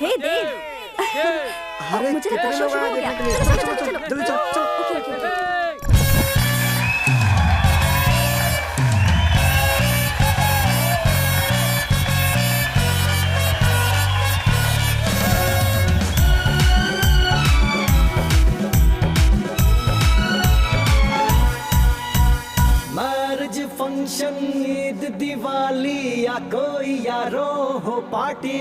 हे देव। अरे मुझे लगता है कितने लोग शुरू आए हो गया। देखने के लिए? चलो, चलो चलो, चलो चलो, जल्दी चलो चलो। Okay, okay, okay. Marriage function Eid Diwali या कोई यारो हो पार्टी,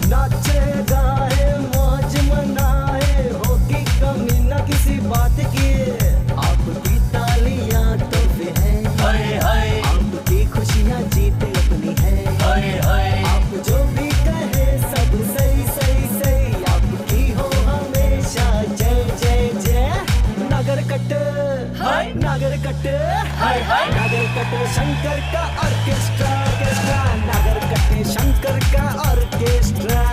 नाचे गाए मौज मनाए, हो की कमी न किसी बात की। आपकी तालियां तो भी है, आपकी खुशियां जीत अपनी है। आप जो भी कहे सब सही सही सही, आपकी हो हमेशा जय जय जय। नगर कट नगर कट नगर कटे शंकर का ऑर्केस्ट्रा ऑर्केस्ट्रा, नगर कटे शंकर का ऑर्केस्ट्रा,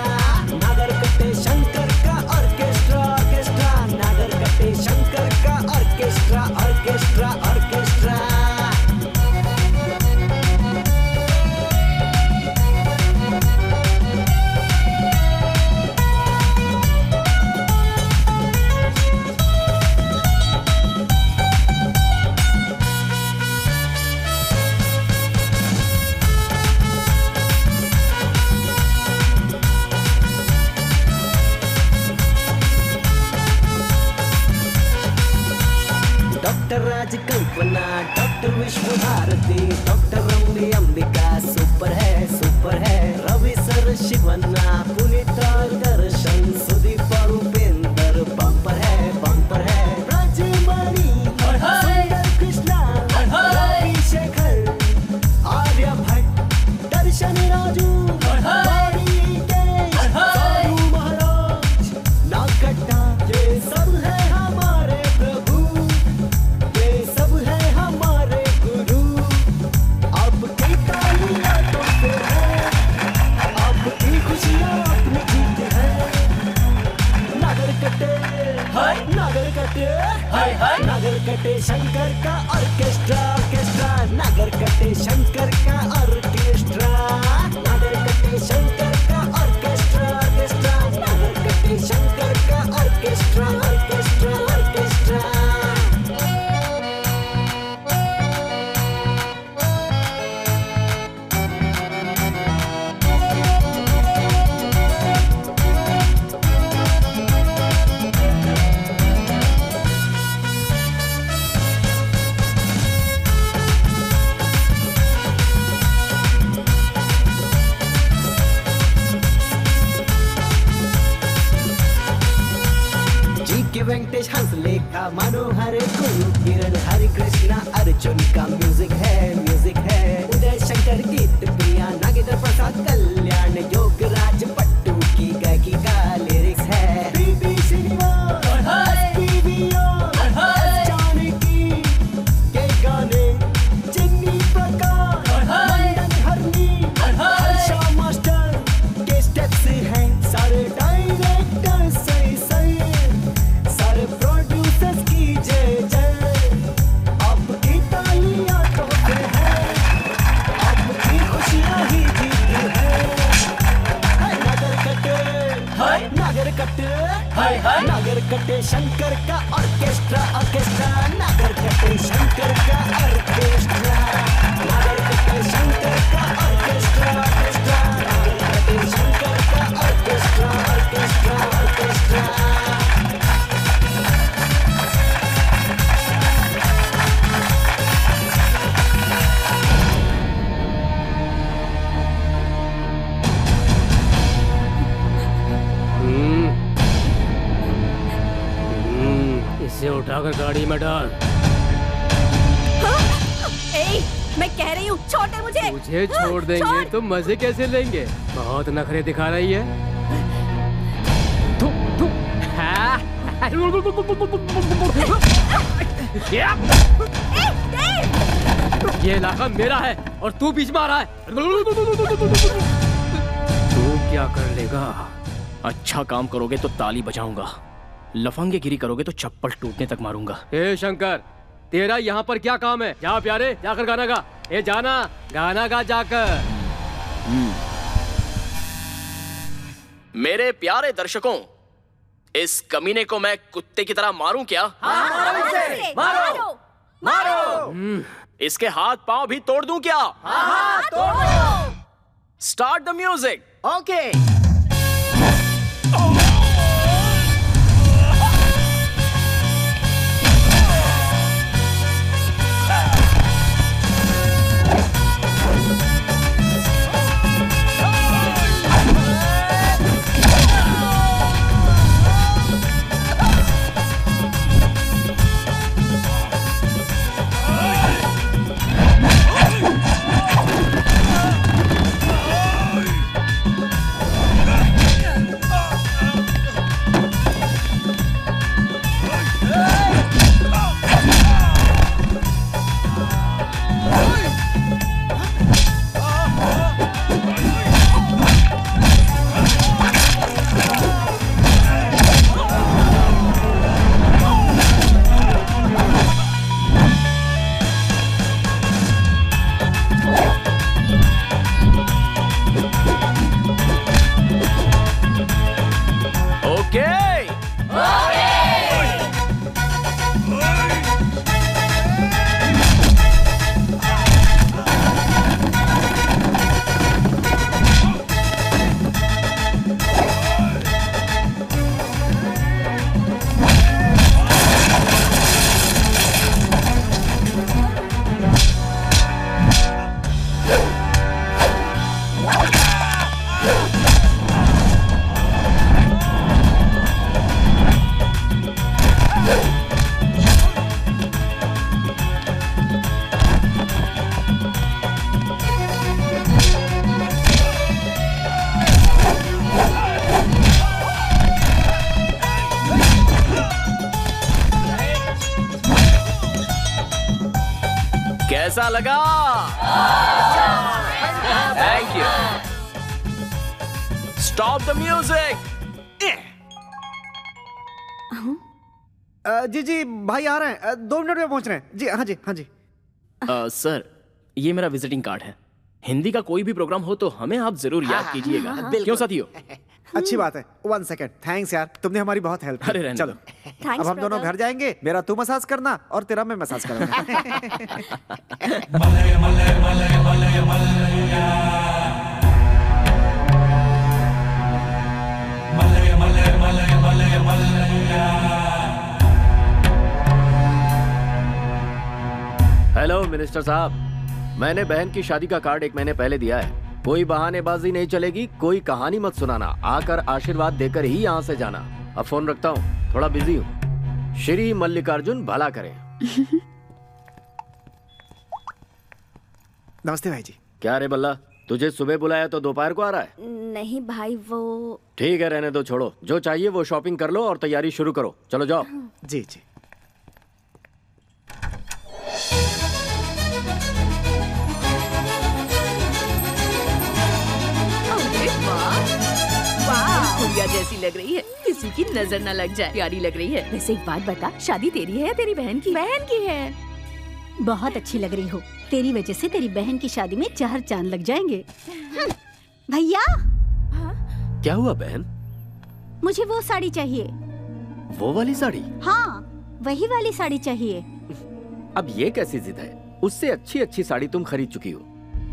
नगर कटे शंकर का ऑर्केस्ट्रा ऑर्केस्ट्रा, नगर कटे शंकर का ऑर्केस्ट्रा ऑर्केस्ट्रा ऑर्केस्ट्रा। डॉक्टर राज कल्पना, डॉक्टर विश्व भारती, डॉक्टर रम्य अंबिका सुपर है। रवि सर शिवन्ना, पुनीत और दर्शन, सुदीप और उपेंद्र बम्पर है। राजमणि, सुंदर कृष्णा, रवि शेखर, आर्य भट्ट, दर्शन राजू, गौरी केश, साधु महाराज, नागड्डा, ये सब है हमारे प्रभु, ये सब है हमारे गुरु। आपकी तालियां तो फिर है, आपकी खुशियां अपनी जीत है। नगर कटे नगर कटे शंकर का ऑर्केस्ट्रा ऑर्केस्ट्रा, नगर कटे शंकर का ऑर्केस्ट्रा, नगर कटे शंकर का ऑर्केस्ट्रा ऑर्केस्ट्रा, नगर कटे शंकर का ऑर्केस्ट्रा ऑर्केस्ट्रा ऑर्केस्ट्रा। जी वेंकटेश हंसलेखा मनोहर गुरु किरण हरि कृष्णा अर्जुन का म्यूजिक है। उदय शंकर गीत प्रिया नागेंद्र प्रसाद कल्याण योगराज पट्टू की गायकी का लिरिक्स है। बीबी श्रीनिवास, जानकी के गाने, चिन्नी प्रकाश, मंडन हरनी, हर्षा मास्टर के स्टेप्स हैं। सारे डायरेक्टर सही सही, सारे प्रोड्यूसर्स की जय जय। आपकी तालियां तो फिर है, आपकी खुशियां ही जीती है। नगर कटे शंकर का ऑर्केस्ट्रा ऑर्केस्ट्रा, नगर कटे शंकर का ऑर्केस्ट्रा, नगर कटे शंकर का ऑर्केस्ट्रा ऑर्केस्ट्रा, नगर कटे शंकर का ऑर्केस्ट्रा ऑर्केस्ट्रा ऑर्केस्ट्रा। इसे उठाकर गाड़ी में डाल। ए, मैं कह रही हूँ छोटे मुझे। तुझे छोड़ देंगे तो मजे कैसे लेंगे? बहुत नखरे दिखा रही है। थू, थू, हाँ। ये इलाका मेरा है और तू बीच में आ रहा है। तू क्या कर लेगा? अच्छा काम करोगे तो ताली बजाऊंगा, लफंगेगिरी करोगे तो चप्पल टूटने तक मारूंगा। ए शंकर, तेरा यहाँ पर क्या काम है? जा प्यारे, जाकर गाना गा। ए जाना, गाना गा जाकर। मेरे प्यारे दर्शकों, इस कमीने को मैं कुत्ते की तरह मारूं क्या? मारो मारो। इसके हाथ पांव भी तोड़ दूं क्या? तोड़ो। Start the music. ओके। कैसा लगा? Thank you. Stop the music. जी जी भाई आ रहे हैं, 2 मिनट में पहुंच रहे हैं जी। हाँ जी हाँ जी। सर, ये मेरा विजिटिंग कार्ड है। हिंदी का कोई भी प्रोग्राम हो तो हमें आप जरूर याद कीजिएगा। क्यों साथियों? अच्छी बात है। 1 सेकंड। थैंक्स यार, तुमने हमारी बहुत हेल्प की। अरे रहने चलो Thanks, अब हम दोनों brother. घर जाएंगे। मेरा तू मसाज करना और तेरा मैं मसाज करूंगा। हेलो मिनिस्टर साहब, मैंने बहन की शादी का कार्ड 1 महीने पहले दिया है। कोई बहानेबाजी नहीं चलेगी, कोई कहानी मत सुनाना, आकर आशीर्वाद देकर ही यहाँ से जाना। अब फोन रखता हूँ, थोड़ा बिजी हूँ। श्री मल्लिकार्जुन भला करे। नमस्ते भाई जी। क्या रे बल्ला, तुझे सुबह बुलाया तो दोपहर को आ रहा है? नहीं भाई, वो ठीक है, रहने दो, छोड़ो। जो चाहिए वो शॉपिंग कर लो और तैयारी शुरू करो। चलो जाओ। जी जी। अरे वाह, गुड़िया जैसी लग रही है, किसी की नजर न लग जाए। प्यारी लग रही है। वैसे एक बात बता, शादी तेरी है या तेरी बहन की? बहन की है। बहुत अच्छी लग रही हो। तेरी वजह से तेरी बहन की शादी में 4 चांद लग जाएंगे। भैया, क्या हुआ बहन? मुझे वो साड़ी चाहिए। वो वाली साड़ी? हाँ, वही वाली साड़ी चाहिए। अब ये कैसी जिद है? उससे अच्छी अच्छी साड़ी तुम खरीद चुकी हो।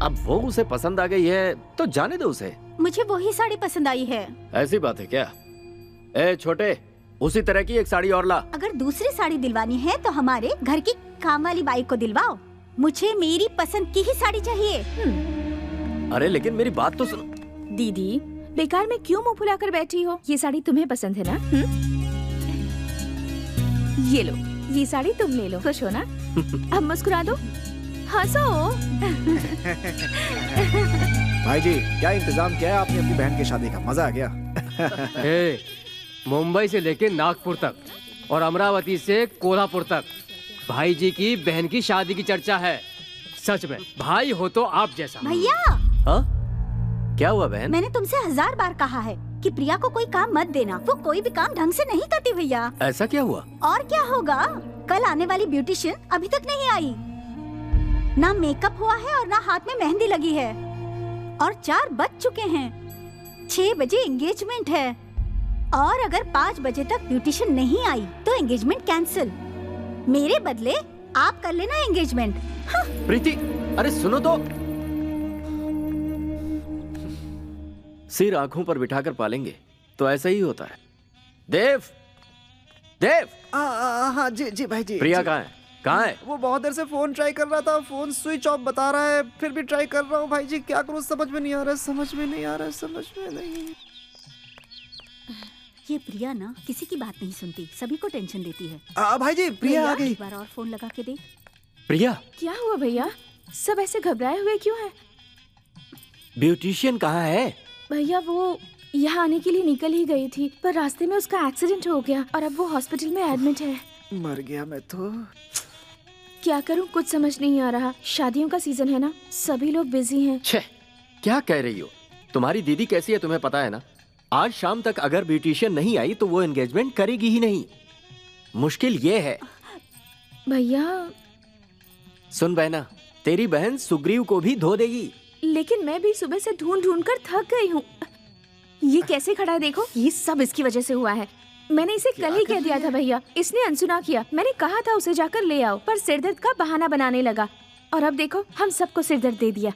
अब वो उसे पसंद आ गई है तो जाने दो उसे। मुझे वही साड़ी पसंद आई है। ऐसी बात है क्या? ए छोटे, उसी तरह की एक साड़ी और ला। अगर दूसरी साड़ी दिलवानी है तो हमारे घर की काम वाली बाई को दिलवाओ। मुझे मेरी पसंद की ही साड़ी चाहिए। अरे लेकिन मेरी बात तो सुनो। दीदी, बेकार में क्यों मुंह फुलाकर बैठी हो? ये साड़ी तुम्हें पसंद है ना? ये लो, ये साड़ी तुम ले लो। खुश हो ना? अब मुस्कुरा दो, हंसो। भाई जी, क्या इंतजाम किया है आपने अपनी बहन की शादी का? मजा आ गया। मुंबई से लेके नागपुर तक और अमरावती से कोल्हापुर तक भाई जी की बहन की शादी की चर्चा है। सच में भाई हो तो आप जैसा। भैया, हाँ? क्या हुआ बहन? मैंने तुमसे 1000 बार कहा है कि प्रिया को कोई काम मत देना। वो कोई भी काम ढंग से नहीं करती भैया। ऐसा क्या हुआ? और क्या होगा? कल आने वाली ब्यूटिशियन अभी तक नहीं आई। ना मेकअप हुआ है और ना हाथ में मेहंदी लगी है। और 4 बज चुके हैं। 6 बजे एंगेजमेंट है और अगर 5 बजे तक ब्यूटिशियन नहीं आई तो एंगेजमेंट कैंसिल। मेरे बदले आप कर लेना एंगेजमेंट। प्रीति, अरे सुनो तो। सिर आंखों पर बिठाकर पालेंगे तो ऐसा ही होता है। देव, देव। हाँ जी जी भाई जी। प्रिया जी। कहाँ है? कहाँ है? वो बहुत देर से फोन ट्राई कर रहा था, फोन स्विच ऑफ बता रहा है, फिर भी ट्राई कर रहा हूँ भाई जी। क्या करूँ समझ में नहीं आ रहा, समझ में नहीं आ रहा, समझ में नहीं। ये प्रिया ना किसी की बात नहीं सुनती, सभी को टेंशन देती है। भाई जी प्रिया आ गई। एक बार और फोन लगा के देख। प्रिया, क्या हुआ भैया? सब ऐसे घबराए हुए क्यों हैं? ब्यूटिशियन कहाँ है? भैया वो यहाँ आने के लिए निकल ही गई थी, पर रास्ते में उसका एक्सीडेंट हो गया और अब वो हॉस्पिटल में एडमिट है। मर गया मैं तो। क्या करूँ, कुछ समझ नहीं आ रहा। शादियों का सीजन है ना, सभी लोग बिजी हैं। छे, क्या कह रही हो? तुम्हारी दीदी कैसी है तुम्हें पता है ना? आज शाम तक अगर ब्यूटिशियन नहीं आई तो वो एंगेजमेंट करेगी ही नहीं। मुश्किल ये है। भैया सुन बहना, तेरी बहन सुग्रीव को भी धो देगी। लेकिन मैं भी सुबह से ढूंढ ढूंढ कर थक गई हूँ। ये कैसे खड़ा है देखो, ये सब इसकी वजह से हुआ है। मैंने इसे कल ही कह दिया था भैया, इसने अनसुना किया। मैंने कहा था उसे जाकर ले आओ, पर सिरदर्द का बहाना बनाने लगा और अब देखो हम सबको सिरदर्द दे दिया।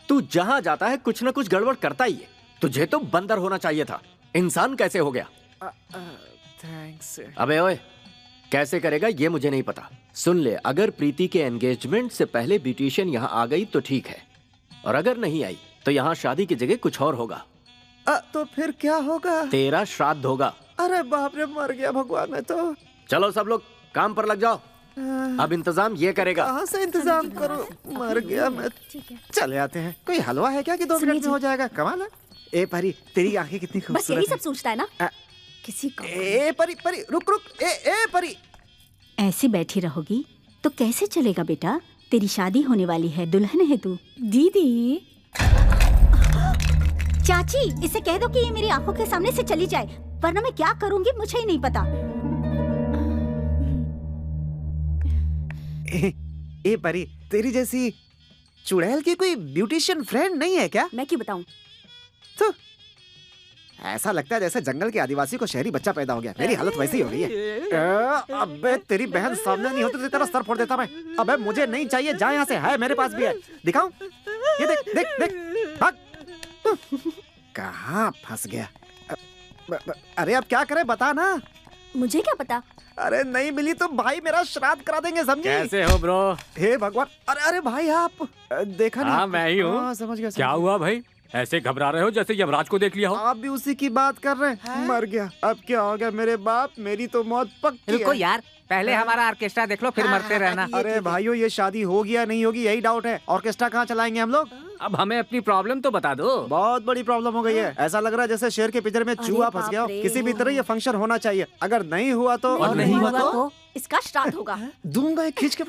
तू जहाँ जाता है कुछ न कुछ गड़बड़ करता ही है। तुझे तो बंदर होना चाहिए था, इंसान कैसे हो गया? थैंक्स। अबे ओए, कैसे करेगा ये मुझे नहीं पता। सुन ले, अगर प्रीति के एंगेजमेंट से पहले ब्यूटिशियन यहाँ आ गई तो ठीक है, और अगर नहीं आई तो यहाँ शादी की जगह कुछ और होगा। तो फिर क्या होगा? तेरा श्राद्ध होगा। अरे बाप रे, मर गया भगवान मैं तो। चलो सब लोग काम पर लग जाओ। अब इंतजाम ये करेगा। कहाँ से इंतजाम करूं? मर गया मैं। चले आते हैं। कोई हलवा है क्या कि 2 मिनट में हो जाएगा? कमाल है। ए परी, तेरी आंखें कितनी बस खूबसूरत यही हैं। सब सोचता है ना। किसी को ए परी परी, रुक रुक। ए परी। ऐसे बैठी रहोगी तो कैसे चलेगा बेटा? तेरी शादी होने वाली है, दुल्हन है तू। दीदी चाची, इसे कह दो कि ये मेरी आंखों के सामने से चली जाए, वरना मैं क्या करूंगी मुझे ही नहीं पता। ए परी, तेरी जैसी चुड़ैल की कोई ब्यूटिशियन फ्रेंड नहीं है क्या? मैं क्यों बताऊं? तो ऐसा लगता है जैसे जंगल के आदिवासी को शहरी बच्चा पैदा हो गया। मेरी हालत वैसी हो गई है। अबे तेरी बहन सामने नहीं होती तो तेरा सर फोड़ देता मैं। अबे मुझे नहीं चाहिए, जा यहाँ से। है मेरे पास भी है, दिखाऊं? ये देख देख देख, भाग। कहाँ फंस गया? अरे अब क्या करे बता ना। मुझे क्या पता? अरे नहीं मिली तो भाई मेरा श्राद्ध करा देंगे, समझी? कैसे हो ब्रो? हे भगवान। अरे भाई आप देखा नहीं? हाँ मैं ही हूँ। समझ गया। क्या हुआ भाई, ऐसे घबरा रहे हो जैसे यमराज को देख लिया हो? आप भी उसी की बात कर रहे हैं? मर गया। अब क्या हो गया मेरे बाप, मेरी तो मौत पक्की रुको है। यार, पहले हमारा ऑर्केस्ट्रा देख लो, फिर मरते रहना। अरे भाइयों, ये शादी होगी या नहीं होगी यही डाउट है। ऑर्केस्ट्रा कहाँ चलाएंगे हम लोग? अब हमें अपनी प्रॉब्लम तो बता दो। बहुत बड़ी प्रॉब्लम हो गई है। ऐसा लग रहा है जैसे शेर के पिंजरे में चूहा फंस गया हो। किसी भी तरह ये फंक्शन होना चाहिए। अगर नहीं हुआ तो और नहीं हुआ तो इसका श्राद्ध होगा। दूंगा एक खींच के।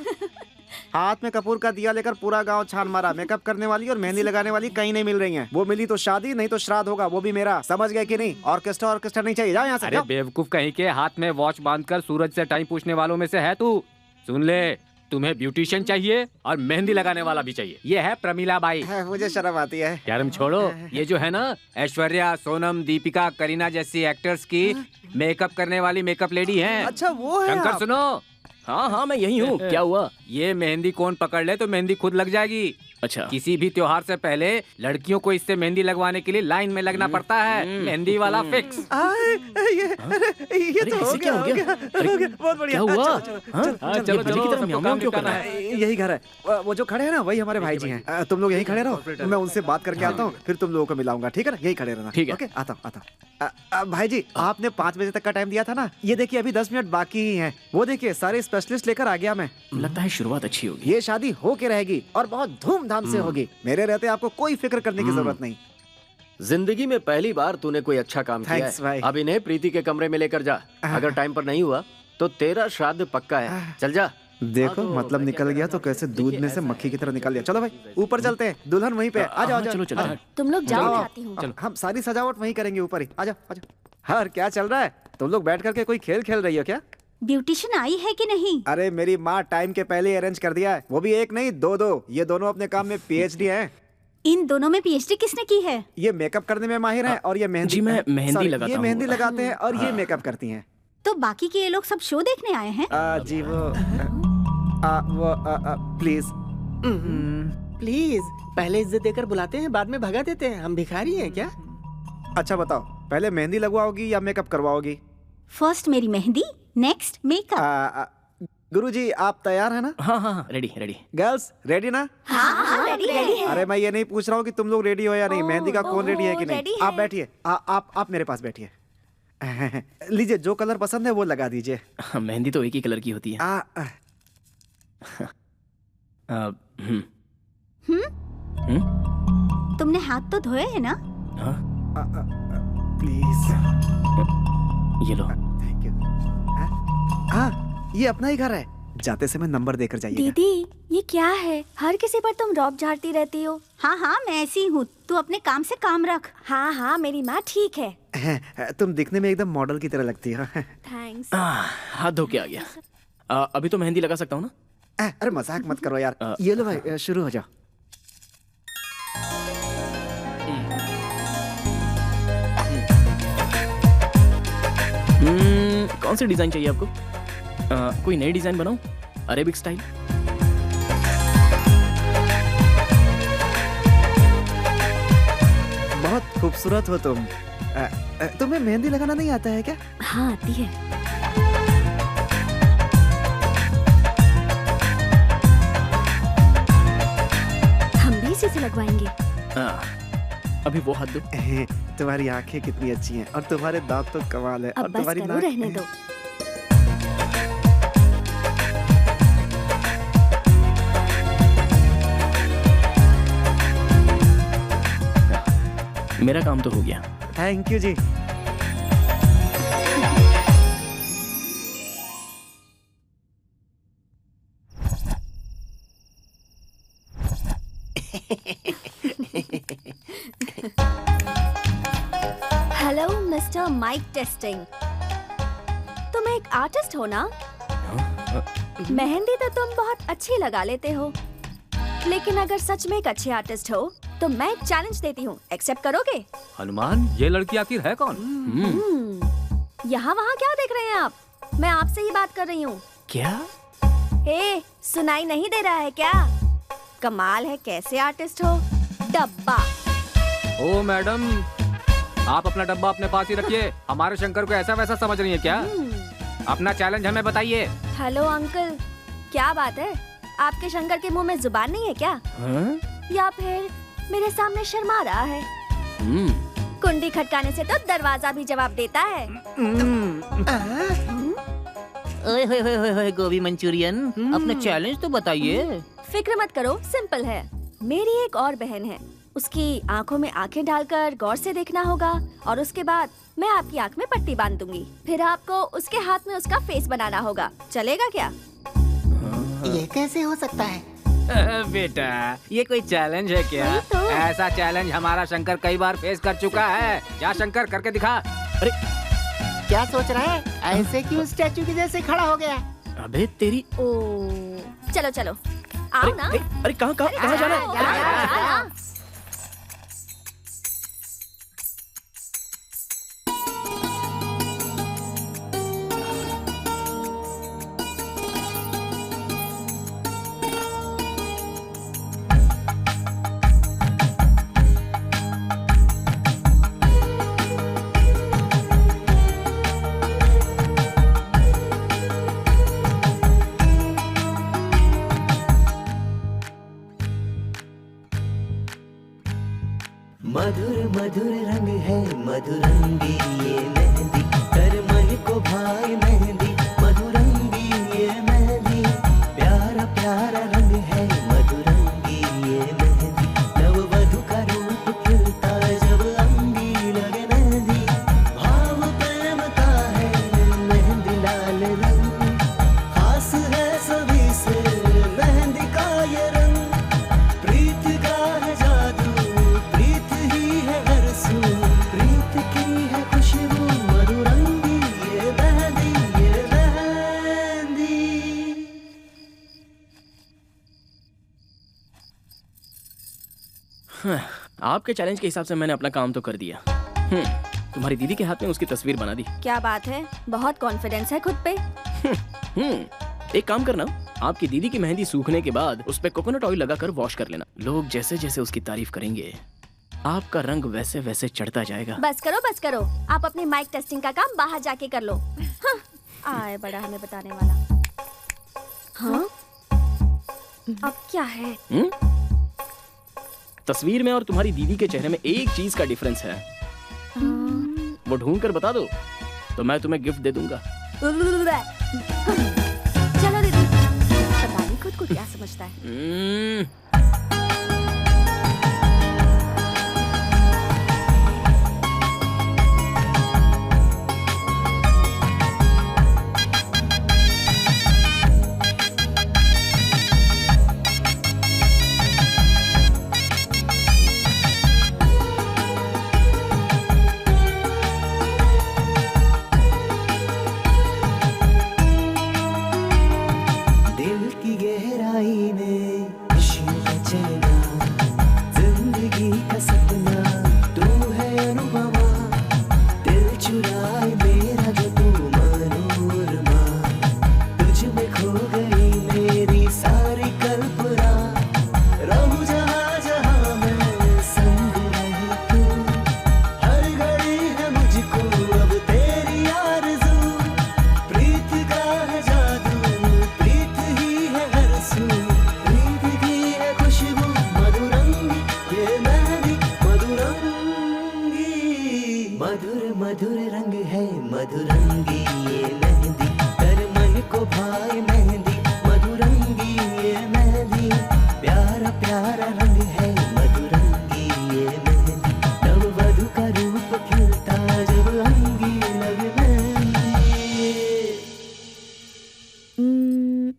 हाथ में कपूर का दिया लेकर पूरा गांव छान मारा। मेकअप करने वाली और मेहंदी लगाने वाली कहीं नहीं मिल रही हैं। वो मिली तो शादी, नहीं तो श्राद्ध होगा, वो भी मेरा। समझ गए कि नहीं? ऑर्केस्ट्रा नहीं चाहिए। जाओ यहाँ से। अरे बेवकूफ कहीं के, हाथ में वॉच बांधकर सूरज से टाइम पूछने वालों में से है तू। सुन ले, तुम्हें ब्यूटिशियन चाहिए और मेहंदी लगाने वाला भी चाहिए। ये है प्रमीला बाई। मुझे शर्म आती है। शर्म छोड़ो, ये जो है ना ऐश्वर्या, सोनम, दीपिका, करीना जैसी एक्टर्स की मेकअप करने वाली मेकअप लेडी हैं। अच्छा वो है शंकर आप? सुनो। हाँ हाँ मैं यही हूँ। क्या हुआ? ये मेहंदी कौन पकड़ ले तो मेहंदी खुद लग जाएगी। अच्छा, किसी भी त्योहार से पहले लड़कियों को इससे मेहंदी लगवाने के लिए लाइन में लगना पड़ता है। मेहंदी वाला फिक्स। ये तो हो गया, हो गया। बहुत बढ़िया। क्या हुआ? चलो क्यों करना है? यही घर है। वो जो खड़े हैं ना, वही हमारे भाई जी हैं। तुम लोग यही खड़े रहो, मैं उनसे बात करके आता हूँ, फिर तुम लोगों को मिलाऊंगा। ठीक है ना? यही खड़े रहना। ठीक है। ओके, आता हूँ। भाई जी, आपने 5 बजे तक का टाइम दिया था ना, ये देखिए अभी 10 मिनट बाकी ही हैं। वो देखिए सारे स्पेशलिस्ट लेकर आ गया मैं। लगता है शुरुआत अच्छी होगी। ये शादी हो के रहेगी और बहुत धूमधाम से होगी। मेरे रहते आपको कोई फिक्र करने की जरूरत नहीं। जिंदगी में पहली बार तूने कोई अच्छा काम किया Thanks, भाई। है। अब इन्हें प्रीति के कमरे में लेकर जा। अगर टाइम पर नहीं हुआ तो तेरा श्राद्ध पक्का है। चल जा। देखो मतलब निकल गया तो कैसे दूध में से मक्खी की तरह निकल गया। चलो भाई ऊपर चलते हैं, दुल्हन वहीं पे। आ जाओ। चलो चलो। तुम लोग जाओ, मैं आती हूँ। हम सारी सजावट वहीं करेंगे ऊपर ही। आ जाओ। हाँ, क्या चल रहा है? तुम लोग बैठ करके कोई खेल खेल रही हो क्या? ब्यूटिशियन आई है कि नहीं? अरे मेरी माँ टाइम के पहले अरेंज कर दिया है। वो भी एक नहीं, 2 ये दोनों अपने काम में PhD हैं। इन दोनों में पीएचडी किसने की है? ये मेकअप करने में माहिर है और ये मेहंदी। जी मैं मेहंदी Sorry, लगाता ये हूँ। मेहंदी लगाते हैं और ये मेकअप करती हैं। तो बाकी के ये लोग सब शो देखने आए हैं? जी वो प्लीज प्लीज पहले इज्जत देकर बुलाते हैं, बाद में भगा देते हैं। हम भिखारी हैं क्या? अच्छा बताओ, पहले मेहंदी लगवाओगी या मेकअप करवाओगी? फर्स्ट मेरी मेहंदी, नेक्स्ट मेकअप। गुरुजी आप तैयार है ना? हाँ हाँ रेडी रेडी। गर्ल्स रेडी ना? हाँ, रेडी है। अरे मैं ये नहीं पूछ रहा हूँ कि तुम लोग रेडी हो या नहीं, मेहंदी का कौन रेडी है कि नहीं। आप बैठिए, आप मेरे पास बैठिए। लीजिए, जो कलर पसंद है वो लगा दीजिए। मेहंदी तो एक ही कलर की होती है। तुमने हाथ तो धोए है ना? प्लीज ये लो। Thank you. हाँ ये अपना ही घर है, जाते समय नंबर देकर जाइएगा। दीदी ये क्या है, हर किसी पर तुम रौब झाड़ती रहती हो। हाँ हाँ मैं ऐसी हूँ, तू अपने काम से काम रख। हाँ हाँ मेरी माँ ठीक है। तुम दिखने में एकदम मॉडल की तरह लगती हो। थैंक्स। हाथ धो के आ गया। अभी तो मेहंदी लगा सकता हूँ ना? अरे मजाक मत करो यार। ये लो भाई, शुरू हो जाओ। कौन सी डिजाइन चाहिए आपको? कोई नई डिजाइन बनाऊं? Arabic style? बहुत खूबसूरत हो तुम। तुम्हें मेहंदी लगाना नहीं आता है क्या? हाँ आती है। हम भी इसी से लगवाएंगे। अभी वो हाथ दो। तुम्हारी आंखें कितनी अच्छी हैं और तुम्हारे दांत तो कमाल है। अब और बस तुम्हारी करो, नाक रहने दो। मेरा काम तो हो गया। Thank you ji. Hello mister mike testing, तुम एक आर्टिस्ट हो ना? मेहंदी तो तुम बहुत अच्छी लगा लेते हो, लेकिन अगर सच में एक अच्छे आर्टिस्ट हो तो मैं एक चैलेंज देती हूँ, एक्सेप्ट करोगे? हनुमान, ये लड़की आखिर है कौन? यहाँ वहाँ क्या देख रहे हैं आप? मैं आपसे ही बात कर रही हूँ। क्या? ए, सुनाई नहीं दे रहा है क्या? कमाल है, कैसे आर्टिस्ट हो? डब्बा। ओ मैडम, आप अपना डब्बा अपने पास ही रखिए। हमारे शंकर को ऐसा वैसा समझ रही है क्या? अपना चैलेंज हमें बताइए। हेलो अंकल, क्या बात है? आपके शंकर के मुंह में जुबान नहीं है क्या? या फिर मेरे सामने शर्मा रहा है? कुंडी खटकाने से तो दरवाजा भी जवाब देता है। ओए होए होए होए होए, गोभी मंचूरियन, अपना चैलेंज तो बताइए। फिक्र मत करो, सिंपल है। मेरी एक और बहन है, उसकी आंखों में आंखें डालकर गौर से देखना होगा और उसके बाद मैं आपकी आंख में पट्टी बांध दूंगी। फिर आपको उसके हाथ में उसका फेस बनाना होगा। चलेगा क्या? ये कैसे हो सकता है? बेटा, ये कोई चैलेंज है क्या? तो। ऐसा चैलेंज हमारा शंकर कई बार फेस कर चुका है। जा शंकर, करके दिखा। अरे क्या सोच रहा है? ऐसे क्यों स्टैचू की जैसे खड़ा हो गया? अबे तेरी। ओ, चलो चलो, आओ ना। अरे कहाँ जाना है? जाना। मधुर मधुर रंग है मधुरंगी ये मेहंदी, कर मन को भाई मेहंदी, मधुरंगी ये मेहंदी, प्यारा प्यारा रंग है मधुरंगी ये मेहंदी, नववधु का रूप खिलता जब अंगी लगे मेहंदी, भाव प्रेम का है मेहंदी लाल रंग, खास है सभी से मेहंदी का ये रंग, प्रीत का है जादू, प्रीत ही है हरसू, प्रीत की है खुशबू, मधुरंगी ये मेहंदी, आपके चैलेंज के हिसाब से मैंने अपना काम तो कर दिया। तुम्हारी दीदी के हाथ में उसकी तस्वीर बना दी। क्या बात है, बहुत कॉन्फिडेंस है खुद पे। एक काम करना, आपकी दीदी की मेहंदी सूखने के बाद उस पे कोकोनट ऑयल लगाकर वॉश कर लेना। लोग जैसे जैसे उसकी तारीफ करेंगे आपका रंग वैसे वैसे चढ़ता जाएगा। बस करो, आप अपनी माइक टेस्टिंग का काम बाहर जाके कर लो। हाँ, आए बड़ा हमें बताने वाला। हाँ, अब क्या है? तस्वीर में और तुम्हारी दीदी के चेहरे में एक चीज का डिफरेंस है। वो ढूंढ कर बता दो तो मैं तुम्हें गिफ्ट दे दूंगा। चलो दीदी, पता नहीं खुद को क्या समझता है।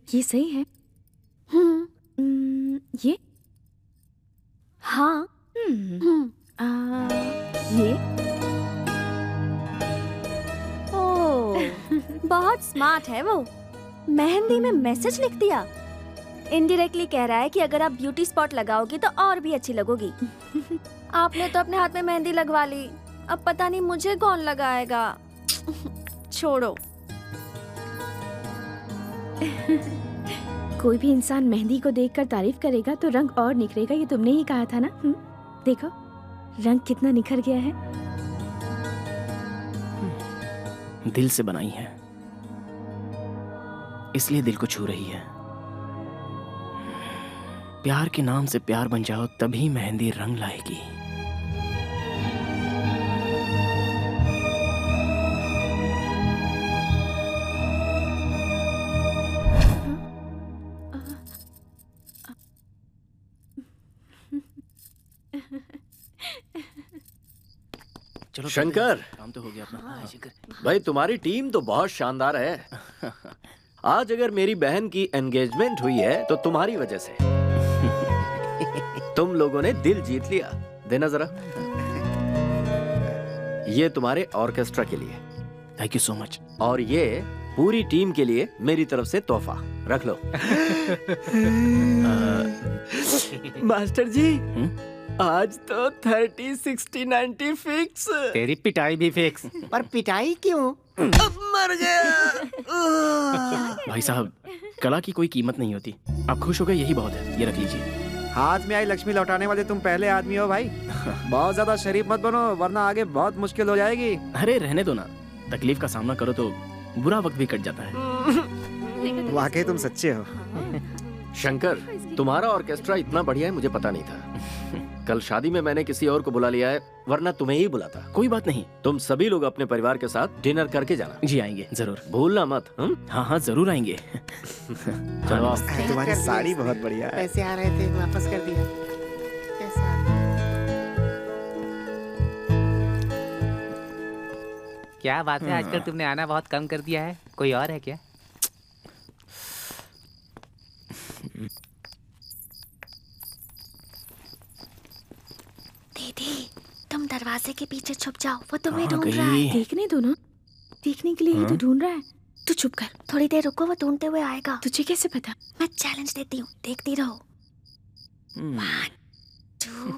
ये सही है। ये हाँ। ये बहुत स्मार्ट है वो। मेहंदी में मैसेज लिख दिया। इनडायरेक्टली कह रहा है कि अगर आप ब्यूटी स्पॉट लगाओगी तो और भी अच्छी लगोगी। आपने तो अपने हाथ में मेहंदी लगवा ली, अब पता नहीं मुझे कौन लगाएगा। छोड़ो। कोई भी इंसान मेहंदी को देखकर तारीफ करेगा तो रंग और निखरेगा, ये तुमने ही कहा था ना। देखो रंग कितना निखर गया है। दिल से बनाई है, इसलिए दिल को छू रही है। प्यार के नाम से प्यार बन जाओ, तभी मेहंदी रंग लाएगी। चलो शंकर, काम तो हो गया अपना। शंकर भाई तुम्हारी टीम तो बहुत शानदार है। आज अगर मेरी बहन की एंगेजमेंट हुई है तो तुम्हारी वजह से। तुम लोगों ने दिल जीत लिया। देना जरा। ये तुम्हारे ऑर्केस्ट्रा के लिए। Thank you so much. और ये पूरी टीम के लिए मेरी तरफ से तोहफा। रख लो। मास्टर जी, आज तो 30, 60, 90 फिक्स। तेरी पिटाई भी फिक्स। पर पिटाई क्यों? मर गया। भाई साहब, कला की कोई कीमत नहीं होती। आप खुश हो गए, यही बहुत है। ये रख लीजिए। हाथ में आई लक्ष्मी लौटाने वाले तुम पहले आदमी हो भाई। बहुत ज्यादा शरीफ मत बनो, वरना आगे बहुत मुश्किल हो जाएगी। अरे रहने दो ना, तकलीफ का सामना करो तो बुरा वक्त भी कट जाता है। वाकई तुम सच्चे हो। शंकर, तुम्हारा ऑर्केस्ट्रा इतना बढ़िया है मुझे पता नहीं था। कल शादी में मैंने किसी और को बुला लिया है, वरना तुम्हें ही बुलाता। कोई बात नहीं, तुम सभी लोग अपने परिवार के साथ डिनर करके जाना। जी आएंगे जरूर। भूलना मत। हाँ हाँ जरूर आएंगे। चलो। तुम्हारी साड़ी बहुत बढ़िया है। पैसे आ रहे थे, वापस कर दिया। क्या बात है, आजकल तुमने आना बहुत कम कर दिया है। कोई और है क्या? दीदी, तुम दरवाजे के पीछे छुप जाओ, वो तुम्हें कहाँ ढूंढ रहा है। गई? देखने दो ना, देखने के लिए ही तो ढूंढ रहा है। तू चुप कर। थोड़ी देर रुको, वो ढूंढते हुए आएगा। तुझे कैसे पता? मैं चैलेंज देती हूँ, देखती रहो। 1, 2,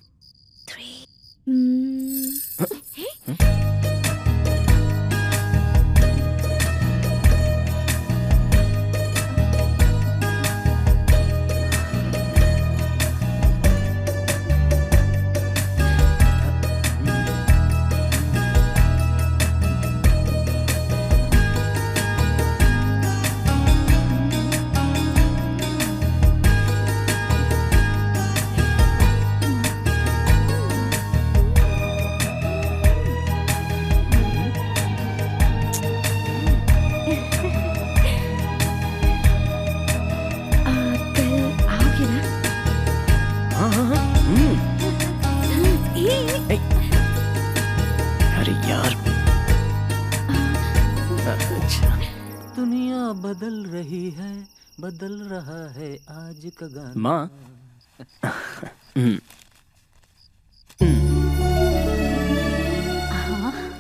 अरे यार, अच्छा। दुनिया बदल रही है, बदल रहा है आज का गाना। माँ,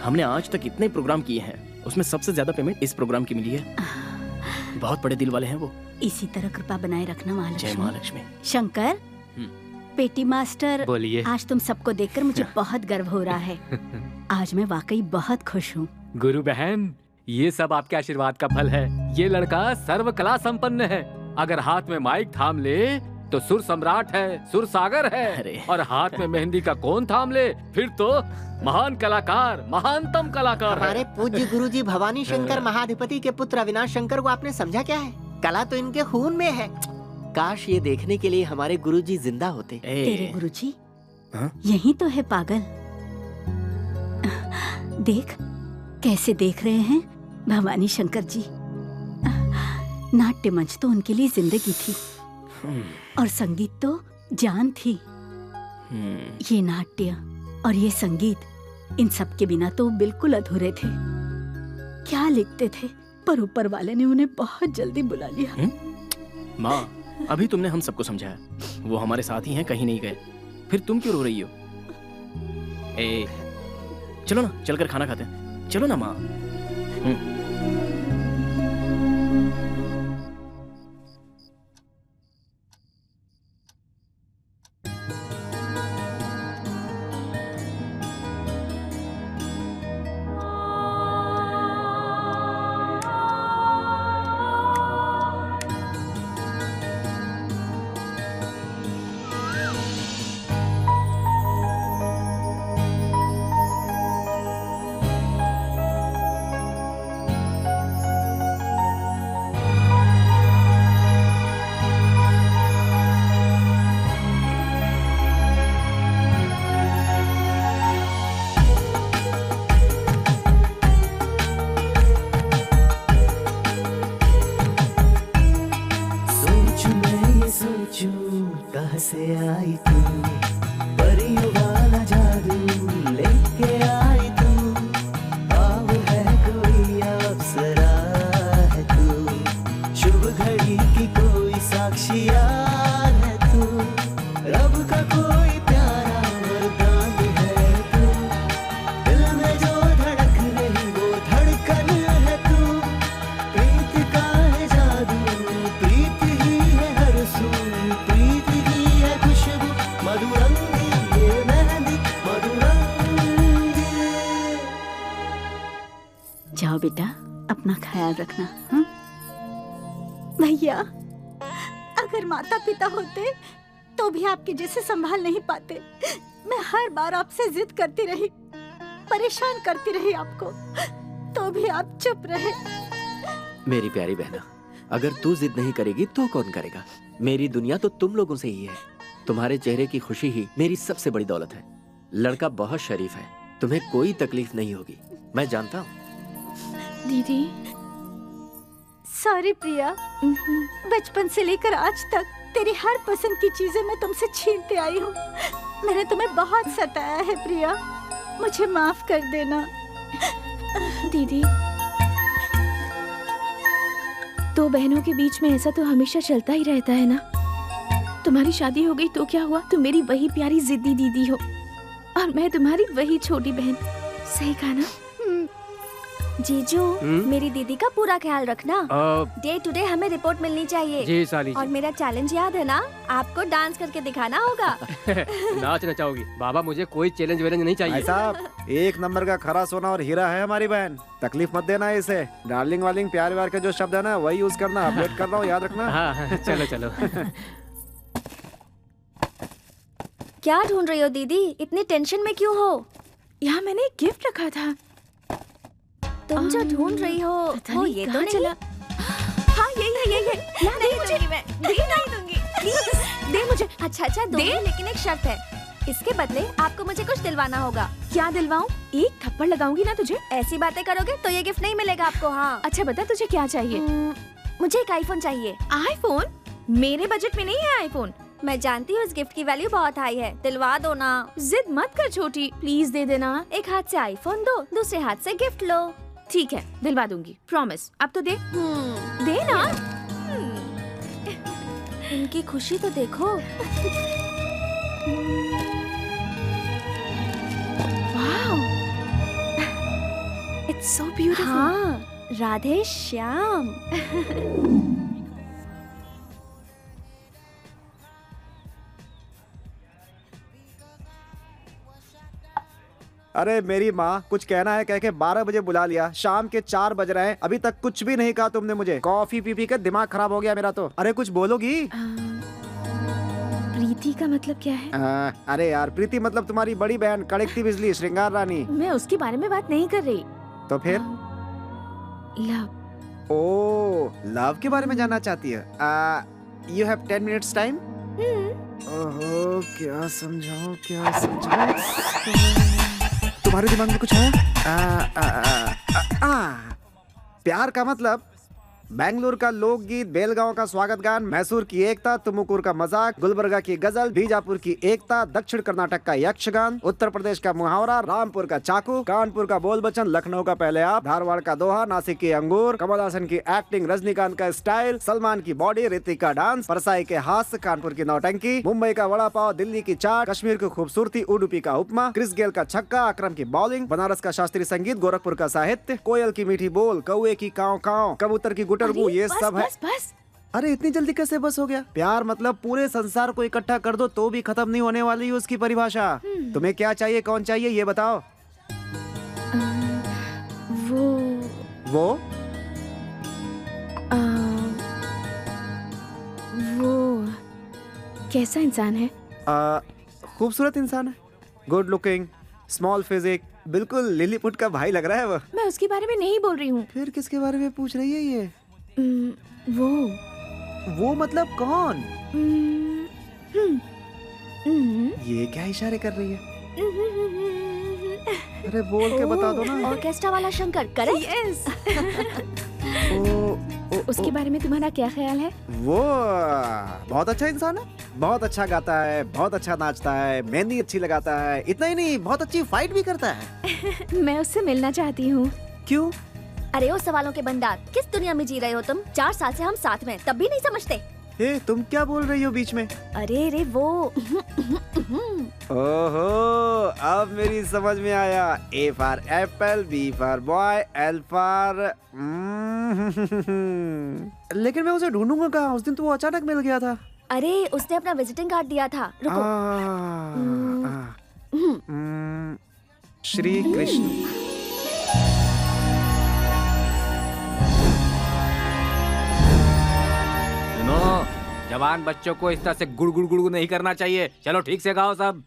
हमने आज तक इतने प्रोग्राम किए हैं, उसमें सबसे ज्यादा पेमेंट इस प्रोग्राम की मिली है। बहुत बड़े दिल वाले हैं वो। इसी तरह कृपा बनाए रखना महालक्ष्मी। जय महालक्ष्मी। शंकर, पेटी मास्टर, बोलिए। आज तुम सबको देखकर मुझे बहुत गर्व हो रहा है। आज मैं वाकई बहुत खुश हूँ। गुरु बहन, ये सब आपके आशीर्वाद का फल है। ये लड़का सर्व कला संपन्न है। अगर हाथ में माइक थाम ले तो सुर सम्राट है, सुर सागर है। और हाथ में मेहंदी का कोन थाम ले फिर तो महान कलाकार, महानतम कलाकार है। हमारे पूज्य गुरुजी भवानी शंकर महाधिपति के पुत्र अविनाश शंकर को आपने समझा क्या है? कला तो इनके खून में है। काश ये देखने के लिए हमारे गुरुजी जिंदा होते। तेरे गुरुजी यही तो है पागल। देख कैसे देख रहे हैं भवानी शंकर जी। नाट्य मंच तो उनके लिए जिंदगी थी और संगीत तो जान थी। ये नाट्य और ये संगीत, इन सब के बिना तो बिल्कुल अधूरे थे। क्या लिखते थे, पर ऊपर वाले ने उन्हें बहुत जल्दी बुला लिया। माँ, अभी तुमने हम सबको समझाया, वो हमारे साथ ही हैं, कहीं नहीं गए। फिर तुम क्यों रो रही हो? चलो ना, चलकर खाना खाते हैं। चलो ना माँ। कहाँ से आई तू, परियों वाला जादू लेके आई तू। भाव है कोई अप्सरा है तू, शुभ घड़ी की कोई साक्षियार है तू। रब का कोई प्यारा वरदान है तू, दिल में जो धड़क रही वो धड़कन है तू। प्रीत का है जादू, प्रीत ही है हर सू, प्रीत ही है खुशबू, मधुरंगी ये मेहंदी मधुरंगी। जाओ बेटा, अपना ख्याल रखना। भैया, अगर माता पिता होते तो भी आपके जैसे संभाल नहीं पाते। मैं हर बार आपसे जिद करती रही, परेशान करती रही आपको, तो भी आप चुप रहे। मेरी प्यारी बहना, अगर तू जिद नहीं करेगी तो कौन करेगा? मेरी दुनिया तो तुम लोगों से ही है। तुम्हारे चेहरे की खुशी ही मेरी सबसे बड़ी दौलत है। लड़का बहुत शरीफ है, तुम्हें कोई तकलीफ नहीं होगी, मैं जानता हूँ। दीदी, सॉरी प्रिया, बचपन से लेकर आज तक तेरी हर पसंद की चीजें मैं तुमसे छीनते आई हूँ। मैंने तुम्हें बहुत सताया है प्रिया, मुझे माफ कर देना। दीदी, दो बहनों के बीच में ऐसा तो हमेशा चलता ही रहता है ना। तुम्हारी शादी हो गई तो क्या हुआ, तुम मेरी वही प्यारी जिद्दी दीदी हो और मैं तुम्हारी वही छोटी बहन। सही कहा ना? जीजू मेरी दीदी का पूरा ख्याल रखना। डे टू डे हमें रिपोर्ट मिलनी चाहिए। जी साली जी। और मेरा चैलेंज याद है ना, आपको डांस करके दिखाना होगा। नाच नचाओगी? बाबा मुझे कोई चैलेंज वैलेंज नहीं चाहिए। भाई साहब, एक नंबर का खरा सोना और हीरा है हमारी बहन, तकलीफ मत देना इसे। डार्लिंग वार्लिंग प्यार व्यार के जो शब्द है ना वही यूज करना। अपडेट कर रहा हूँ, याद रखना। हाँ, चलो चलो। क्या ढूंढ रही हो दीदी? इतनी टेंशन में क्यों हो? यहाँ मैंने एक गिफ्ट रखा था। तुम जो ढूंढ रही हो वो ये तो नहीं चला। हाँ यही है। नहीं दूंगी मैं, नहीं दूंगी। प्लीज दे मुझे। अच्छा दे, लेकिन एक शर्त है। इसके बदले आपको मुझे कुछ दिलवाना होगा। क्या दिलवाऊं? एक थप्पड़ लगाऊंगी ना तुझे। ऐसी बातें करोगे तो ये गिफ्ट नहीं मिलेगा आपको। हाँ अच्छा बता तुझे क्या चाहिए? मुझे एक आईफोन चाहिए। आईफोन? मेरे बजट में नहीं है आईफोन। मैं जानती हूँ इस गिफ्ट की वैल्यू बहुत हाई है, दिलवा दो ना। जिद मत कर छोटी, प्लीज दे देना। एक हाथ से आईफोन दो, दूसरे हाथ से गिफ्ट लो। ठीक है, दिलवा दूंगी, प्रॉमिस। अब तो दे। दे ना। इनकी खुशी तो देखो। Wow, it's so beautiful. हाँ, राधे श्याम। अरे मेरी माँ, कुछ कहना है कह के 12 बजे बुला लिया, शाम के 4 बज रहे हैं, अभी तक कुछ भी नहीं कहा तुमने मुझे। कॉफी पी पी के दिमाग खराब हो गया मेरा तो। अरे कुछ बोलोगी? प्रीति का मतलब क्या है? अरे यार, प्रीति मतलब तुम्हारी बड़ी बहन, कड़कती बिजली, श्रृंगार रानी। मैं उसके बारे में बात नहीं कर रही। तो फिर? लव। ओह, लव के बारे में जानना चाहती है? You have 10 minutes time? ओहो, क्या समझाऊं। तुम्हारे दिमाग में कुछ है? प्यार का मतलब बेंगलुरु का लोकगीत, बेलगांव का स्वागत गान, मैसूर की एकता, तुमुकुर का मजाक, गुलबर्गा की गजल, बीजापुर की एकता, दक्षिण कर्नाटक का यक्षगान, उत्तर प्रदेश का मुहावरा, रामपुर का चाकू, कानपुर का बोल बचन, लखनऊ का पहले आप, धारवाड़ का दोहा, नासिक की अंगूर, कमल हासन की एक्टिंग, रजनीकांत का स्टाइल, सलमान की बॉडी, ऋतिक का डांस, परसाई के हास्य, कानपुर की नौटंकी, मुंबई का वड़ा पाव, दिल्ली की चाट, कश्मीर की खूबसूरती, उडुपी का उपमा, क्रिस गेल का छक्का, अकरम की बॉलिंग, बनारस का शास्त्रीय संगीत, गोरखपुर का साहित्य, कोयल की मीठी बोल, कौए की काव काव, कबूतर की गुटरगू, ये सब है। बस। अरे इतनी जल्दी कैसे बस हो गया? प्यार मतलब पूरे संसार को इकट्ठा कर दो तो भी खत्म नहीं होने वाली उसकी परिभाषा। तुम्हें क्या चाहिए, कौन चाहिए, ये बताओ। वो कैसा इंसान है? खूबसूरत इंसान है, गुड लुकिंग, स्मॉल फिजिक, बिल्कुल लिलीपुट का भाई लग रहा है वो। मैं उसके बारे में नहीं बोल रही हूँ। फिर किसके बारे में पूछ रही है ये? वो मतलब कौन? ये क्या इशारे कर रही है? अरे बोल के बता दो ना। ऑर्केस्ट्रा वाला शंकर, करेक्ट? यस। उसके बारे में तुम्हारा क्या ख्याल है? वो बहुत अच्छा इंसान है, बहुत अच्छा गाता है, बहुत अच्छा नाचता है, मेहंदी अच्छी लगाता है, इतना ही नहीं बहुत अच्छी फाइट भी करता है। मैं उससे मिलना चाहती हूँ। क्यों? अरे ओ सवालों के भंडार, किस दुनिया में जी रहे हो तुम? 4 साल से हम साथ में, तब भी नहीं समझते। तुम क्या बोल रही हो बीच में? अरे वो ओहो, अब मेरी समझ में आया। A for apple, B for boy, L for लेकिन मैं उसे ढूंढूंगा कहाँ? उस दिन तो वो अचानक मिल गया था। अरे उसने अपना विजिटिंग कार्ड दिया था। रुको। श्री कृष्ण। जवान बच्चों को इस तरह से गुड़ गुड़ गुड़ नहीं करना चाहिए। चलो ठीक से गाओ सब।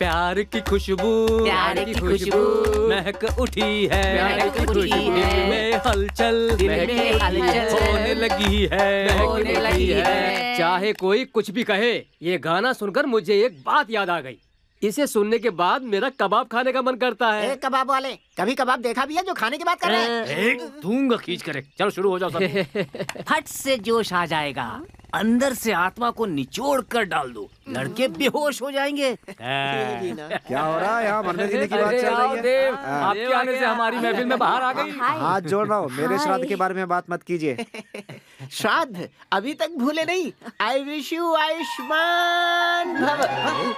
प्यार की खुशबू, प्यार की खुशबू महक उठी है, महक उठी है, दिल में हलचल, दिल में हलचल होने लगी है। चाहे कोई कुछ भी कहे, ये गाना सुनकर मुझे एक बात याद आ गई। इसे सुनने के बाद मेरा कबाब खाने का मन करता है। कबाब वाले, कभी कबाब देखा भी है जो खाने की बात कर रहे हैं? दूंगा खींच कर। चलो शुरू हो जाओ सब। फट से जोश आ जाएगा, अंदर से आत्मा को निचोड़ कर डाल दो, लड़के बेहोश हो जाएंगे। क्या हो रहा है यहाँ? मरने जीने की बात चल रही है। देव, आपके आने से हमारी महफिल में बाहर आ गई। हाथ जोड़ रहा हूँ, मेरे श्राद्ध के बारे में बात मत कीजिए। श्राद्ध अभी तक भूले नहीं। आई विश यू आयुष्मान भव।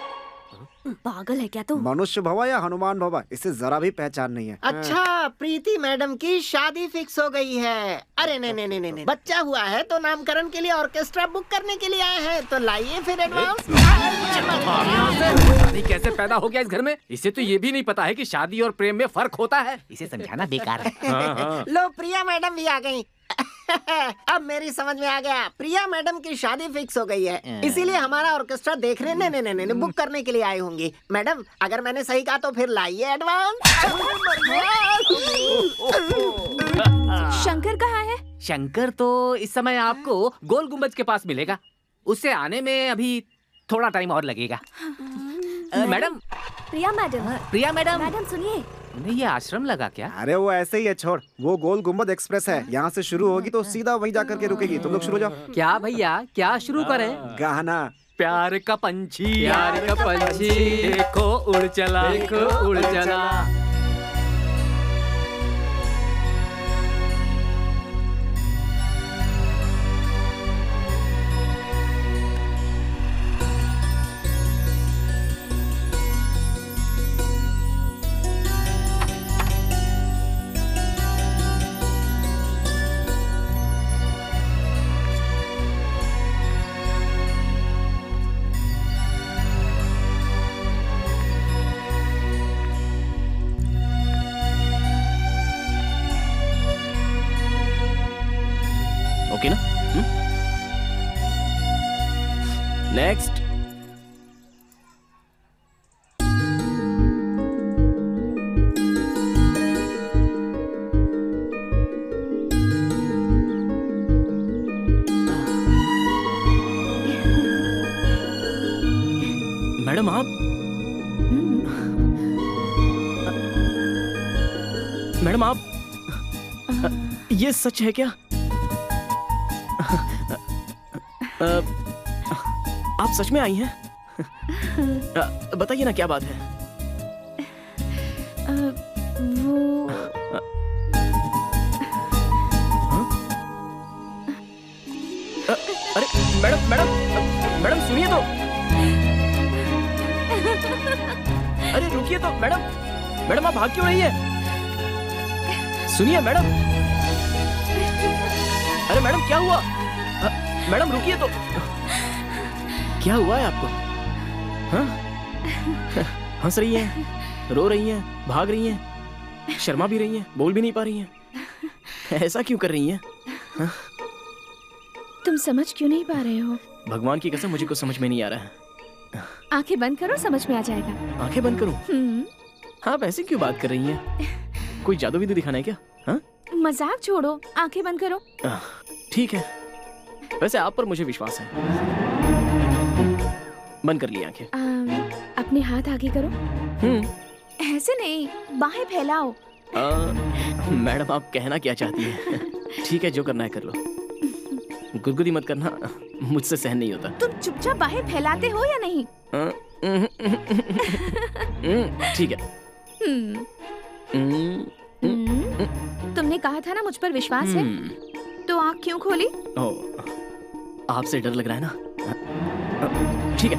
पागल है क्या तू? मनुष्य भवा या हनुमान भवा, इसे जरा भी पहचान नहीं है। अच्छा, प्रीति मैडम की शादी फिक्स हो गई है। अरे नहीं, बच्चा हुआ है तो नामकरण के लिए ऑर्केस्ट्रा बुक करने के लिए आए हैं, तो लाइए फिर एडवांस। शादी कैसे पैदा हो गया इस घर में? इसे तो ये भी नहीं पता है कि शादी और प्रेम में फर्क होता है। इसे समझाना बेकार है। लो, प्रिया मैडम भी आ गई। अब मेरी समझ में आ गया, प्रिया मैडम की शादी फिक्स हो गई है, इसीलिए हमारा ऑर्केस्ट्रा देखने नहीं बुक करने के लिए आई होंगी। मैडम, अगर मैंने सही कहा तो फिर लाइए एडवांस। शंकर कहाँ है? शंकर तो इस समय आपको गोल गुम्बद के पास मिलेगा। उससे आने में अभी थोड़ा टाइम और लगेगा। मैडम, प्रिया मैडम, प्रिया मैडम, मैडम सुनिए। उन्हें ये आश्रम लगा क्या? अरे वो ऐसे ही है, छोड़। वो गोल गुम्बद एक्सप्रेस है, यहाँ से शुरू होगी तो सीधा वहीं जाकर के रुकेगी। तुम लोग शुरू हो जाओ। क्या भैया, क्या शुरू करें? गाना। प्यार का पंछी, प्यार का पंछी, देखो उड़ चला, देखो उड़ चला। ओके ना? नेक्स्ट। मैडम आप, मैडम आप, ये सच है क्या? आप सच में आई हैं? बताइए ना, क्या बात है? वो अरे मैडम, मैडम सुनिए तो। अरे रुकिए तो मैडम आप भाग क्यों रही है? सुनिए मैडम। अरे मैडम क्या हुआ? मैडम रुकिए तो। क्या हुआ है आपको? हाँ? हंस रही हैं, रो रही हैं, भाग रही हैं, शर्मा भी रही हैं, बोल भी नहीं पा रही हैं। ऐसा क्यों कर रही हैं? हाँ? तुम समझ क्यों नहीं पा रहे हो? भगवान की कसम मुझे कुछ समझ में नहीं आ रहा है। आंखें बंद करो, समझ में आ जाएगा। आंखें बंद करूं? हाँ, वैसे क्यों बात कर रही हैं? कोई जादू विदू दिखाना है क्या? हाँ? मजाक छोड़ो, आंखें बंद करो। ठीक है, वैसे आप पर मुझे विश्वास है। बंद कर ली आंखें। अपने हाथ आगे करो। ऐसे नहीं, बाहें फैलाओ। मैडम आप कहना क्या चाहती हैं? ठीक है, जो करना है कर लो। गुदगुदी मत करना, मुझसे सहन नहीं होता। तुम चुपचाप बाहें फैलाते हो या नहीं? ठीक है। तुमने कहा था ना मुझ पर विश्वास है, तो आँख क्यों खोली? आपसे डर लग रहा है ना? ठीक है।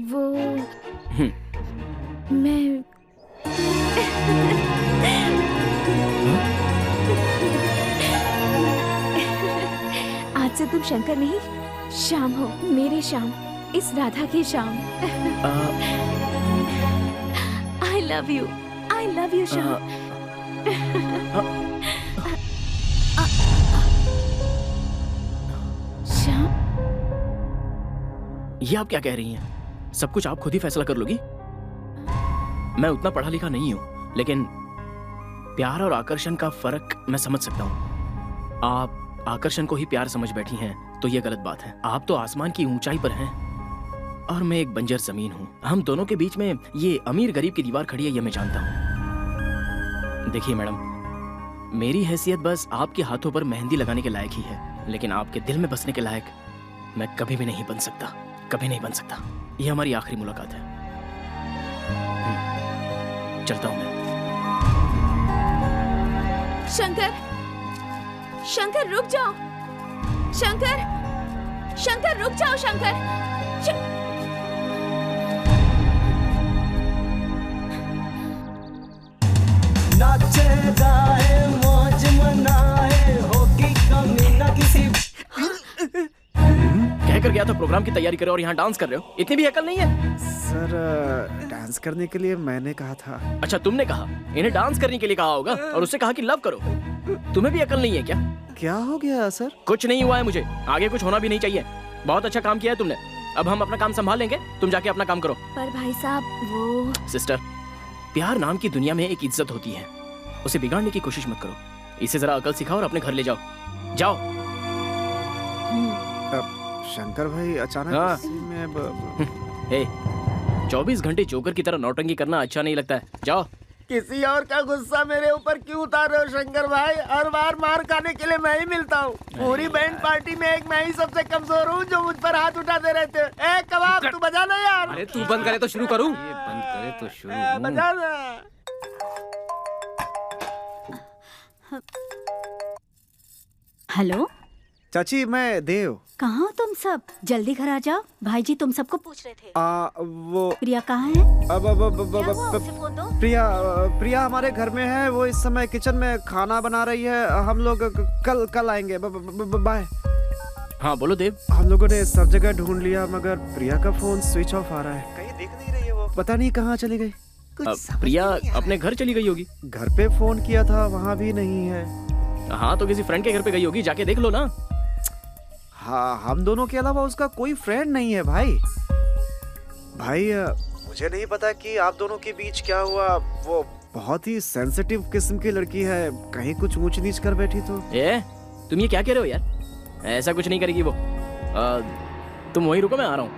वो मैं आज से तुम शंकर नहीं, श्याम हो, मेरे श्याम, इस राधा की Shyam. I love you Shyam. Shyam, ये आप क्या कह रही हैं? सब कुछ आप खुद ही फैसला कर लोगी? मैं उतना पढ़ा लिखा नहीं हूं, लेकिन प्यार और आकर्षण का फर्क मैं समझ सकता हूं। आप आकर्षण को ही प्यार समझ बैठी हैं, तो ये गलत बात है। आप तो आसमान की ऊंचाई पर हैं और मैं एक बंजर जमीन हूं। हम दोनों के बीच में ये अमीर गरीब की दीवार खड़ी है, ये मैं जानता हूं। देखिए मैडम, मेरी हैसियत बस आपके हाथों पर मेहंदी लगाने के लायक ही है, लेकिन आपके दिल में बसने के लायक मैं कभी भी नहीं बन सकता, कभी नहीं बन सकता। ये हमारी आखिरी मुलाकात है। चलता हूं मैं। शंकर, शंकर रुक जाओ। शंकर, शंकर रुक जाओ। शंकर, नाचे गाए मौज मनाए होगी कमी ना किसी। कहकर गया था प्रोग्राम की तैयारी करो और यहाँ डांस कर रहे हो। इतनी भी अकल नहीं है? सर डांस करने के लिए मैंने कहा था। अच्छा तुमने कहा, इन्हें डांस करने के लिए कहा होगा और उससे कहा कि लव करो। तुम्हें भी अकल नहीं है क्या? क्या हो गया सर? कुछ नहीं हुआ है मुझे, आगे कुछ होना भी नहीं चाहिए। बहुत अच्छा काम किया है तुमने, अब हम अपना काम संभाल लेंगे, तुम जाके अपना काम करो। पर भाई साहब वो। सिस्टर, प्यार नाम की दुनिया में एक इज्जत होती है, उसे बिगाड़ने की कोशिश मत करो। इसे जरा अकल सिखाओ और अपने घर ले जाओ। जाओ। शंकर भाई अचानक हाँ। में 24 घंटे जोकर की तरह नौटंकी करना अच्छा नहीं लगता है। जाओ। किसी और का गुस्सा मेरे ऊपर क्यों उतार रहे हो शंकर भाई? हर बार मार खाने के लिए मैं ही मिलता हूँ। पूरी बैंड पार्टी में एक मैं ही सबसे कमजोर हूँ जो मुझ पर हाथ उठाते रहते। ए कबाब तू बजा ना यार। अरे तू बंद करे तो शुरू करूँ? ये बंद करे तो शुरू। बजा ना। हेलो चाची, मैं देव। कहाँ हो तुम सब? जल्दी घर आ जाओ, भाई जी तुम सबको पूछ रहे थे। वो प्रिया कहाँ है? क्या हुआ? उसे फोन दो। प्रिया हमारे घर में है, वो इस समय किचन में खाना बना रही है। हम लोग कल आएंगे। बाय। हाँ बोलो देव। हम लोगों ने सब जगह ढूंढ लिया मगर प्रिया का फोन स्विच ऑफ आ रहा है, कहीं दिख नहीं रही है वो। पता नहीं कहाँ चली गई। प्रिया अपने घर चली गई होगी। घर पे फोन किया था, वहाँ भी नहीं है। हाँ तो किसी फ्रेंड के घर पे गई होगी, जाके देख लो ना। हाँ, हम दोनों के अलावा उसका कोई फ्रेंड नहीं है भाई। मुझे नहीं पता कि आप दोनों के बीच क्या हुआ। वो बहुत ही सेंसिटिव किस्म की लड़की है, कहीं कुछ ऊंच नीच कर बैठी तो। तुम ये क्या कह रहे हो यार? ऐसा कुछ नहीं करेगी वो। तुम वहीं रुको, मैं आ रहा हूँ।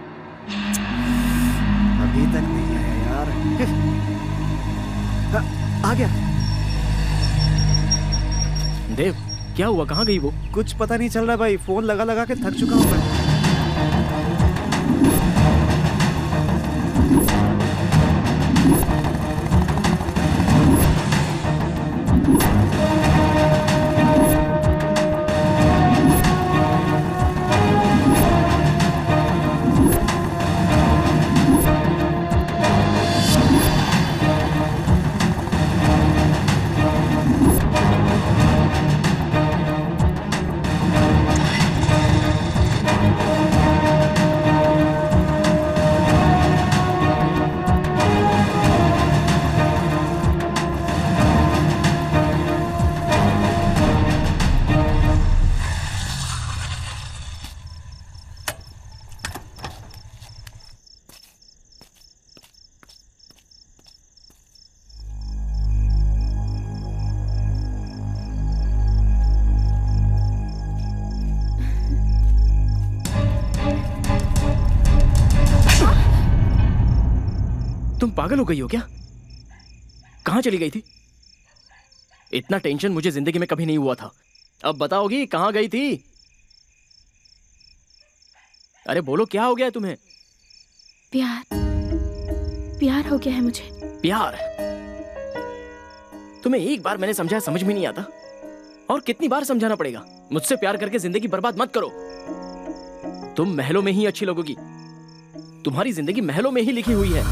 अभी तक नहीं आया यार। आ गया। देव क्या हुआ, कहाँ गई वो? कुछ पता नहीं चल रहा भाई, फोन लगा लगा के थक चुका हूँ मैं। तुम पागल हो गई हो क्या? कहाँ चली गई थी? इतना टेंशन मुझे जिंदगी में कभी नहीं हुआ था। अब बताओगी कहाँ गई थी? अरे बोलो, क्या हो गया है तुम्हें? प्यार हो गया है मुझे। प्यार? तुम्हें एक बार मैंने समझाया, समझ में नहीं आता? और कितनी बार समझाना पड़ेगा? मुझसे प्यार करके जिंदगी बर्बाद मत करो। तुम महलों में ही अच्छी लगोगी, तुम्हारी जिंदगी महलों में ही लिखी हुई है।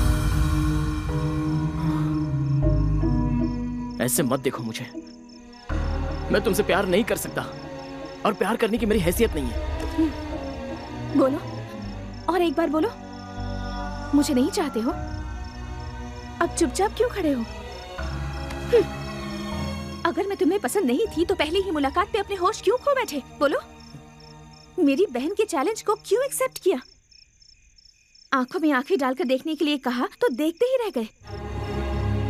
ऐसे मत देखो मुझे, मैं तुमसे प्यार नहीं कर सकता और प्यार करने की मेरी हैसियत नहीं है। बोलो, और एक बार बोलो, मुझे नहीं चाहते हो? अब चुपचाप क्यों खड़े हो? अगर मैं तुम्हें पसंद नहीं थी तो पहले ही मुलाकात पे अपने होश क्यों खो बैठे? बोलो, मेरी बहन के चैलेंज को क्यों एक्सेप्ट किया? आंखों में आंखें डालकर देखने के लिए कहा तो देखते ही रह गए।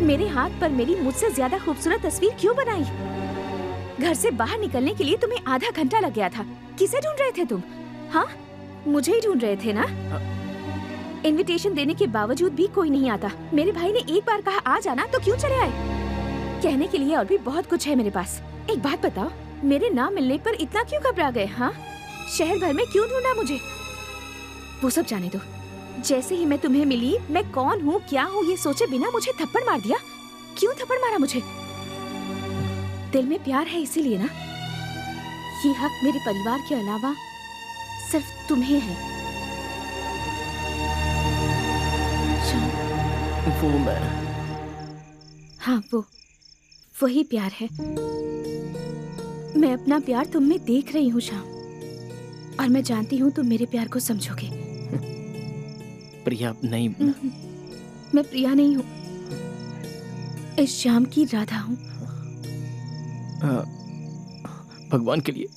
मेरे हाथ पर मेरी मुझसे ज्यादा खूबसूरत तस्वीर क्यों बनाई? घर से बाहर निकलने के लिए तुम्हें आधा घंटा लग गया था। किसे ढूंढ रहे थे तुम? हाँ, मुझे ही ढूंढ रहे थे ना? इनविटेशन देने के बावजूद भी कोई नहीं आता। मेरे भाई ने एक बार कहा आ जाना तो क्यों चले आए? कहने के लिए और भी बहुत कुछ है मेरे पास। एक बात बताओ, मेरे ना मिलने पर इतना क्यों घबरा गए? हाँ, शहर भर में क्यों ढूंढा मुझे? वो सब जाने दो। जैसे ही मैं तुम्हें मिली, मैं कौन हूँ, क्या हूँ, ये सोचे बिना मुझे थप्पड़ मार दिया। क्यों थप्पड़ मारा मुझे? दिल में प्यार है इसीलिए ना? ये हक मेरे परिवार के अलावा सिर्फ तुम्हें है। वो मैं? हाँ, वही प्यार है। मैं अपना प्यार तुम में देख रही हूँ श्याम, और मैं जानती हूँ तुम मेरे प्यार को समझोगे। प्रिया नहीं, मैं प्रिया नहीं हूँ, इस श्याम की राधा हूँ। भगवान के लिए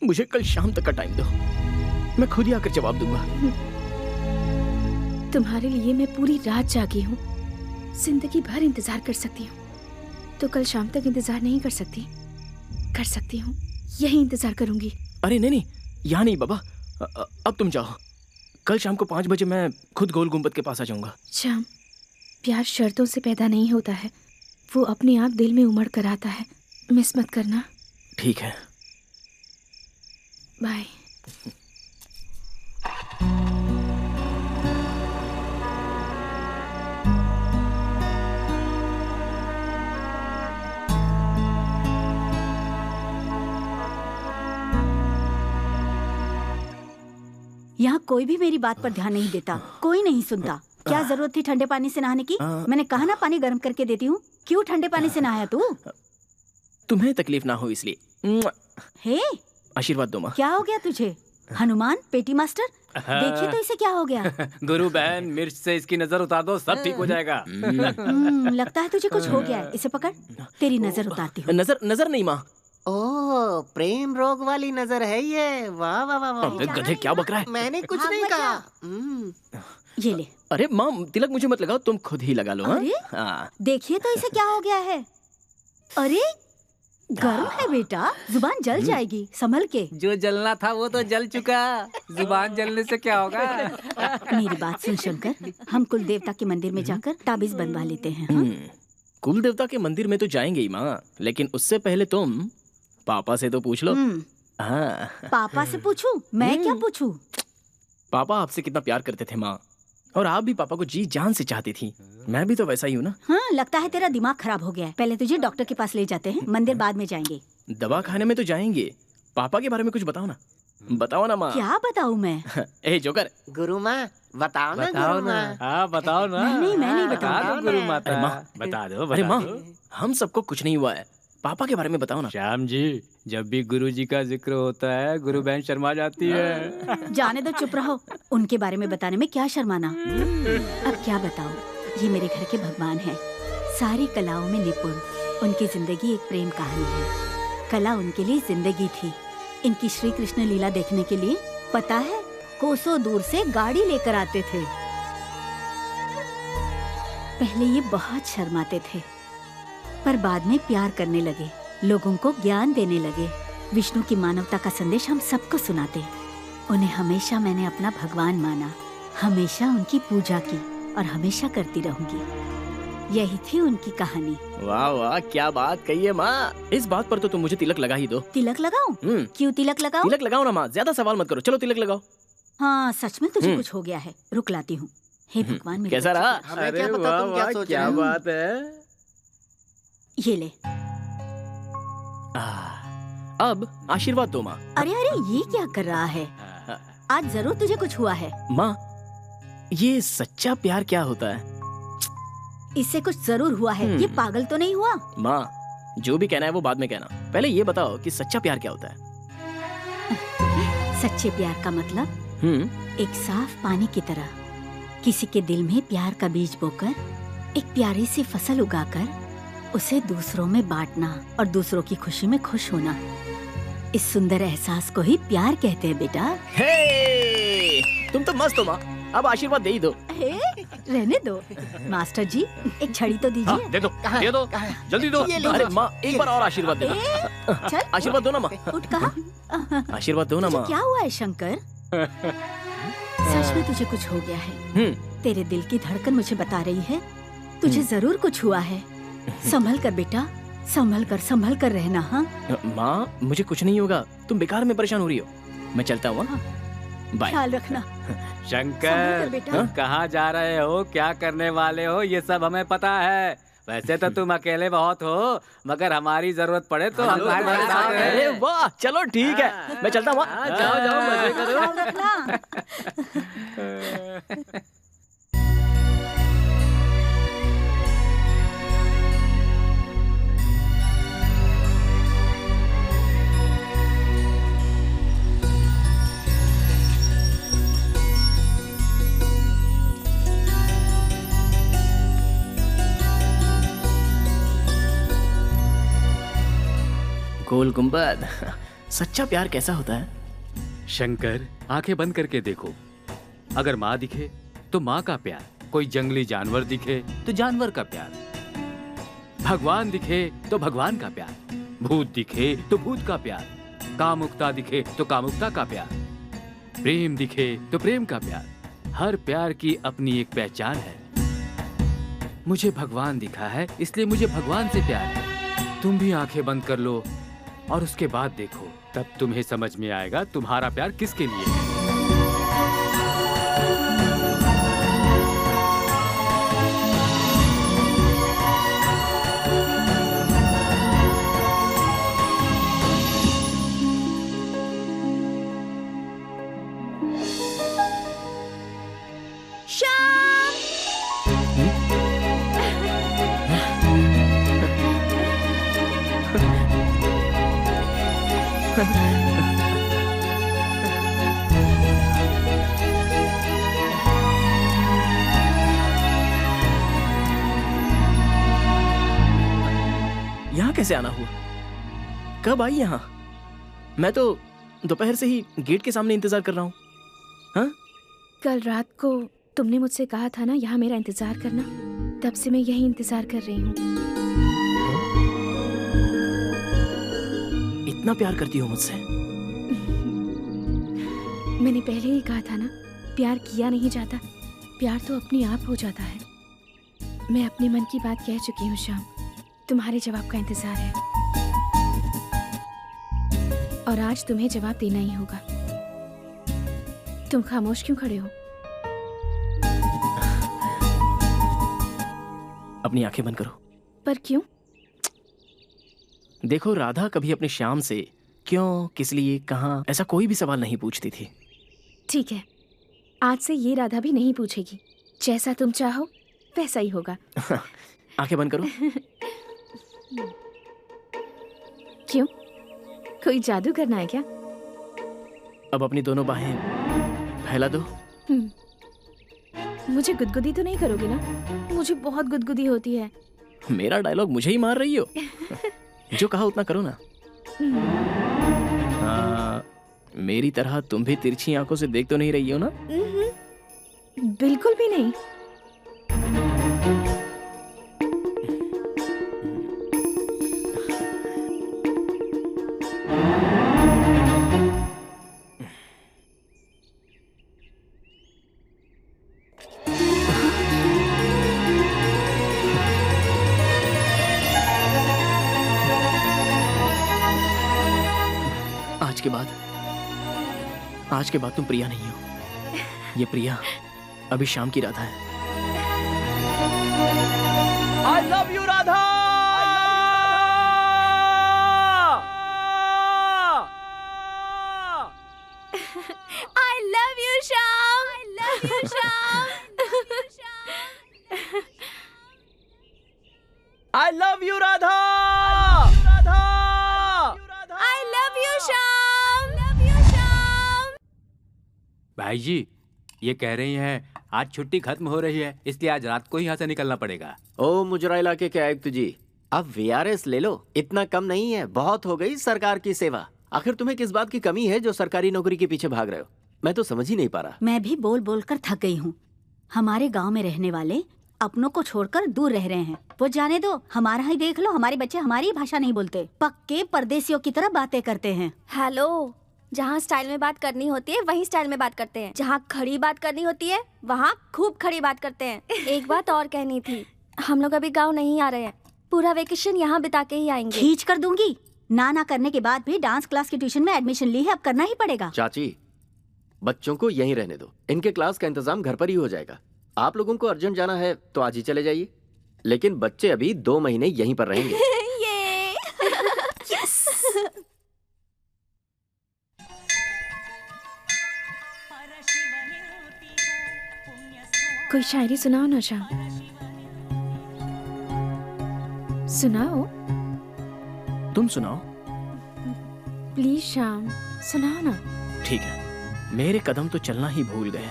मुझे कल शाम तक का टाइम दो, मैं खुद ही आकर जवाब दूंगा। तुम्हारे लिए मैं पूरी रात जागी हूँ, जिंदगी भर इंतजार कर सकती हूँ। तो कल शाम तक इंतजार नहीं कर सकती? कर सकती हूँ, यही इंतजार करूंगी। अरे नहीं नहीं, यहाँ नहीं बाबा, अब तुम जाओ। कल शाम को 5 बजे मैं खुद गोल गुंबद के पास आ जाऊंगा। श्याम, प्यार शर्तों से पैदा नहीं होता है, वो अपने आप दिल में उमड़ कर आता है। मिस मत करना। ठीक है, बाय। यहाँ कोई भी मेरी बात पर ध्यान नहीं देता, कोई नहीं सुनता। क्या जरूरत थी ठंडे पानी से नहाने की? मैंने कहा ना पानी गर्म करके देती हूँ। क्यों ठंडे पानी से नहाया तू? तुम्हें तकलीफ ना हो इसलिए। हे, आशीर्वाद दो माँ। क्या हो गया तुझे? हनुमान पेटी मास्टर, देखिए तो इसे क्या हो गया? गुरु बहन, मिर्च से इसकी नजर उतार दो, सब ठीक हो जाएगा। लगता है तुझे कुछ हो गया है। इसे पकड़, तेरी नजर उतारती हूँ। नजर नहीं माँ। ओह, प्रेम रोग वाली नजर है ये। वाह वाह वाह वाह। गधे, क्या बक रहा है? मैंने कुछ नहीं कहा। ये ले। अरे माँ, तिलक मुझे मत लगाओ, तुम खुद ही लगा लो। हाँ, देखिए तो इसे क्या हो गया है? अरे गर्म है बेटा, जुबान जल जाएगी, संभल के। जो जलना था वो तो जल चुका, जुबान जलने से क्या होगा? मेरी बात सुन शंकर, हम कुल देवता के मंदिर में जाकर ताबीज बनवा लेते हैं। कुल देवता के मंदिर में तो जाएंगे ही माँ, लेकिन उससे पहले तुम पापा से तो पूछ लो। हाँ। पापा से पूछूं? मैं क्या पूछूं? पापा आपसे कितना प्यार करते थे माँ, और आप भी पापा को जी जान से चाहती थी। मैं भी तो वैसा ही हूँ ना। हाँ, लगता है तेरा दिमाग खराब हो गया है। पहले तुझे डॉक्टर के पास ले जाते हैं, मंदिर बाद में जाएंगे। दवा खाने में तो जाएंगे, पापा के बारे में कुछ बताओ ना। बताओ ना माँ। क्या बताऊँ मैं? ए जोकर। गुरु माँ बताओ ना, गुरु माँ। हाँ बताओ ना। मैं नहीं बताऊंगा। गुरु माता। अरे माँ बता दो। अरे माँ, हम सबको कुछ नहीं हुआ है, पापा के बारे में बताओ ना। श्याम जी, जब भी गुरु जी का जिक्र होता है गुरु बहन शर्मा जाती है। जाने दो, चुप रहो। उनके बारे में बताने में क्या शर्माना। अब क्या बताओ, ये मेरे घर के भगवान हैं, सारी कलाओं में निपुण। उनकी जिंदगी एक प्रेम कहानी है। कला उनके लिए जिंदगी थी। इनकी श्री कृष्ण लीला देखने के लिए पता है कोसों दूर से गाड़ी लेकर आते थे। पहले ये बहुत शर्माते थे, पर बाद में प्यार करने लगे, लोगों को ज्ञान देने लगे। विष्णु की मानवता का संदेश हम सबको सुनाते। उन्हें हमेशा मैंने अपना भगवान माना, हमेशा उनकी पूजा की और हमेशा करती रहूंगी। यही थी उनकी कहानी। वाह वाह, क्या बात कही है माँ। इस बात पर तो तुम मुझे तिलक लगा ही दो। तिलक लगाऊं? क्यों तिलक लगाऊं? तिलक लगाओ ना माँ, ज्यादा सवाल मत करो। चलो तिलक लगाओ। हाँ, सच में तुझे कुछ हो गया है। रुक लाती हूँ। हे भगवान, मेरे कैसा रहा? हमें क्या पता तुम क्या सोच रहे हो। बात है। ये ले। अब आशीर्वाद दो माँ। अरे अरे, ये क्या कर रहा है? आज जरूर तुझे कुछ हुआ है। माँ, ये सच्चा प्यार क्या होता है? इससे कुछ जरूर हुआ है। ये पागल तो नहीं हुआ? माँ, जो भी कहना है वो बाद में कहना, पहले ये बताओ कि सच्चा प्यार क्या होता है? सच्चे प्यार का मतलब एक साफ पानी की तरह किसी के दिल में प्यार का बीज बोकर एक प्यारी सी फसल उगाकर उसे दूसरों में बांटना और दूसरों की खुशी में खुश होना। इस सुंदर एहसास को ही प्यार कहते हैं बेटा। हे, तुम तो मस्त हो माँ, अब आशीर्वाद दे ही दो। रहने दो। मास्टर जी, एक छड़ी तो दीजिए। हाँ, दे दो, दे दो, जल्दी दो। अरे माँ, एक बार और आशीर्वाद दे दो। चल, आशीर्वाद दो ना माँ। उठ कहा। आशीर्वाद दो ना माँ। क्या हुआ है शंकर? सच में तुझे कुछ हो गया है। तेरे दिल की धड़कन मुझे बता रही है तुझे जरूर कुछ हुआ है। संभल कर बेटा, संभल कर रहना। हाँ माँ, मुझे कुछ नहीं होगा, तुम बेकार में परेशान हो रही हो। मैं चलता हूँ। बाय। ख्याल रखना। शंकर, तुम कहाँ जा रहे हो, क्या करने वाले हो, ये सब हमें पता है। वैसे तो तुम अकेले बहुत हो, मगर हमारी जरूरत पड़े तो हम तुम्हारे साथ हैं। अरे वाह, चलो ठीक है, मैं चलता हूँ। जाओ जाओ, मजे करो। ख्याल रखना। गोल गुंबद। सच्चा प्यार कैसा होता है? शंकर, आंखें बंद करके देखो। अगर माँ दिखे तो माँ का प्यार, कोई जंगली जानवर दिखे तो जानवर का प्यार, भगवान दिखे तो भगवान का प्यार, भूत दिखे तो भूत का प्यार, कामुकता दिखे तो कामुकता का प्यार, प्रेम दिखे तो प्रेम का प्यार। हर प्यार की अपनी एक पहचान है। मुझे भगवान दिखा है, इसलिए मुझे भगवान से प्यार है। तुम भी आंखें बंद कर लो और उसके बाद देखो, तब तुम्हें समझ में आएगा तुम्हारा प्यार किसके लिए है। यहाँ कैसे आना हुआ? कब आई यहाँ? मैं तो दोपहर से ही गेट के सामने इंतजार कर रहा हूँ। हाँ? कल रात को तुमने मुझसे कहा था ना यहाँ मेरा इंतजार करना, तब से मैं यही इंतजार कर रही हूँ। इतना प्यार करती हो मुझसे? मैंने पहले ही कहा था ना, प्यार किया नहीं जाता, प्यार तो अपने आप हो जाता है। मैं अपने मन की बात कह चुकी हूँ श्याम, तुम्हारे जवाब का इंतजार है और आज तुम्हें जवाब देना ही होगा। तुम खामोश क्यों खड़े हो? अपनी आंखें बंद करो। पर क्यों? देखो, राधा कभी अपने श्याम से क्यों, किस लिए, कहाँ, ऐसा कोई भी सवाल नहीं पूछती थी। ठीक है, आज से ये राधा भी नहीं पूछेगी। जैसा तुम चाहो वैसा ही होगा। आंखें बंद करो। क्यों, कोई जादू करना है क्या? अब अपनी दोनों बाहें फैला दो। मुझे गुदगुदी तो नहीं करोगे ना? मुझे बहुत गुदगुदी होती है। मेरा डायलॉग मुझे ही मार रही हो? जो कहा उतना करो ना। मेरी तरह तुम भी तिरछी आंखों से देख तो नहीं रही हो ना? बिल्कुल भी नहीं। आज के बाद तुम प्रिया नहीं हो। ये प्रिया अभी शाम की राधा है। I love you, Radha. I love you, Shyam. I love you, Shyam. I love you, Radha. I love you, Shyam. भाई जी, ये कह रही हैं आज छुट्टी खत्म हो रही है, इसलिए आज रात को ही यहाँ से निकलना पड़ेगा। ओ मुजरा इलाके के आयुक्त जी, अब VRS ले लो, इतना कम नहीं है, बहुत हो गई सरकार की सेवा। आखिर तुम्हें किस बात की कमी है जो सरकारी नौकरी के पीछे भाग रहे हो? मैं तो समझ ही नहीं पा रहा। मैं भी बोल बोल कर थक गई हूँ। हमारे गांव में रहने वाले अपनों को छोड़कर दूर रह रहे हैं। वो जाने दो, हमारा ही देख लो, हमारे बच्चे हमारी भाषा नहीं बोलते, पक्के परदेसियों की तरह बातें करते हैं। हेलो, जहाँ स्टाइल में बात करनी होती है वहीं स्टाइल में बात करते हैं, जहाँ खड़ी बात करनी होती है वहाँ खूब खड़ी बात करते हैं। एक बात और कहनी थी, हम लोग अभी गांव नहीं आ रहे हैं, पूरा वेकेशन यहाँ बिता के ही आएंगे। खींच कर दूंगी। ना करने के बाद भी डांस क्लास की ट्यूशन में एडमिशन ली है, अब करना ही पड़ेगा। चाची, बच्चों को यहीं रहने दो, इनके क्लास का इंतजाम घर पर ही हो जाएगा। आप लोगों को अर्जेंट जाना है तो आज ही चले जाइए, लेकिन बच्चे अभी 2 महीने यहीं पर रहेंगे। कोई शायरी सुनाओ ना श्याम, सुनाओ। तुम सुनाओ। प्लीज श्याम, सुनाओ ना। ठीक है। मेरे कदम तो चलना ही भूल गए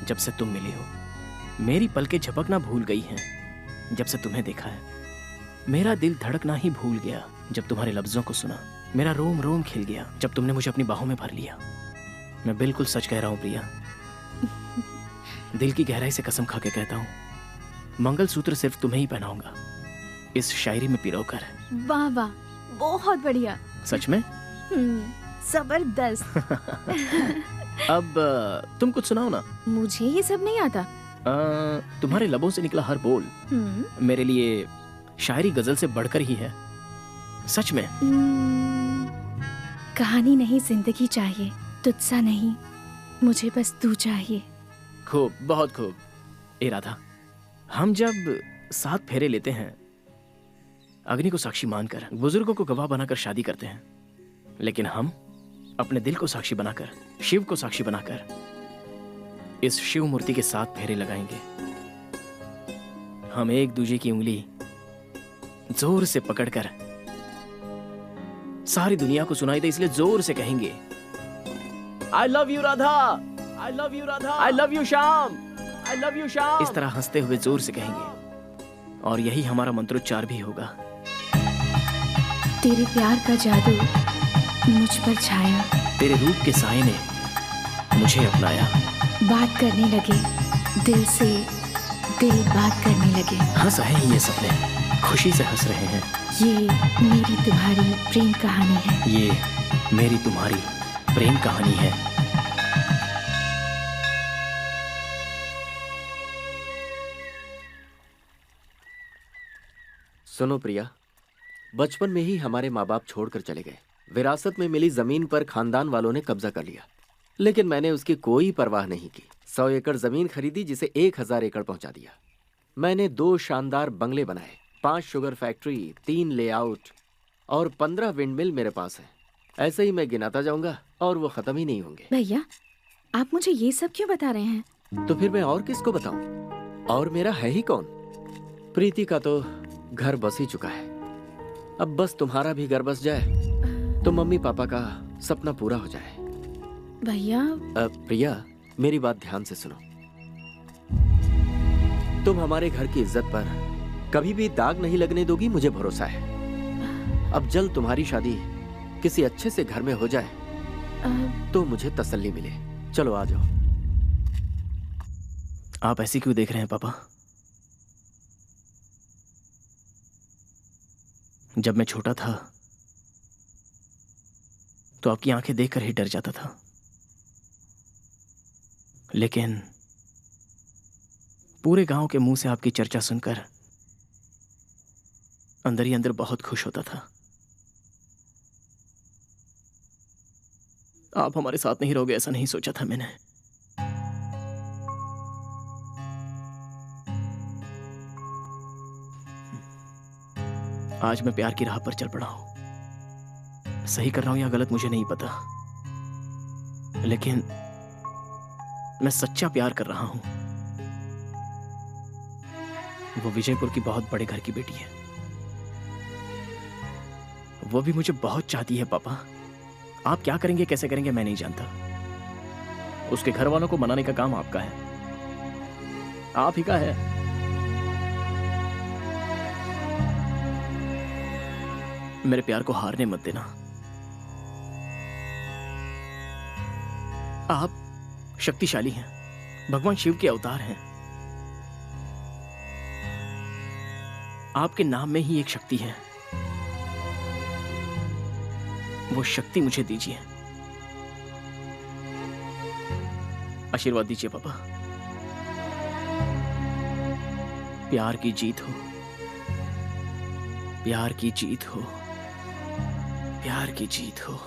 जब से तुम मिली हो। मेरी पलकें झपकना भूल गई हैं जब से तुम्हें देखा है। मेरा दिल धड़कना ही भूल गया जब तुम्हारे लफ्जों को सुना। मेरा रोम रोम खिल गया जब तुमने मुझे अपनी बाहों में भर लिया। मैं बिल्कुल सच कह रहा हूँ प्रिया, दिल की गहराई से कसम खा के कहता हूँ, मंगलसूत्र सिर्फ तुम्हें ही पहनाऊंगा, इस शायरी में पिरोकर। वाह वाह, बहुत बढ़िया। सच में? जबरदस्त। अब तुम कुछ सुनाओ ना। मुझे ये सब नहीं आता। तुम्हारे लबों से निकला हर बोल मेरे लिए शायरी गजल से बढ़कर ही है, सच में। कहानी नहीं जिंदगी चाहिए, तुझसा नहीं, मुझे बस तू चाहिए। खूब, बहुत खूब। ए राधा, हम जब 7 फेरे लेते हैं, अग्नि को साक्षी मानकर, बुजुर्गों को गवाह बनाकर शादी करते हैं, लेकिन हम अपने दिल को साक्षी बनाकर, शिव को साक्षी बनाकर इस शिव मूर्ति के 7 फेरे लगाएंगे। हम एक दूजे की उंगली जोर से पकड़कर, सारी दुनिया को सुनाई दे इसलिए जोर से कहेंगे, I love you Radha, I love you Radha, I love you Shyam, I love you Shyam. इस तरह हंसते हुए जोर से कहेंगे, और यही हमारा मंत्रोच्चार भी होगा। तेरे प्यार का जादू मुझ पर छाया, तेरे रूप के साए ने मुझे अपनाया। बात करने लगे दिल से, दिल बात करने लगे। हंस रहे हैं ये सपने, खुशी से हंस रहे हैं। ये मेरी तुम्हारी प्रेम कहानी है। ये मेरी तुम्हारी प्रेम कहानी है। सुनो प्रिया, बचपन में ही हमारे माँ बाप छोड़कर चले गए। विरासत में मिली जमीन पर खानदान वालों ने कब्जा कर लिया, लेकिन मैंने उसकी कोई परवाह नहीं की। 100 एकड़ जमीन खरीदी जिसे 1000 एकड़ पहुंचा दिया। मैंने 2 शानदार बंगले बनाए, 5 शुगर फैक्ट्री, 3 लेआउट और 15 विंडमिल मेरे पास है। ऐसे ही मैं गिनाता जाऊंगा और वो खत्म ही नहीं होंगे। भैया, आप मुझे ये सब क्यों बता रहे हैं? तो फिर मैं और किसको बताऊं? और मेरा है ही कौन? प्रीति का तो घर बस ही चुका है, अब बस तुम्हारा भी घर बस जाए तो मम्मी पापा का सपना पूरा हो जाए। भैया। प्रिया, मेरी बात ध्यान से सुनो। तुम हमारे घर की इज्जत पर कभी भी दाग नहीं लगने दोगी, मुझे भरोसा है। अब जल्द तुम्हारी शादी किसी अच्छे से घर में हो जाए तो मुझे तसल्ली मिले। चलो आ जाओ। आप ऐसे क्यों देख रहे हैं पापा? जब मैं छोटा था तो आपकी आंखें देखकर ही डर जाता था, लेकिन पूरे गांव के मुंह से आपकी चर्चा सुनकर अंदर ही अंदर बहुत खुश होता था। आप हमारे साथ नहीं रहोगे ऐसा नहीं सोचा था मैंने। आज मैं प्यार की राह पर चल पड़ा हूं। सही कर रहा हूं या गलत मुझे नहीं पता, लेकिन मैं सच्चा प्यार कर रहा हूं। वो विजयपुर की बहुत बड़े घर की बेटी है, वो भी मुझे बहुत चाहती है पापा। आप क्या करेंगे कैसे करेंगे मैं नहीं जानता, उसके घर वालों को मनाने का काम आपका है, आप ही का है। मेरे प्यार को हारने मत देना। आप शक्तिशाली हैं, भगवान शिव के अवतार हैं। आपके नाम में ही एक शक्ति है, वो शक्ति मुझे दीजिए, आशीर्वाद दीजिए पापा। प्यार की जीत हो, प्यार की जीत हो, प्यार की जीत हो।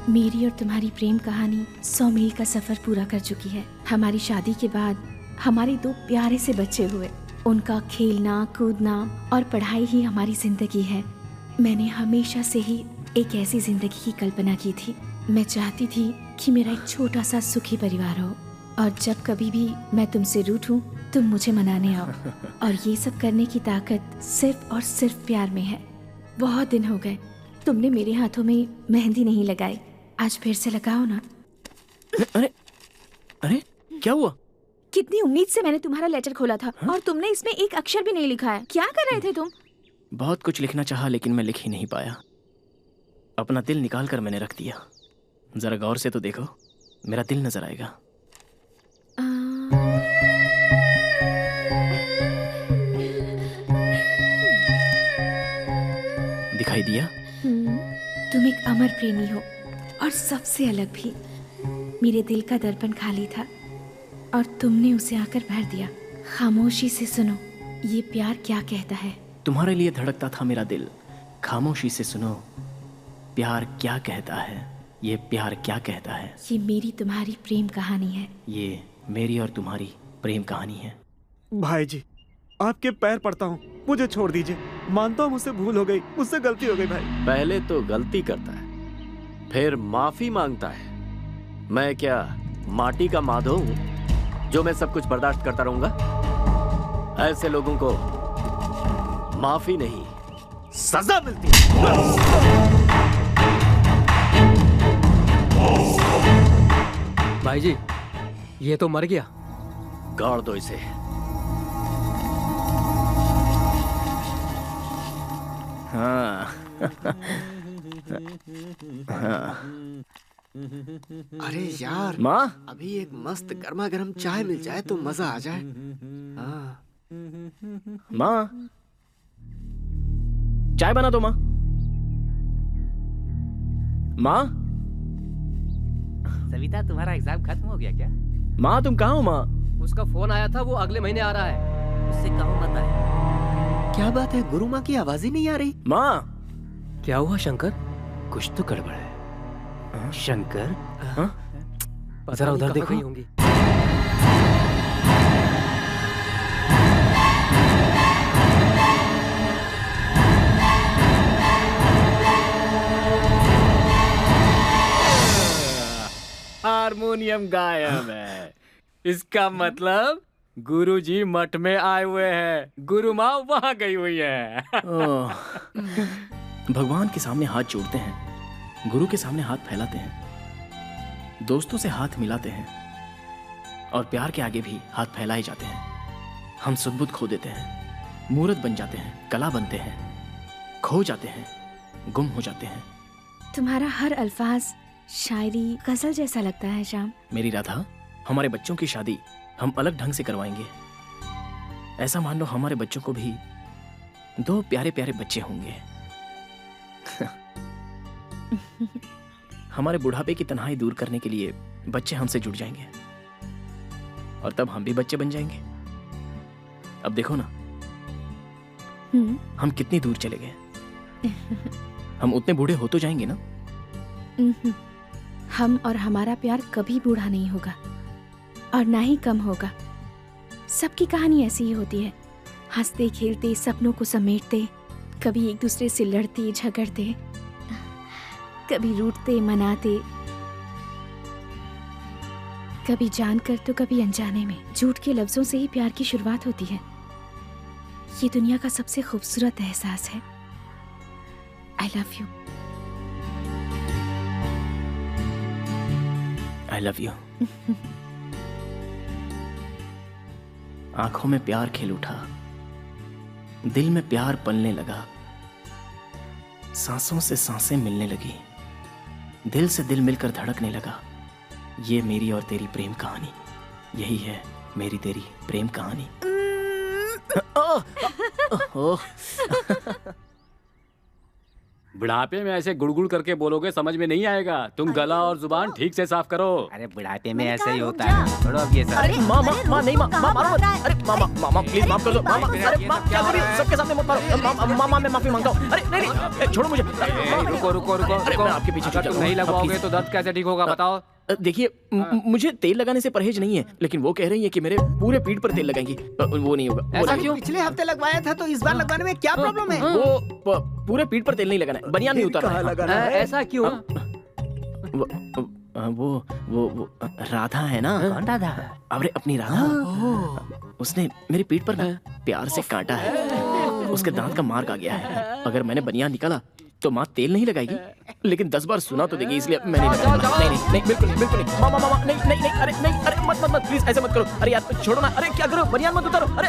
मेरी और तुम्हारी प्रेम कहानी 100 मील का सफर पूरा कर चुकी है। हमारी शादी के बाद हमारे 2 प्यारे से बच्चे हुए। उनका खेलना, कूदना और पढ़ाई ही हमारी जिंदगी है। मैंने हमेशा से ही एक ऐसी जिंदगी की कल्पना की थी। मैं चाहती थी कि मेरा एक छोटा सा सुखी परिवार हो, और जब कभी भी मैं तुमसे रूठूं तुम मुझे मनाने आओ। और ये सब करने की ताकत सिर्फ और सिर्फ प्यार में है। बहुत दिन हो गए तुमने मेरे हाथों में मेहंदी नहीं लगाई, आज फिर से लगाओ ना। अरे अरे क्या हुआ? कितनी उम्मीद से मैंने तुम्हारा लेटर खोला था और तुमने इसमें एक अक्षर भी नहीं लिखा है। क्या कर रहे थे तुम? बहुत कुछ लिखना चाहा लेकिन मैं लिख ही नहीं पाया। अपना दिल निकाल कर मैंने रख दिया। जरा गौर से तो देखो, मेरा दिल नजर आएगा। दिखाई दिया? तुम एक अमर प्रेमी हो और सबसे अलग भी। मेरे दिल का दर्पण खाली था और तुमने उसे आकर भर दिया। खामोशी से सुनो, ये प्यार क्या कहता है। तुम्हारे लिए धड़कता था मेरा दिल, खामोशी से सुनो प्यार क्या कहता है। ये प्यार क्या कहता है। ये मेरी तुम्हारी प्रेम कहानी है। ये मेरी और तुम्हारी प्रेम कहानी है। भाई जी आपके पैर पड़ता हूँ, मुझे छोड़ दीजिए। मानता हूँ मुझसे भूल हो गई, मुझसे गलती हो गई भाई। पहले तो गलती करता है, फिर माफी मांगता है। मैं क्या माटी का माधव हूँ जो मैं सब कुछ बर्दाश्त करता रहूंगा? ऐसे लोगों को माफी नहीं सजा मिलती है। भाई जी ये तो मर गया। गाड़ दो इसे। हाँ। अरे यार माँ, अभी एक मस्त गर्मा गर्म चाय मिल जाए तो मजा आ जाए। हाँ। माँ चाय बना दो। माँ माँ सविता तुम्हारा एग्जाम खत्म हो गया क्या? माँ तुम कहाँ हो? माँ उसका फोन आया था, वो अगले महीने आ रहा है। उससे कहो मत आए। क्या बात है, गुरु माँ की आवाज ही नहीं आ रही। माँ क्या हुआ शंकर? कुछ तो गड़बड़ है। शंकर जरा उधर देखो। होंगी। हारमोनियम गायब है। इसका मतलब गुरुजी मठ में आए हुए हैं, गुरु माँ वहां गई हुई है। भगवान के सामने हाथ जोड़ते हैं, गुरु के सामने हाथ फैलाते हैं, दोस्तों से हाथ मिलाते हैं और प्यार के आगे भी हाथ फैलाए जाते हैं। हम सुध-बुध खो देते हैं, मूर्त बन जाते हैं, कला बनते हैं, खो जाते हैं, गुम हो जाते हैं। तुम्हारा हर अल्फाज शायरी गजल जैसा लगता है श्याम। मेरी राधा, हमारे बच्चों की शादी हम अलग ढंग से करवाएंगे। ऐसा मान लो हमारे बच्चों को भी 2 प्यारे प्यारे बच्चे होंगे। हमारे बुढ़ापे की तन्हाई दूर करने के लिए बच्चे हमसे जुड़ जाएंगे और तब हम भी बच्चे बन जाएंगे। अब देखो ना हम कितनी दूर चले गए। हम उतने बूढ़े हो तो जाएंगे ना। हम और हमारा प्यार कभी बूढ़ा नहीं होगा और ना ही कम होगा। सबकी कहानी ऐसी ही होती है, हंसते खेलते सपनों को समेटते, कभी एक दूसरे से लड़ते झगड़ते, कभी रूठते मनाते, कभी जानकर तो कभी अनजाने में। झूठ के लफ्जों से ही प्यार की शुरुआत होती है। ये दुनिया का सबसे खूबसूरत एहसास है। I love you. I love you. आंखों में प्यार खिल उठा, दिल में प्यार पलने लगा, सांसों से सांसें मिलने लगी, दिल से दिल मिलकर धड़कने लगा। ये मेरी और तेरी प्रेम कहानी, यही है मेरी तेरी प्रेम कहानी। बुढ़ापे में ऐसे गुड़गुड़ करके बोलोगे समझ में नहीं आएगा। तुम गला और जुबान ठीक से साफ करो। अरे बुढ़ापे में ऐसे ही होता है। छोड़ो अब ये सब। अरे माँ नहीं माँ मारो मत। अरे मामा प्लीज माफ कर दो। मामा अरे माँ क्या कर रही हो? सबके सामने मत मारो। मामा मैं माफी मांगता हूँ। अरे नहीं छोड़ो मुझे। रुको रुको रुको। अरे मैं आपके पीछे अगर तुम नहीं लगवाओगे तो दर्द कैसे ठीक होगा बताओ? देखिए मुझे तेल लगाने से परहेज नहीं है, लेकिन वो कह रही है कि मेरे पूरे पीठ पर तेल लगाएंगी। वो नहीं होगा। ऐसा क्यों? पिछले हफ्ते लगवाया था तो इस बार लगवाने में क्या प्रॉब्लम है? वो पूरे पीठ पर तेल नहीं लगाना है, बनियान नहीं उतारना है। लगाना है? ऐसा क्यों? वो राधा है ना? कौन राधा? अरे अपनी राधा, उसने मेरी पीठ पर ना प्यार से काटा है, उसके दांत का मार्क आ गया है। अगर मैंने बनियान निकाला तो माँ तेल नहीं लगाएगी, लेकिन 10 बार सुना तो देगी, इसलिए मैं नहीं लगाऊंगा। नहीं, बिल्कुल नहीं। मामा नहीं, अरे मत प्लीज, ऐसे मत करो। अरे यार छोड़ो ना, अरे क्या करो, बनियान मत उतारो। अरे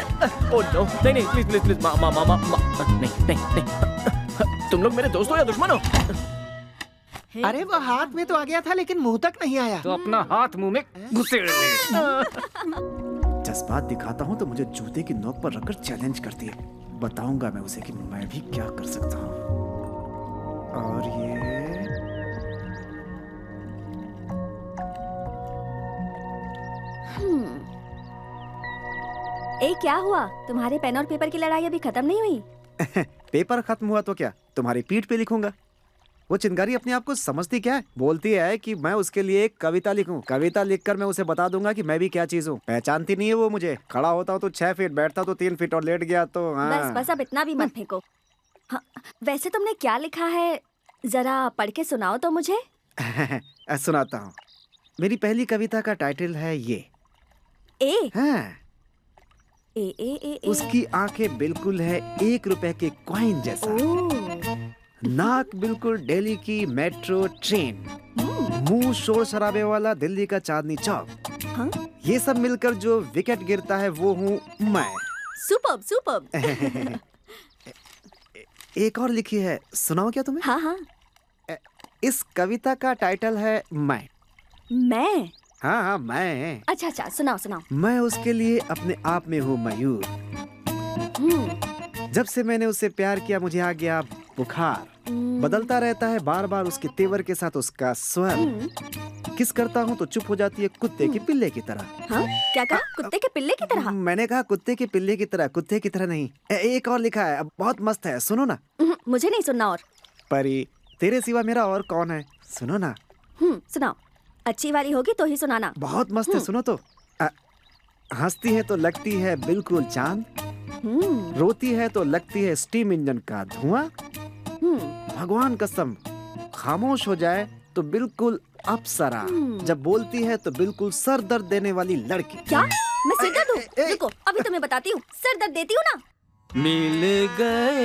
ओ नो, नहीं प्लीज मामा नहीं। तुम लोग मेरे दोस्त हो या दुश्मन हो? अरे वो हाथ में तो आ गया था लेकिन मुंह तक नहीं आया। तो अपना हाथ मुंह में घुसेड़ ले। जज्बात दिखाता हूँ तो मुझे जूते की नोक पर रखकर चैलेंज करती है। बताऊंगा मैं उसे कि मैं भी क्या कर सकता हूँ। और ये क्या हुआ? तुम्हारे पेन और पेपर की लड़ाई अभी खत्म नहीं हुई? पेपर खत्म हुआ तो क्या, तुम्हारी पीठ पे लिखूंगा। वो चिंगारी अपने आप को समझती क्या है? बोलती है कि मैं उसके लिए एक कविता लिखूं। कविता लिखकर मैं उसे बता दूंगा कि मैं भी क्या चीज हूँ। पहचानती नहीं है वो मुझे। खड़ा होता हूँ तो 6 फीट, बैठता तो 3 फीट और लेट गया तो हाँ। बस अब इतना भी मत फेंको। हाँ, वैसे तुमने क्या लिखा है, जरा पढ़ के सुनाओ तो मुझे। सुनाता हूँ। मेरी पहली कविता का टाइटल है ये। ए हाँ। ए। उसकी आंखें बिल्कुल है 1 रुपए के कॉइन जैसा, नाक बिल्कुल दिल्ली की मेट्रो ट्रेन, मुंह शोर शराबे वाला दिल्ली का चांदनी चौक। हाँ? ये सब मिलकर जो विकेट गिरता है वो हूँ मैं। सुपर्ब। एक और लिखी है, सुनाओ क्या तुम्हें? हाँ। इस कविता का टाइटल है मैं। हाँ मैं। अच्छा सुनाओ। मैं उसके लिए अपने आप में हूँ मयूर। जब से मैंने उससे प्यार किया मुझे आ गया बुखार। बदलता रहता है बार बार उसके तेवर के साथ उसका स्वर। किस करता हूँ तो चुप हो जाती है कुत्ते के पिल्ले की तरह। हाँ? क्या कहा? कुत्ते के पिल्ले की तरह? मैंने कहा कुत्ते के पिल्ले की तरह, कुत्ते की तरह नहीं। एक और लिखा है, बहुत मस्त है, सुनो ना। मुझे नहीं सुनना। और परी, तेरे सिवा मेरा और कौन है, सुनो ना। सुनाओ, अच्छी वाली होगी तो ही सुनाना। बहुत मस्त है, सुनो तो। हंसती है तो लगती है बिल्कुल चांद, रोती है तो लगती है स्टीम इंजन का धुआं। भगवान कसम, खामोश हो जाए तो बिल्कुल अप्सरा, जब बोलती है तो बिल्कुल सर दर्द देने वाली लड़की। क्या मैं सिर दर्द दूं? रुको, अभी तुम्हें बताती हूँ। सर दर्द देती हूँ ना। मिल गए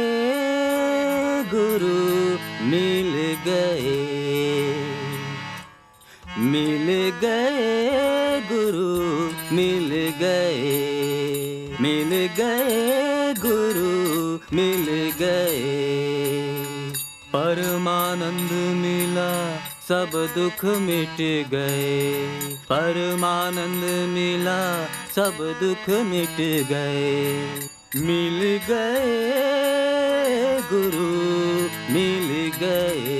गुरु, मिल गए, मिल गए गुरु, मिल गए, मिल गए गुरु, मिल गए। परमानंद मिला सब दुख मिट गए, परमानंद मिला सब दुख मिट गए। मिल गए गुरु, मिल गए।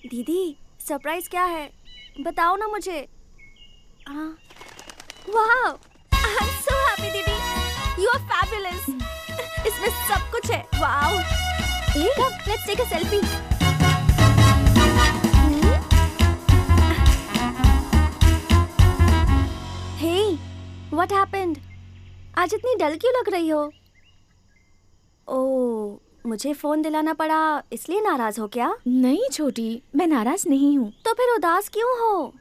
दीदी, सरप्राइज क्या है बताओ ना मुझे। वाह, I am so happy didi, you are fabulous. इसमें सब कुछ है। Wow, come let's take a selfie. Hey, what happened? आज इतनी डल क्यों लग रही हो? ओह, मुझे फोन दिलाना पड़ा इसलिए नाराज हो क्या? नहीं छोटी, मैं नाराज नहीं हूँ। तो फिर उदास क्यों हो?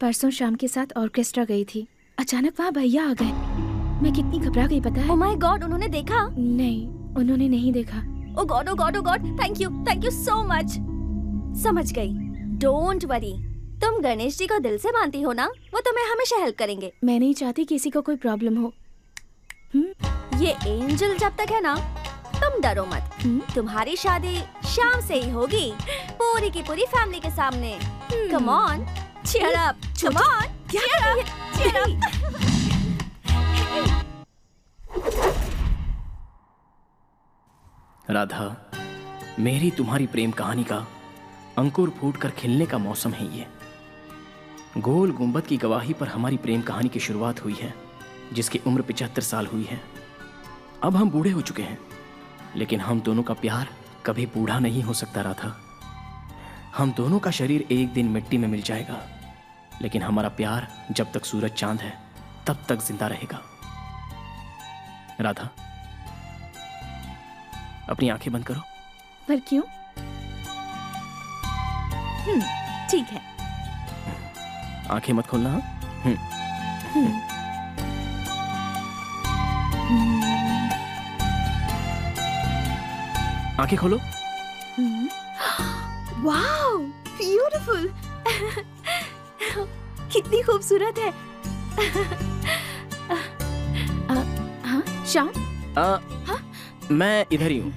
परसों शाम के साथ ऑर्केस्ट्रा गई थी, अचानक वहाँ भैया आ गए। मैं कितनी घबरा गई पता है? ओह माय गॉड, उन्होंने देखा? नहीं, उन्होंने नहीं देखा। Oh god, thank you so much. समझ गई, डोंट वरी। तुम गणेश जी को दिल से मानती हो ना, वो तुम्हें हमेशा हेल्प करेंगे। मैं नहीं चाहती किसी को कोई प्रॉब्लम हो। ये एंजल जब तक है ना, तुम डरो मत। तुम्हारी शादी शाम से ही होगी, पूरी की पूरी फैमिली के सामने। Come on, cheer up, come on, cheer up. Radha, मेरी तुम्हारी प्रेम कहानी का अंकुर फूटकर खिलने का मौसम है ये। गोल गुंबद की गवाही पर हमारी प्रेम कहानी की शुरुआत हुई है, जिसकी उम्र 75 साल हुई है। अब हम बूढ़े हो चुके हैं, लेकिन हम दोनों का प्यार कभी बूढ़ा नहीं हो सकता राधा। हम दोनों का शरीर एक दिन मिट्टी में मिल जाएगा, लेकिन हमारा प्यार जब तक सूरज चांद है तब तक जिंदा रहेगा। राधा, अपनी आंखें बंद करो। पर क्यों? ठीक है। आंखें मत खोलना। हाँ? आंखें खोलो। Wow, beautiful. कितनी खूबसूरत है। हाँ श्याम, मैं इधर ही हूँ।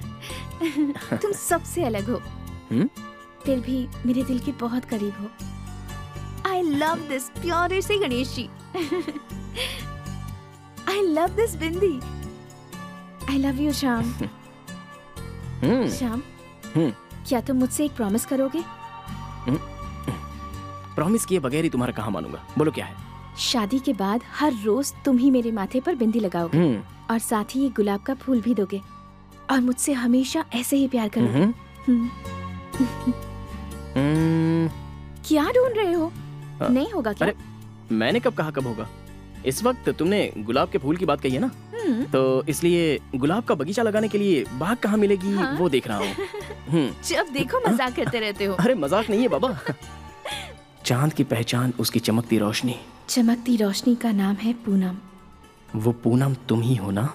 तुम सबसे अलग हो, फिर भी मेरे दिल के बहुत करीब हो। I love this प्यारे से Ganesh ji. I love this bindi. I love you Shyam. Shyam, क्या तुम मुझसे एक प्रॉमिस करोगे? प्रॉमिस किए बगैर ही तुम्हारा कहाँ मानूंगा। बोलो क्या है? शादी के बाद हर रोज तुम ही मेरे माथे पर बिंदी लगाओगे और साथ ही एक गुलाब का फूल भी दोगे और मुझसे हमेशा ऐसे ही प्यार करोगे। क्या ढूंढ रहे हो? नहीं होगा क्या? अरे मैंने कब कहा कब होगा? इस वक्त तुमने गुलाब के फूल की बात कही है ना, तो इसलिए गुलाब का बगीचा लगाने के लिए बाग कहाँ मिलेगी वो देख रहा हूँ। जब देखो मजाक करते रहते हो। अरे मजाक नहीं है बाबा। चांद की पहचान उसकी चमकती रोशनी। चमकती रोशनी का नाम है पूनम। वो पूनम तुम ही हो ना?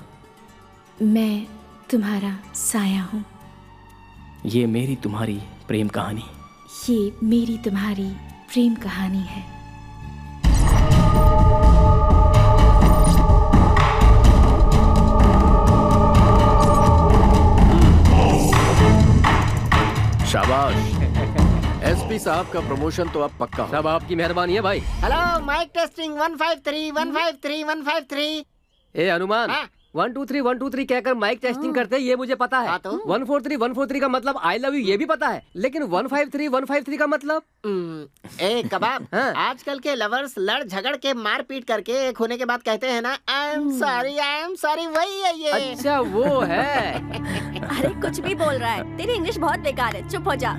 मैं तुम्हारा साया हूँ। ये मेरी तुम्हारी प्रेम कहानी। ये मेरी तुम्हारी प्रेम कहानी है। शाबाश। एसपी साहब का प्रमोशन तो अब पक्का हो। सब आपकी मेहरबानी है भाई। Hello, mike testing 153 153 153। ए हनुमान, 1 2 3 1 2 3 कहकर माइक टेस्टिंग करते हैं, ये मुझे पता है। 143 का मतलब आई लव यू, ये भी पता है। लेकिन 153 का मतलब ए कबाब, आजकल के लवर्स लड़ झगड़ के मार पीट करके एक होने के बाद कहते हैं ना आई एम सॉरी, वही है ये। अच्छा वो है। अरे कुछ भी बोल रहा है, तेरी इंग्लिश बहुत बेकार है, चुप हो जा।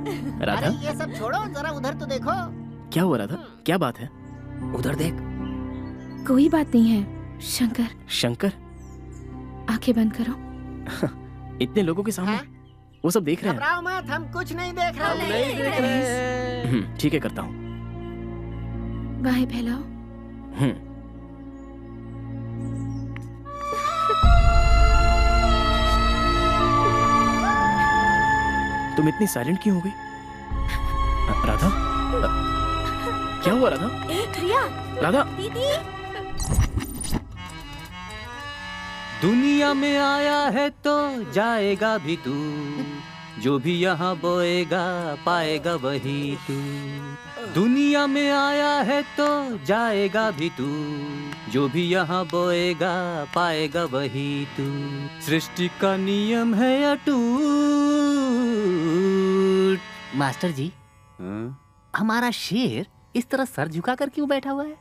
राधा, अरे ये सब छोड़ो, जरा उधर तो देखो। क्या हुआ राधा? क्या बात है? उधर देख। कोई बात नहीं है शंकर। शंकर? आंखें बंद करो। इतने लोगों के सामने वो सब देख रहे हैं। घबराओ मत, हम कुछ नहीं देख रहे। ठीक है, करता हूँ। बाहें फैलाओ। तुम इतनी साइलेंट क्यों हो गई? राधा, क्या हुआ राधा? प्रिया, राधा, दीदी। दुनिया में आया है तो जाएगा भी तू, जो भी यहाँ बोएगा पाएगा वही तू। दुनिया में आया है तो जाएगा भी तू, जो भी यहाँ बोएगा पाएगा वही तू। सृष्टि का नियम है अटूट। मास्टर जी, हमारा शेर इस तरह सर झुका कर क्यों बैठा हुआ है?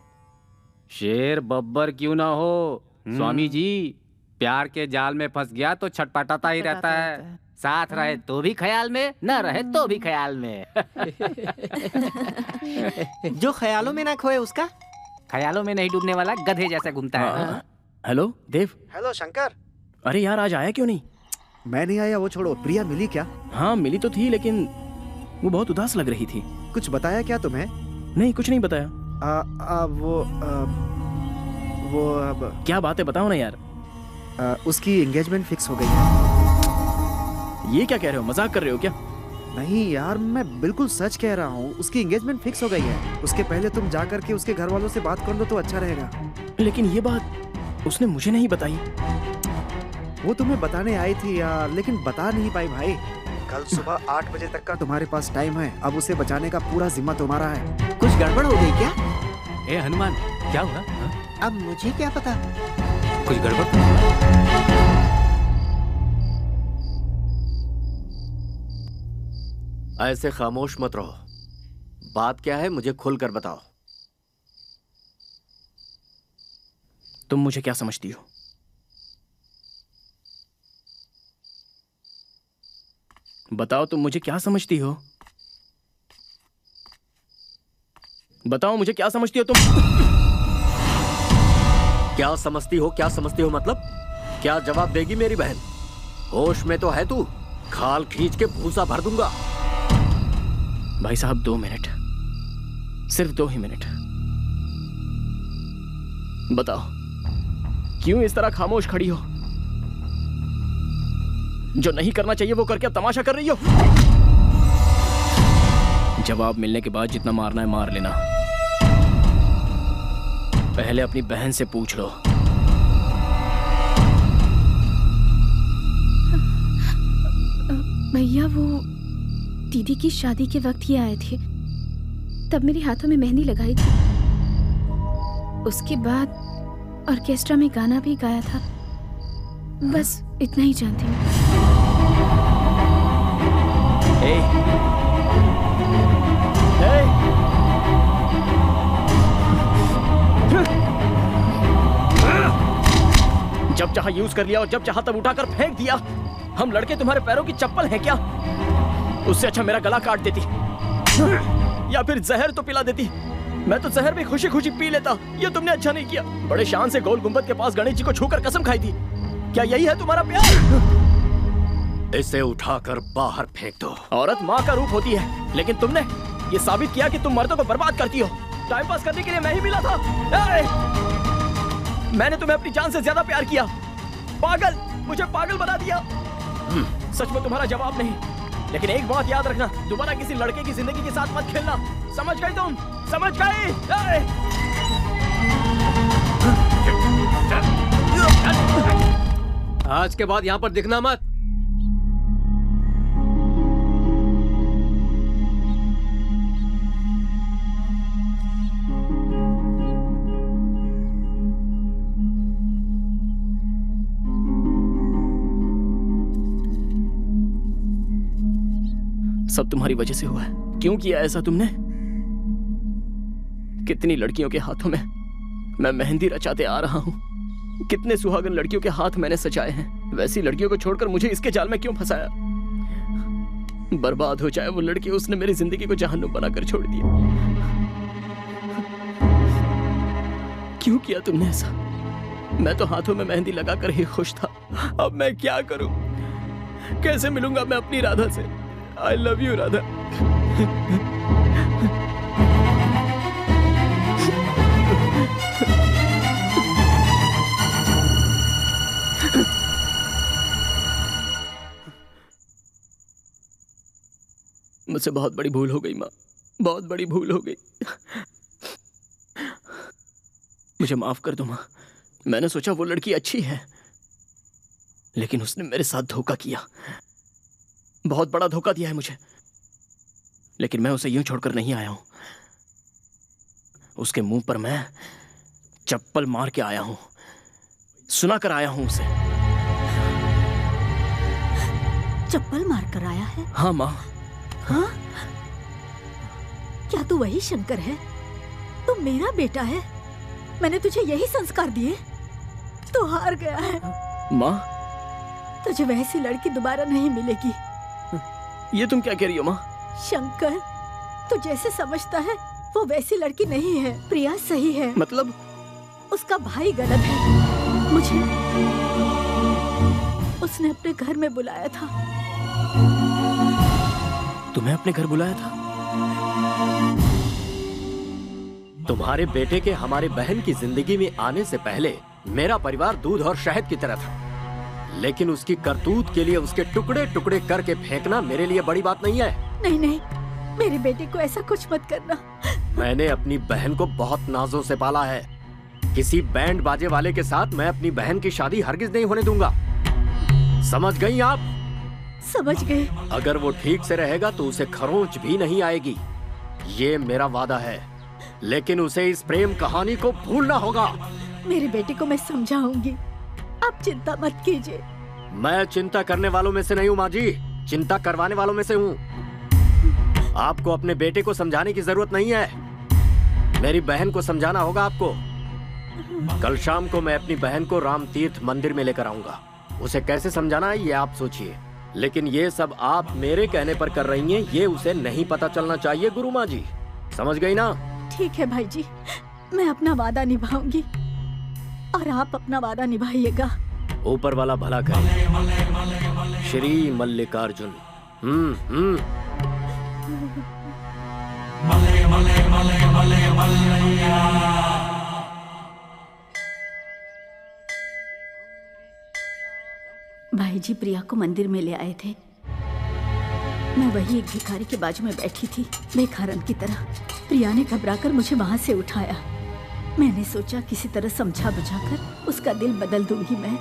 शेर बब्बर क्यों ना हो स्वामी जी, प्यार के जाल में फंस गया तो छटपटाता ही रहता है। साथ रहे तो भी ख्याल में, न रहे तो भी ख्याल में। जो ख्यालों में ना खोए उसका ख्यालों में नहीं डूबने वाला गधे जैसा घूमता है। हेलो देव। हेलो शंकर। अरे यार, आज आया क्यों नहीं? मैं नहीं आया वो छोड़ो, प्रिया मिली क्या? हाँ मिली तो थी, लेकिन वो बहुत उदास लग रही थी। कुछ बताया क्या तुम्हें? नहीं, कुछ नहीं बताया। वो अब क्या बात है, बताओ ना यार। उसकी एंगेजमेंट फिक्स हो गई है। ये क्या कह रहे हो? मजाक कर रहे हो क्या? नहीं यार, मैं बिल्कुल सच कह रहा हूँ, उसकी एंगेजमेंट फिक्स हो गई है। उसके पहले तुम जा करके उसके घर वालों से बात कर लो तो अच्छा रहेगा। लेकिन ये बात उसने मुझे नहीं बताई। वो तुम्हें बताने आई थी यार, लेकिन बता नहीं पाई भाई। कल सुबह 8 बजे तक का तुम्हारे पास टाइम है। अब उसे बचाने का पूरा जिम्मा तुम्हारा है। कुछ गड़बड़ हो गई क्या? ए हनुमान, क्या हुआ? अब मुझे क्या पता, कुछ गड़बड़। ऐसे खामोश मत रहो। बात क्या है मुझे खुलकर बताओ। तुम मुझे क्या समझती हो? बताओ, तुम मुझे क्या समझती हो? बताओ मुझे क्या समझती हो तुम? क्या समझती हो? क्या समझती हो मतलब? क्या जवाब देगी मेरी बहन? होश में तो है तू? खाल खींच के भूसा भर दूंगा। भाई साहब 2 मिनट, सिर्फ 2 ही मिनट। बताओ क्यों इस तरह खामोश खड़ी हो? जो नहीं करना चाहिए वो करके अब तमाशा कर रही हो। जवाब मिलने के बाद जितना मारना है मार लेना। पहले अपनी बहन से पूछ लो। भैया वो दीदी की शादी के वक्त ही आए थे, तब मेरे हाथों में मेहंदी लगाई थी। उसके बाद ऑर्केस्ट्रा में गाना भी गाया था। बस इतना ही जानती हूँ। जब चाहा यूज कर लिया और जब चाहा तब उठाकर फेंक दिया। हम लड़के तुम्हारे पैरों की चप्पल हैं क्या? उससे अच्छा मेरा गला काट देती या फिर जहर तो पिला देती। मैं तो जहर भी खुशी खुशी पी लेता। ये तुमने अच्छा नहीं किया। बड़े शान से गोल गुंबद के पास गणेश जी को छूकर कसम खाई थी। क्या यही है तुम्हारा प्यार? इसे उठाकर बाहर फेंक दो। औरत माँ का रूप होती है, लेकिन तुमने ये साबित किया कि तुम मर्दों को बर्बाद करती हो। टाइम पास करने के लिए मैं ही मिला था। मैंने तुम्हें अपनी जान से ज्यादा प्यार किया। पागल, मुझे पागल बना दिया। सच में तुम्हारा जवाब नहीं, लेकिन एक बात याद रखना, दोबारा किसी लड़के की जिंदगी के साथ मत खेलना। समझ गई तुम? समझ गई? आज के बाद यहाँ पर दिखना मत। सब तुम्हारी वजह से हुआ है। क्यों किया ऐसा तुमने? कितनी लड़कियों के हाथों में मैं मेहंदी रचाते आ रहा हूँ। कितने सुहागन लड़कियों के हाथ मैंने सजाए हैं। वैसी लड़कियों को छोड़कर मुझे इसके जाल में क्यों फंसाया? बर्बाद हो जाए वो लड़की। उसने मेरी जिंदगी को जहन्नुम बनाकर छोड़ दिया। क्यों किया तुमने ऐसा? मैं तो हाथों में मेहंदी लगाकर ही खुश था। अब मैं क्या करूं? कैसे मिलूंगा मैं अपनी राधा से? I love you, Radha. मुझसे बहुत बड़ी भूल हो गई माँ, बहुत बड़ी भूल हो गई। मुझे माफ कर दो माँ। मैंने सोचा वो लड़की अच्छी है, लेकिन उसने मेरे साथ धोखा किया। बहुत बड़ा धोखा दिया है मुझे, लेकिन मैं उसे यूं छोड़कर नहीं आया हूं। उसके मुंह पर मैं चप्पल मार के आया हूं, सुना कर आया हूं उसे। चप्पल मार कर आया है? हाँ माँ। हाँ? क्या तू वही शंकर है? तू मेरा बेटा है। मैंने तुझे यही संस्कार दिए। तू हार गया है माँ। तुझे वैसी लड़की दोबारा नहीं मिलेगी। ये तुम क्या कह रही हो माँ? शंकर, तू जैसे समझता है वो वैसी लड़की नहीं है। प्रिया सही है। मतलब? उसका भाई गलत है। मुझे उसने अपने घर में बुलाया था। तुम्हें अपने घर बुलाया था? तुम्हारे बेटे के हमारे बहन की जिंदगी में आने से पहले मेरा परिवार दूध और शहद की तरह था, लेकिन उसकी करतूत के लिए उसके टुकड़े टुकड़े करके फेंकना मेरे लिए बड़ी बात नहीं है। नहीं नहीं, मेरे बेटे को ऐसा कुछ मत करना। मैंने अपनी बहन को बहुत नाजों से पाला है। किसी बैंड बाजे वाले के साथ मैं अपनी बहन की शादी हरगिज नहीं होने दूंगा। समझ गई आप? समझ गए। अगर वो ठीक से रहेगा तो उसे खरोंच भी नहीं आएगी, ये मेरा वादा है। लेकिन उसे इस प्रेम कहानी को भूलना होगा। मेरे बेटे को मैं समझाऊंगी, आप चिंता मत कीजिए। मैं चिंता करने वालों में से नहीं हूँ माँ जी, चिंता करवाने वालों में से हूँ। आपको अपने बेटे को समझाने की जरूरत नहीं है, मेरी बहन को समझाना होगा आपको। कल शाम को मैं अपनी बहन को राम तीर्थ मंदिर में लेकर आऊंगा। उसे कैसे समझाना है ये आप सोचिए, लेकिन ये सब आप मेरे कहने पर कर रही हैं, ये उसे नहीं पता चलना चाहिए गुरु माँ जी। समझ गई ना? ठीक है भाई जी, मैं अपना वादा निभाऊंगी और आप अपना वादा निभाइएगा। ऊपर वाला भला करे। श्री मल्लिकार्जुन। भाई जी प्रिया को मंदिर में ले आए थे। मैं वही एक भिखारी के बाजू में बैठी थी, बेखारन की तरह। प्रिया ने घबराकर मुझे वहां से उठाया। मैंने सोचा किसी तरह समझा बुझाकर उसका दिल बदल दूंगी मैं,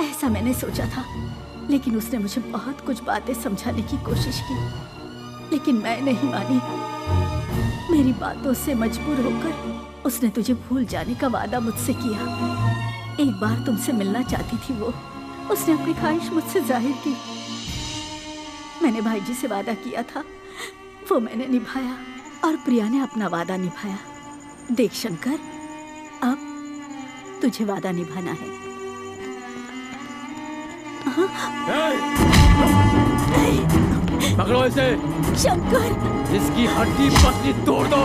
ऐसा मैंने सोचा था। लेकिन उसने मुझे बहुत कुछ बातें समझाने की कोशिश की, लेकिन मैं नहीं मानी। मेरी बातों से मजबूर होकर उसने तुझे भूल जाने का वादा मुझसे किया। एक बार तुमसे मिलना चाहती थी वो। उसने अपनी ख्वाहिश मुझसे जाहिर की। मैंने भाई जी से वादा किया था, वो मैंने निभाया और प्रिया ने अपना वादा निभाया। देख शंकर, अब तुझे वादा निभाना है। पकड़ो इसे। शंकर, इसकी हड्डी पसली तोड़ दो।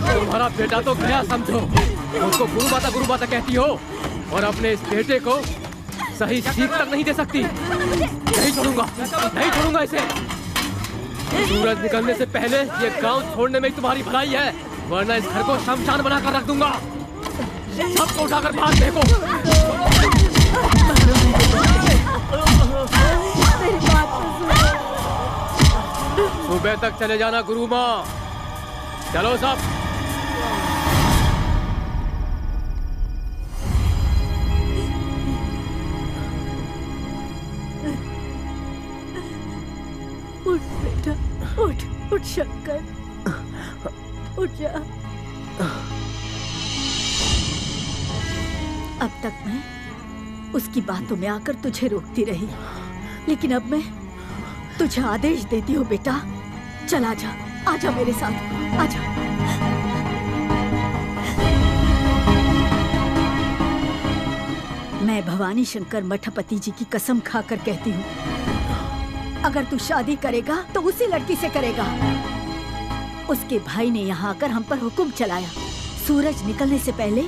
तुम्हारा बेटा तो गया समझो। उसको गुरु माता कहती हो और अपने इस बेटे को सही सीख तक नहीं दे सकती। नहीं छोड़ूंगा इसे। सूरज निकलने से पहले ये गांव छोड़ने में तुम्हारी भलाई है, वरना इस घर को शमशान बनाकर रख दूंगा। सबको उठाकर बाहर फेंको। सुबह तक चले जाना गुरु माँ। चलो सब। उठ बेटा, उठ शंकर, उठ जा। अब तक मैं उसकी बातों में आकर तुझे रोकती रही, लेकिन अब मैं तुझे आदेश देती हूँ बेटा, चला जा, आजा मेरे साथ, आजा। मैं भवानी शंकर मठपति जी की कसम खाकर कहती हूँ, अगर तू शादी करेगा तो उसी लड़की से करेगा। उसके भाई ने यहाँ आकर हम पर हुक्म चलाया, सूरज निकलने से पहले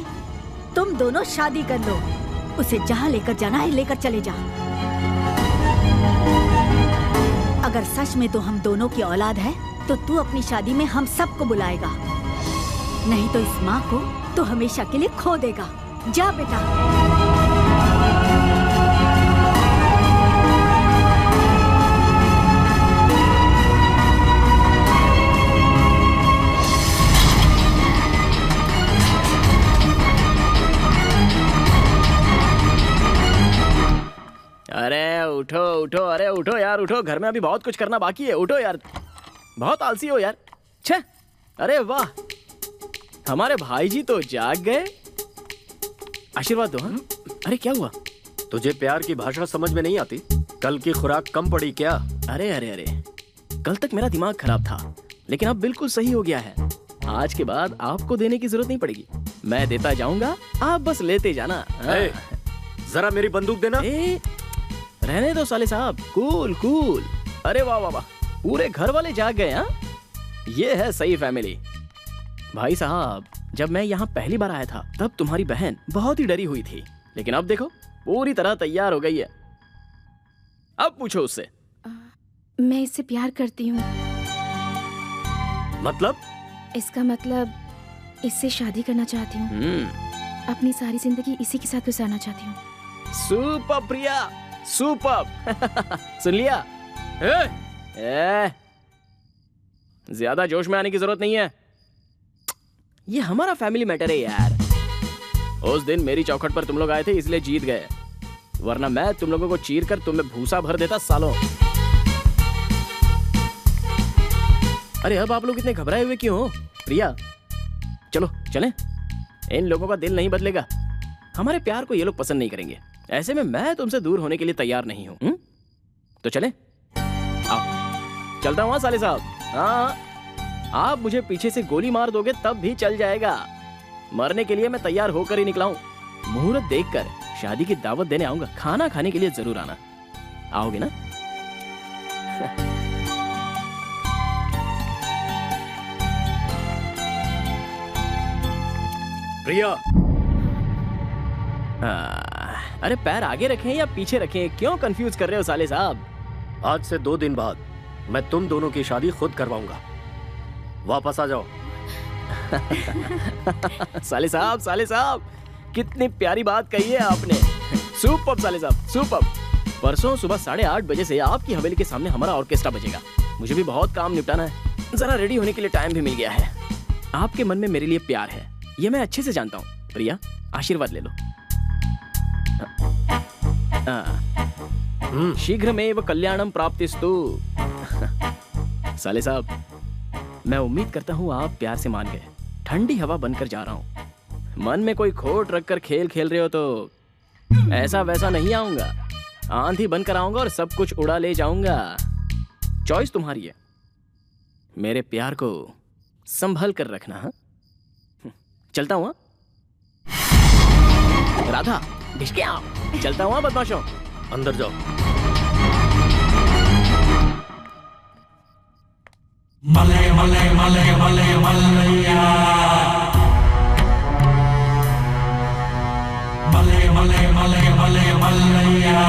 तुम दोनों शादी कर लो। उसे जहाँ लेकर जाना है लेकर चले जा। अगर सच में तो हम दोनों की औलाद है तो तू अपनी शादी में हम सबको बुलाएगा, नहीं तो इस माँ को तो हमेशा के लिए खो देगा। जा बेटा। अरे उठो उठो, अरे उठो यार, उठो। घर में अभी बहुत कुछ करना बाकी है। उठो यार, बहुत आलसी हो यार। छे, अरे वाह, हमारे भाई जी तो जाग गए। आशीर्वाद दो। हाँ, अरे क्या हुआ? तुझे प्यार की भाषा समझ में नहीं आती? कल की खुराक कम पड़ी क्या? अरे अरे अरे, कल तक मेरा दिमाग खराब था, लेकिन अब बिल्कुल सही हो गया है। आज के बाद आपको देने की जरूरत नहीं पड़ेगी, मैं देता जाऊंगा, आप बस लेते जाना। जरा मेरी बंदूक देना। रहने दो साले साहब, कूल कूल। अरे वाह वाह वाह, पूरे घर वाले जाग गए। हाँ, ये है सही फैमिली। भाई साहब, जब मैं यहाँ पहली बार आया था तब तुम्हारी बहन बहुत ही डरी हुई थी, लेकिन अब देखो पूरी तरह तैयार हो गई है। अब पूछो उससे। मैं इससे प्यार करती हूँ। मतलब? इसका मतलब इससे शादी करना चाहती हूँ। अपनी सारी जिंदगी इसी के साथ गुजारना चाहती हूँ। सुपर प्रिया, सुपर। सुन लिया? ज्यादा जोश में आने की जरूरत नहीं है, ये हमारा फैमिली मैटर है यार। उस दिन मेरी चौखट पर तुम लोग आए थे इसलिए जीत गए, वरना मैं तुम लोगों को चीर कर तुम्हें भूसा भर देता सालों। अरे अब आप लोग इतने घबराए हुए क्यों हो? प्रिया, चलो चलें। इन लोगों का दिल नहीं बदलेगा, हमारे प्यार को ये लोग पसंद नहीं करेंगे। ऐसे में मैं तुमसे दूर होने के लिए तैयार नहीं हूं। तो चलें? आओ, चलता हूं साले साहब। हाँ, आप मुझे पीछे से गोली मार दोगे तब भी चल जाएगा, मरने के लिए मैं तैयार होकर ही निकला हूं। मुहूर्त देखकर शादी की दावत देने आऊंगा, खाना खाने के लिए जरूर आना। आओगे ना? प्रिया, अरे पैर आगे रखें या पीछे रखें, क्यों कंफ्यूज कर रहे हो साले साहब? आज से 2 दिन बाद मैं तुम दोनों की शादी खुद करवाऊंगा। वापस आ जाओ। साले साहब कितनी प्यारी बात कही है आपने। सुपर साले साहब, सुपर। परसों सुबह 8:30 बजे से आपकी हवेली के सामने हमारा ऑर्केस्ट्रा बजेगा। मुझे भी बहुत काम निपटाना है, जरा रेडी होने के लिए टाइम भी मिल गया है। आपके मन में मेरे लिए प्यार है, ये मैं अच्छे से जानता हूँ। प्रिया, आशीर्वाद ले लो। शीघ्रमेव कल्याणम प्राप्तिस्तु। साले साहब, मैं उम्मीद करता हूँ आप प्यार से मान गए। ठंडी हवा बनकर जा रहा हूँ। मन में कोई खोट रखकर खेल खेल रहे हो तो ऐसा वैसा नहीं आऊंगा। आंधी बनकर आऊंगा और सब कुछ उड़ा ले जाऊंगा। चॉइस तुम्हारी है। मेरे प्यार को संभल कर रखना। हाँ, चलता हूँ। राधा, भिष्के आओ। चलता हूँ बदमाशों। अंदर जाओ। मले मले मले मले मलैया, मले मले मले मले मलैया।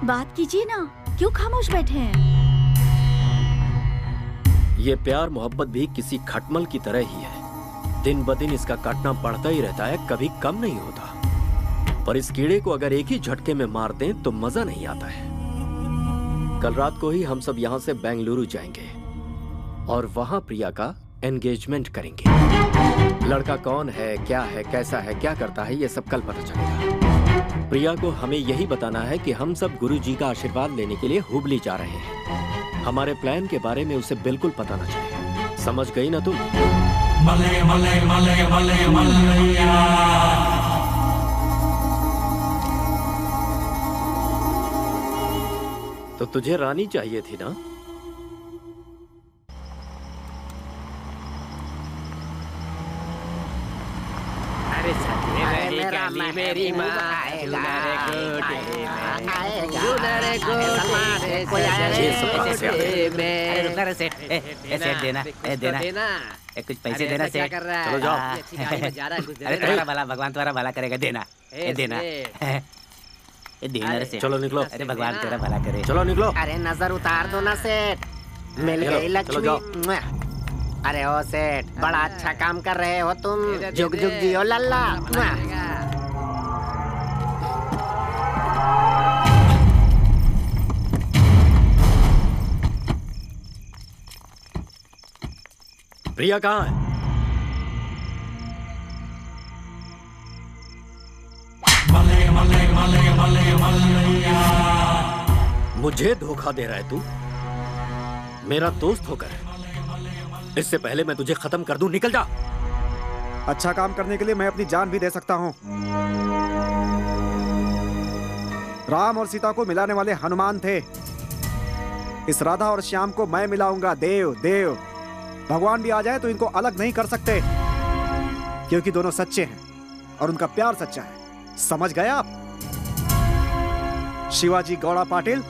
बात कीजिए ना, क्यों खामोश बैठे हैं? ये प्यार मोहब्बत भी किसी खटमल की तरह ही है। दिन ब दिन इसका काटना बढ़ता ही रहता है, कभी कम नहीं होता। पर इस कीड़े को अगर एक ही झटके में मार दें तो मजा नहीं आता है। कल रात को ही हम सब यहाँ से बेंगलुरु जाएंगे और वहाँ प्रिया का एंगेजमेंट करेंगे। लड़का कौन है, क्या है, कैसा है, क्या करता है, ये सब कल पता चलेगा। प्रिया को हमें यही बताना है कि हम सब गुरुजी का आशीर्वाद लेने के लिए हुबली जा रहे हैं। हमारे प्लान के बारे में उसे बिल्कुल पता न चले। समझ गई ना तुम? मले मले मले मले मलैया। तो तुझे रानी चाहिए थी ना? अरे मेरी माँ कुछ पैसे देना सेठ। चलो जाओ। अरे तुम्हारा भला, भगवान तुम्हारा भला करेगा। देना देना देना रे सेठ। चलो निकलो। अरे भगवान तेरा भला करे। चलो निकलो। अरे नजर उतार दो ना सेठ, मिल गई लक्ष्मी। अरे ओ सेठ, बड़ा अच्छा काम कर रहे हो तुम। जुग जुग जियो लल्ला। प्रिया कहाँ है? मले मले मले मले मलैया। मुझे धोखा दे रहा है तू, मेरा दोस्त होकर। इससे पहले मैं तुझे खत्म कर दूं, निकल जा। अच्छा काम करने के लिए मैं अपनी जान भी दे सकता हूँ। राम और सीता को मिलाने वाले हनुमान थे। इस राधा और श्याम को मैं मिलाऊंगा। देव देव भगवान भी आ जाए तो इनको अलग नहीं कर सकते, क्योंकि दोनों सच्चे हैं और उनका प्यार सच्चा है। समझ गए आप? शिवाजी गौड़ा पाटिल,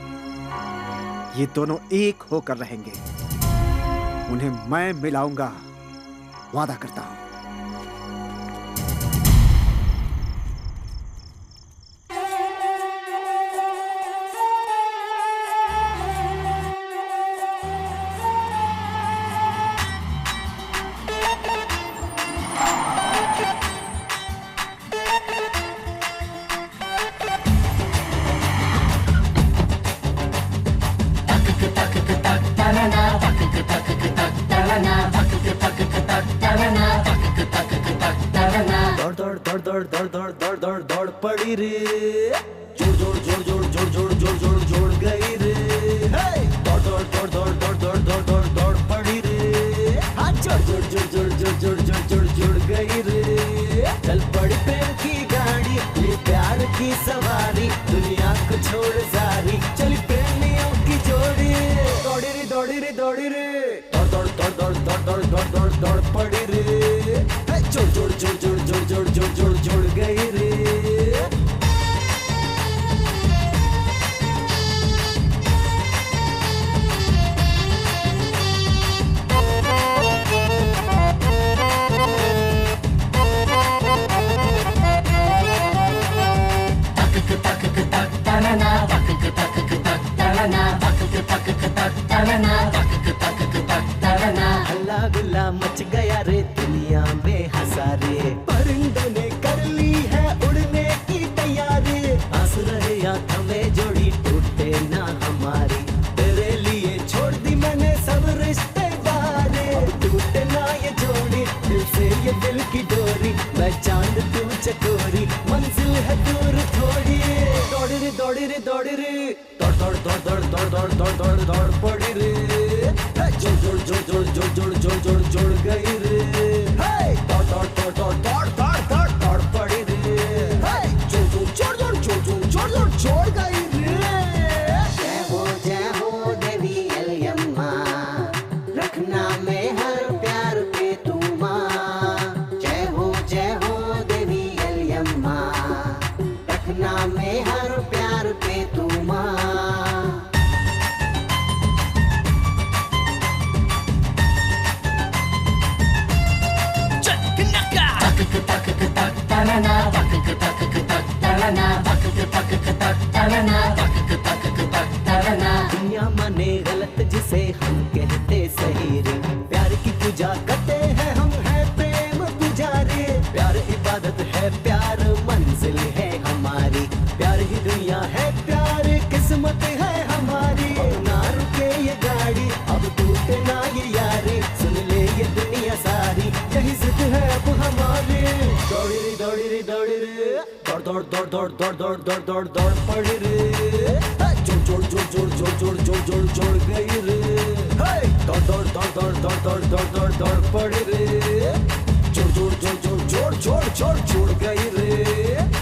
ये दोनों एक होकर रहेंगे। उन्हें मैं मिलाऊंगा, वादा करता हूं। दौड़ पड़ी रे, जोड़ जोड़ जोड़ जोड़ जोड़ जोड़ जोड़ जोड़ जोड़ गई रे। दौड़ दौड़ दौड़ दौड़ दौड़ दौड़ दौड़ दौड़ दौड़ पड़ी रे। जोड़ जोड़ जोड़ जोड़ जोड़ जोड़ जोड़ जोड़ जोड़ गई रे। चल पड़ी प्रेम की गाड़ी, ये प्यार की सवारी, दुनिया को छोड़ सारी, चली प्रेमियों की जोड़ी। दौड़ी रे दौड़ी रे दौड़ी रे, दौड़ दौड़ दौड़ दौड़ दौड़ दौड़ दौड़ दौड़ दौड़ पड़ी रे। जोड़ जोड़ जोड़ जोड़ जोड़ जोड़ जोड़ जोड़ जोड़ गई रे। हल्ला गुल्ला मच गया रे दुनिया में हजारे, परिंदों ने कर ली है उड़ने की तैयारी। आस रहे या थमे जोड़ी टूटे ना हमारी, तेरे लिए छोड़ दी मैंने सब रिश्तेदारी। टूटे ना ये जोड़ी दिल से ये दिल की डोरी, मैं चांद तू चकोरी मंजिल है दूर थोड़ी। दौड़ी रे दौड़ी रे दौड़ी रे दौड़ दौड़ दौड़ दौड़ दौड़ दौड़ दौड़ दौड़ दौड़ पड़ी रे, जोड़ जोड़ जोड़ जोड़ जोड़ जोड़ जोड़ जोड़ जोड़ गई रे। दौड़ दौड़ दौड़ दौड़ दौड़ दौड़ दौड़ दौड़ पड़ी रे, जोड़ जोड़ जोड़ जोड़ जोड़ जोड़ जोड़ जोड़ जोड़ गई रे। जय हो देवी एलियम्मा, रखना में हर प्यार पे तू माँ। जय हो देवी एलियम्मा, रखना में हर प्यार पे तू माँ। दुनिया माने गलत जिसे हम कहते सही रे, प्यार की पूजा करते हैं हम है प्रेम पुजारी। प्यार इबादत है प्यार मंजिल है हमारी, प्यार ही दुनिया है प्यार किस्मत है हमारी। ना रुके ये गाड़ी अब टूटे ना ये यारी, सुन ले ये दुनिया सारी यही जिद है अब हमारी। दौड़ी रे दौड़ी रे दौड़ी रे दौड़ दौड़ दौड़ दौड़ दौड़ दौड़ दौड़ दौड़ दौड़ पड़ी रे, जोड़ जोड़ जोड़ जोड़ जोड़ जोड़ जोड़ जोड़ गई रे। दौड़ दौड़ दौड़ दौड़ दौड़ दौड़ दौड़ दौड़ दौड़ पड़ी रे, जोड़ जोड़ जोड़ जोड़ जोड़ जोड़ जोड़ जोड़ गई रे।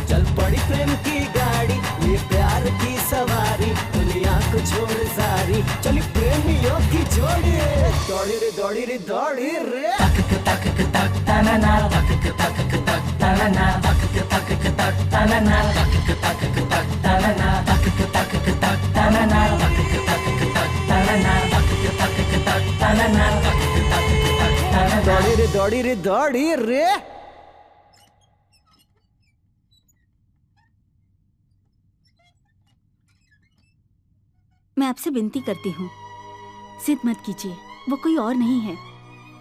चल पड़ी प्रेम की गाड़ी ये प्यार की सवारी, दुनिया को छोड़ सारी चली प्रेमियों की जोड़ी। दौड़ी रे दौड़ी रे दौड़ी रे तक तक तक तनना तक तक तक तनना तक तक तक तनना तक तक तक तनना तक तक तक तनना तक तक तक तनना तक तक तक तनना तक तक तक तनना। दौड़ी रे दौड़ी रे दौड़ी रे। मैं आपसे विनती करती हूँ, जिद मत कीजिए, वो कोई और नहीं है,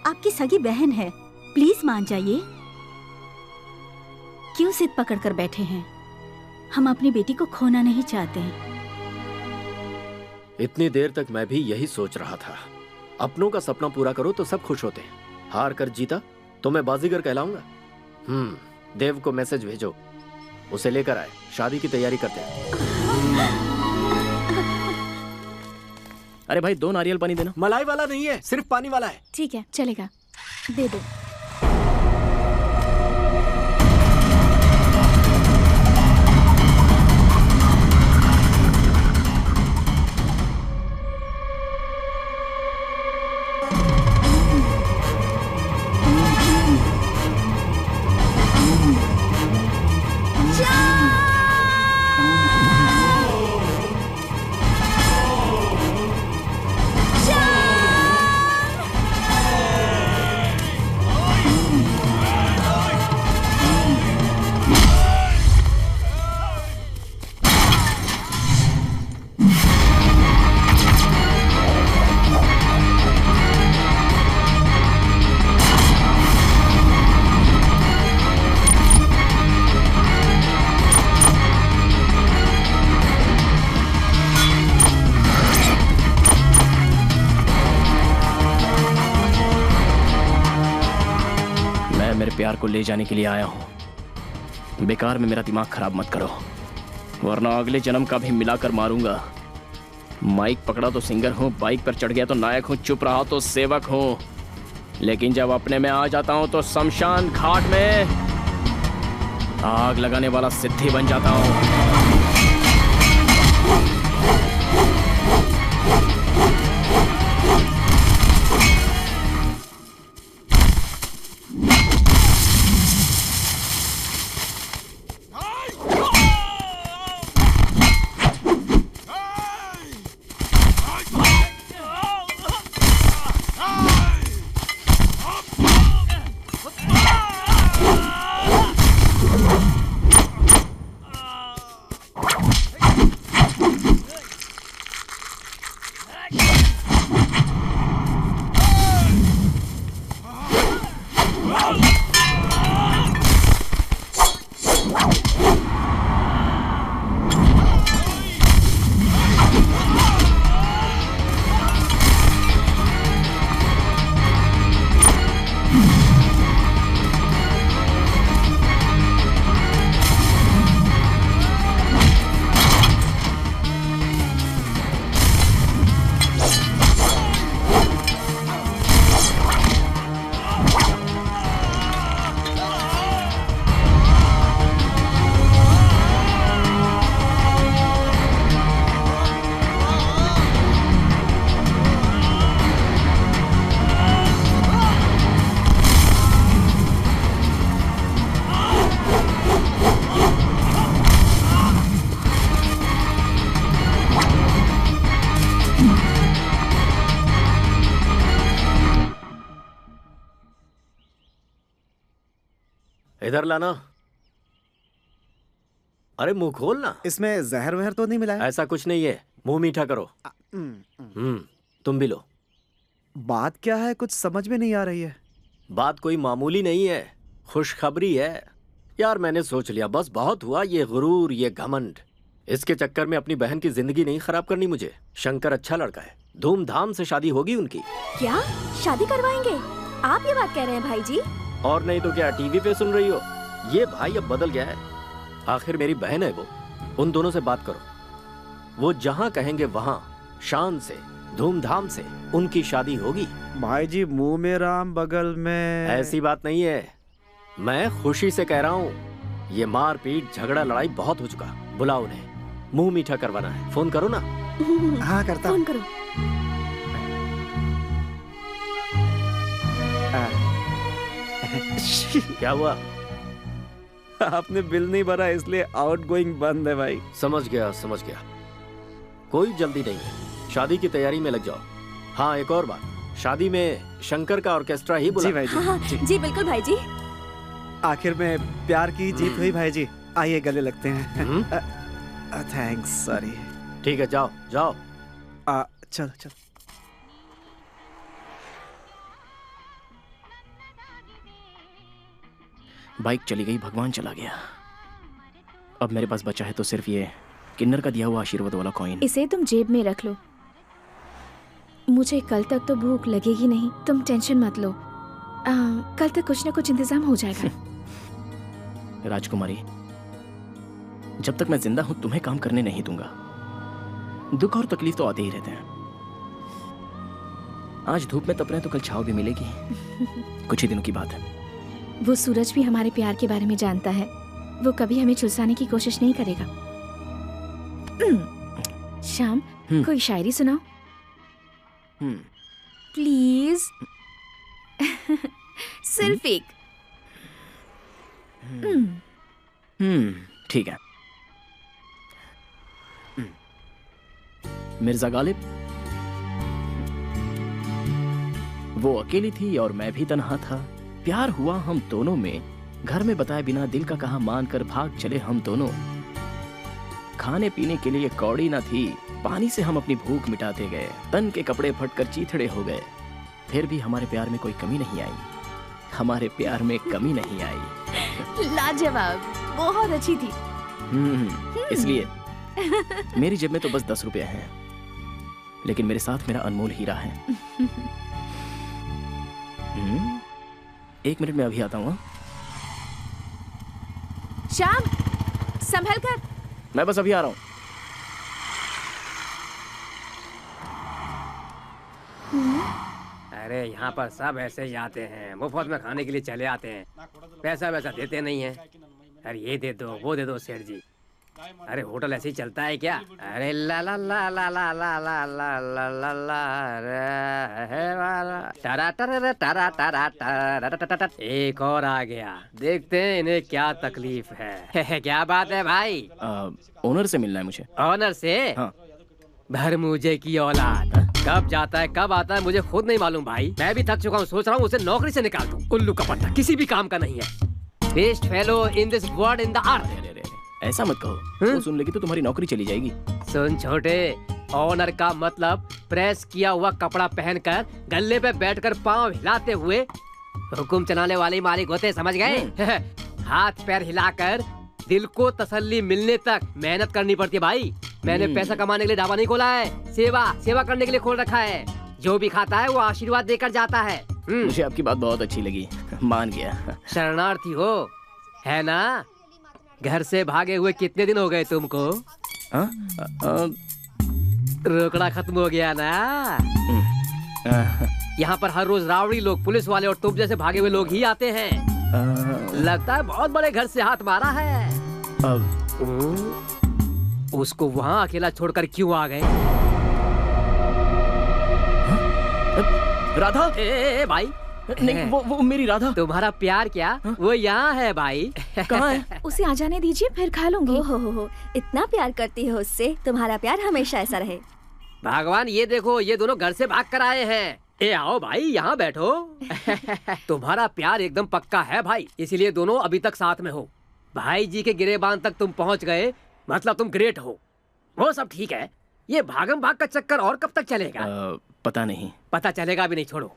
आपकी सगी बहन है, प्लीज मान जाइए। क्यों जिद पकड़ कर बैठे हैं? हम अपनी बेटी को खोना नहीं चाहते हैं। इतनी देर तक मैं भी यही सोच रहा था, अपनों का सपना पूरा करो तो सब खुश होते हैं, हार कर जीता तो मैं बाजीगर कहलाऊंगा। देव को मैसेज भेजो, उसे लेकर आए, शादी की तैयारी करते हैं। अरे भाई 2 नारियल पानी देना। मलाई वाला नहीं है, सिर्फ पानी वाला है। ठीक है चलेगा, दे दो। प्यार को ले जाने के लिए आया हूं, बेकार में मेरा दिमाग खराब मत करो, वरना अगले जन्म का भी मिलाकर मारूंगा। माइक पकड़ा तो सिंगर हूं, बाइक पर चढ़ गया तो नायक हूं, चुप रहा तो सेवक हूं, लेकिन जब अपने में आ जाता हूं तो शमशान घाट में आग लगाने वाला सिद्धि बन जाता हूं। इधर लाना। अरे मुंह खोल ना। इसमें जहर वहर तो नहीं मिला है? ऐसा कुछ नहीं है, मुंह मीठा करो। तुम भी लो। बात क्या है, कुछ समझ में नहीं आ रही है। बात कोई मामूली नहीं है, खुशखबरी है। यार मैंने सोच लिया, बस बहुत हुआ ये गुरूर, ये घमंड। इसके चक्कर में अपनी बहन की जिंदगी नहीं खराब करनी मुझे। शंकर अच्छा लड़का है, धूमधाम से शादी होगी उनकी। क्या शादी करवाएंगे? आप ये बात कह रहे हैं भाई जी? और नहीं तो क्या, टीवी पे सुन रही हो? ये भाई अब बदल गया है। आखिर मेरी बहन है वो, उन दोनों से बात करो। वो जहाँ कहेंगे वहाँ शान से, धूमधाम से उनकी शादी होगी। भाई जी मुंह में राम बगल में। ऐसी बात नहीं है, मैं खुशी से कह रहा हूँ। ये मार पीट झगड़ा लड़ाई बहुत हो चुका। बुलाओ उन्हें, मुंह मीठा करवाना है। फोन करो ना। हाँ करता। फोन करो। क्या हुआ? आपने बिल नहीं भरा इसलिए आउटगोइंग बंद है भाई। समझ गया समझ गया, कोई जल्दी नहीं है, शादी की तैयारी में लग जाओ। हाँ एक और बात, शादी में शंकर का ऑर्केस्ट्रा ही बुला। जी भाई जी। हाँ, जी बिल्कुल भाई जी। आखिर में प्यार की जीत हुई भाई जी। आइए गले लगते हैं। Thanks, sorry. ठीक है जाओ जाओ। चलो चलो। बाइक चली गई, भगवान चला गया। अब मेरे पास बचा है तो सिर्फ ये किन्नर का दिया हुआ आशीर्वाद वाला कॉइन। इसे तुम जेब में रख लो। मुझे कल तक तो भूख लगेगी नहीं, तुम टेंशन मत लो। कल तक कुछ न कुछ इंतजाम हो जाएगा। राजकुमारी, जब तक मैं जिंदा हूं तुम्हें काम करने नहीं दूंगा। दुख और तकलीफ तो आते ही रहते हैं। आज धूप में तप रहे हैं तो कल छांव भी मिलेगी। कुछ ही दिनों की बात है। वो सूरज भी हमारे प्यार के बारे में जानता है। वो कभी हमें झुलसाने की कोशिश नहीं करेगा। शाम, कोई शायरी सुनाओ प्लीज। सिर्फ एक। ठीक है। मिर्जा गालिब, वो अकेली थी और मैं भी तन्हा था। प्यार हुआ हम दोनों में, घर में बताए बिना दिल का कहा मान कर भाग चले हम दोनों। खाने पीने के लिए कौड़ी न थी, पानी से हम अपनी भूख मिटाते गए। तन के कपड़े फटकर चीथड़े हो गए, फिर भी हमारे प्यार में कोई कमी नहीं आई। हमारे प्यार में कमी नहीं आई। लाजवाब, बहुत अच्छी थी। इसलिए मेरी जेब में तो बस 10 रुपए हैं, लेकिन मेरे साथ मेरा अनमोल हीरा है। 1 मिनट में अभी आता हूँ। शाम, संभल कर। मैं बस अभी आ रहा हूँ। अरे यहाँ पर सब ऐसे ही आते हैं, मुफ्त में खाने के लिए चले आते हैं, पैसा वैसा देते नहीं है। अरे ये दे दो, वो दे दो सेठ जी। अरे होटल ऐसे ही चलता है क्या? अरे ला ला ला ला ला ला ला ला ला ला ला टरा टरा टरा टरा टरा। एक और आ गया, देखते हैं इन्हें क्या तकलीफ है। क्या बात है भाई? ओनर से मिलना है मुझे। ओनर से? हाँ। भरमूजे की औलाद, कब जाता है कब आता है मुझे खुद नहीं मालूम भाई। मैं भी थक चुका हूँ, सोच रहा हूँ उसे नौकरी से निकाल दूं। उल्लू का पट्टा, किसी भी काम का नहीं है। Best fellow in this world in the earth. ऐसा मत कहो, वो सुन लेगी तो तुम्हारी नौकरी चली जाएगी। सुन छोटे, ऑनर का मतलब प्रेस किया हुआ कपड़ा पहनकर गल्ले पे बैठकर पांव हिलाते हुए हुकुम चलाने वाले मालिक होते, समझ गए? हाथ पैर हिलाकर दिल को तसल्ली मिलने तक मेहनत करनी पड़ती है भाई। मैंने पैसा कमाने के लिए ढाबा नहीं खोला है, सेवा करने के लिए खोल रखा है। जो भी खाता है वो आशीर्वाद देकर जाता है। मुझे आपकी बात बहुत अच्छी लगी, मान गया। शरणार्थी हो, है ना? घर से भागे हुए कितने दिन हो गए तुमको? रोकड़ा खत्म हो गया ना? यहाँ पर हर रोज रावड़ी लोग, पुलिस वाले और तुम जैसे भागे हुए लोग ही आते हैं। लगता है बहुत बड़े घर से हाथ मारा है। उसको वहाँ अकेला छोड़कर क्यों आ गए? राधा? ए भाई नहीं, वो मेरी राधा। तुम्हारा प्यार क्या? वो यहाँ है भाई। कहाँ है? उसे आ जाने दीजिए, फिर खा लूंगी। हो, इतना प्यार करती हो उससे, तुम्हारा प्यार हमेशा ऐसा रहे। भगवान, ये देखो, ये दोनों घर से भाग कर आए हैं। ए आओ भाई, यहाँ बैठो। तुम्हारा प्यार एकदम पक्का है भाई, इसीलिए दोनों अभी तक साथ में हो। भाई जी के गिरेबान तक तुम पहुँच गए, मतलब तुम ग्रेट हो। वो सब ठीक है, ये भागम भाग का चक्कर और कब तक चलेगा? पता नहीं। पता चलेगा भी नहीं, छोड़ो।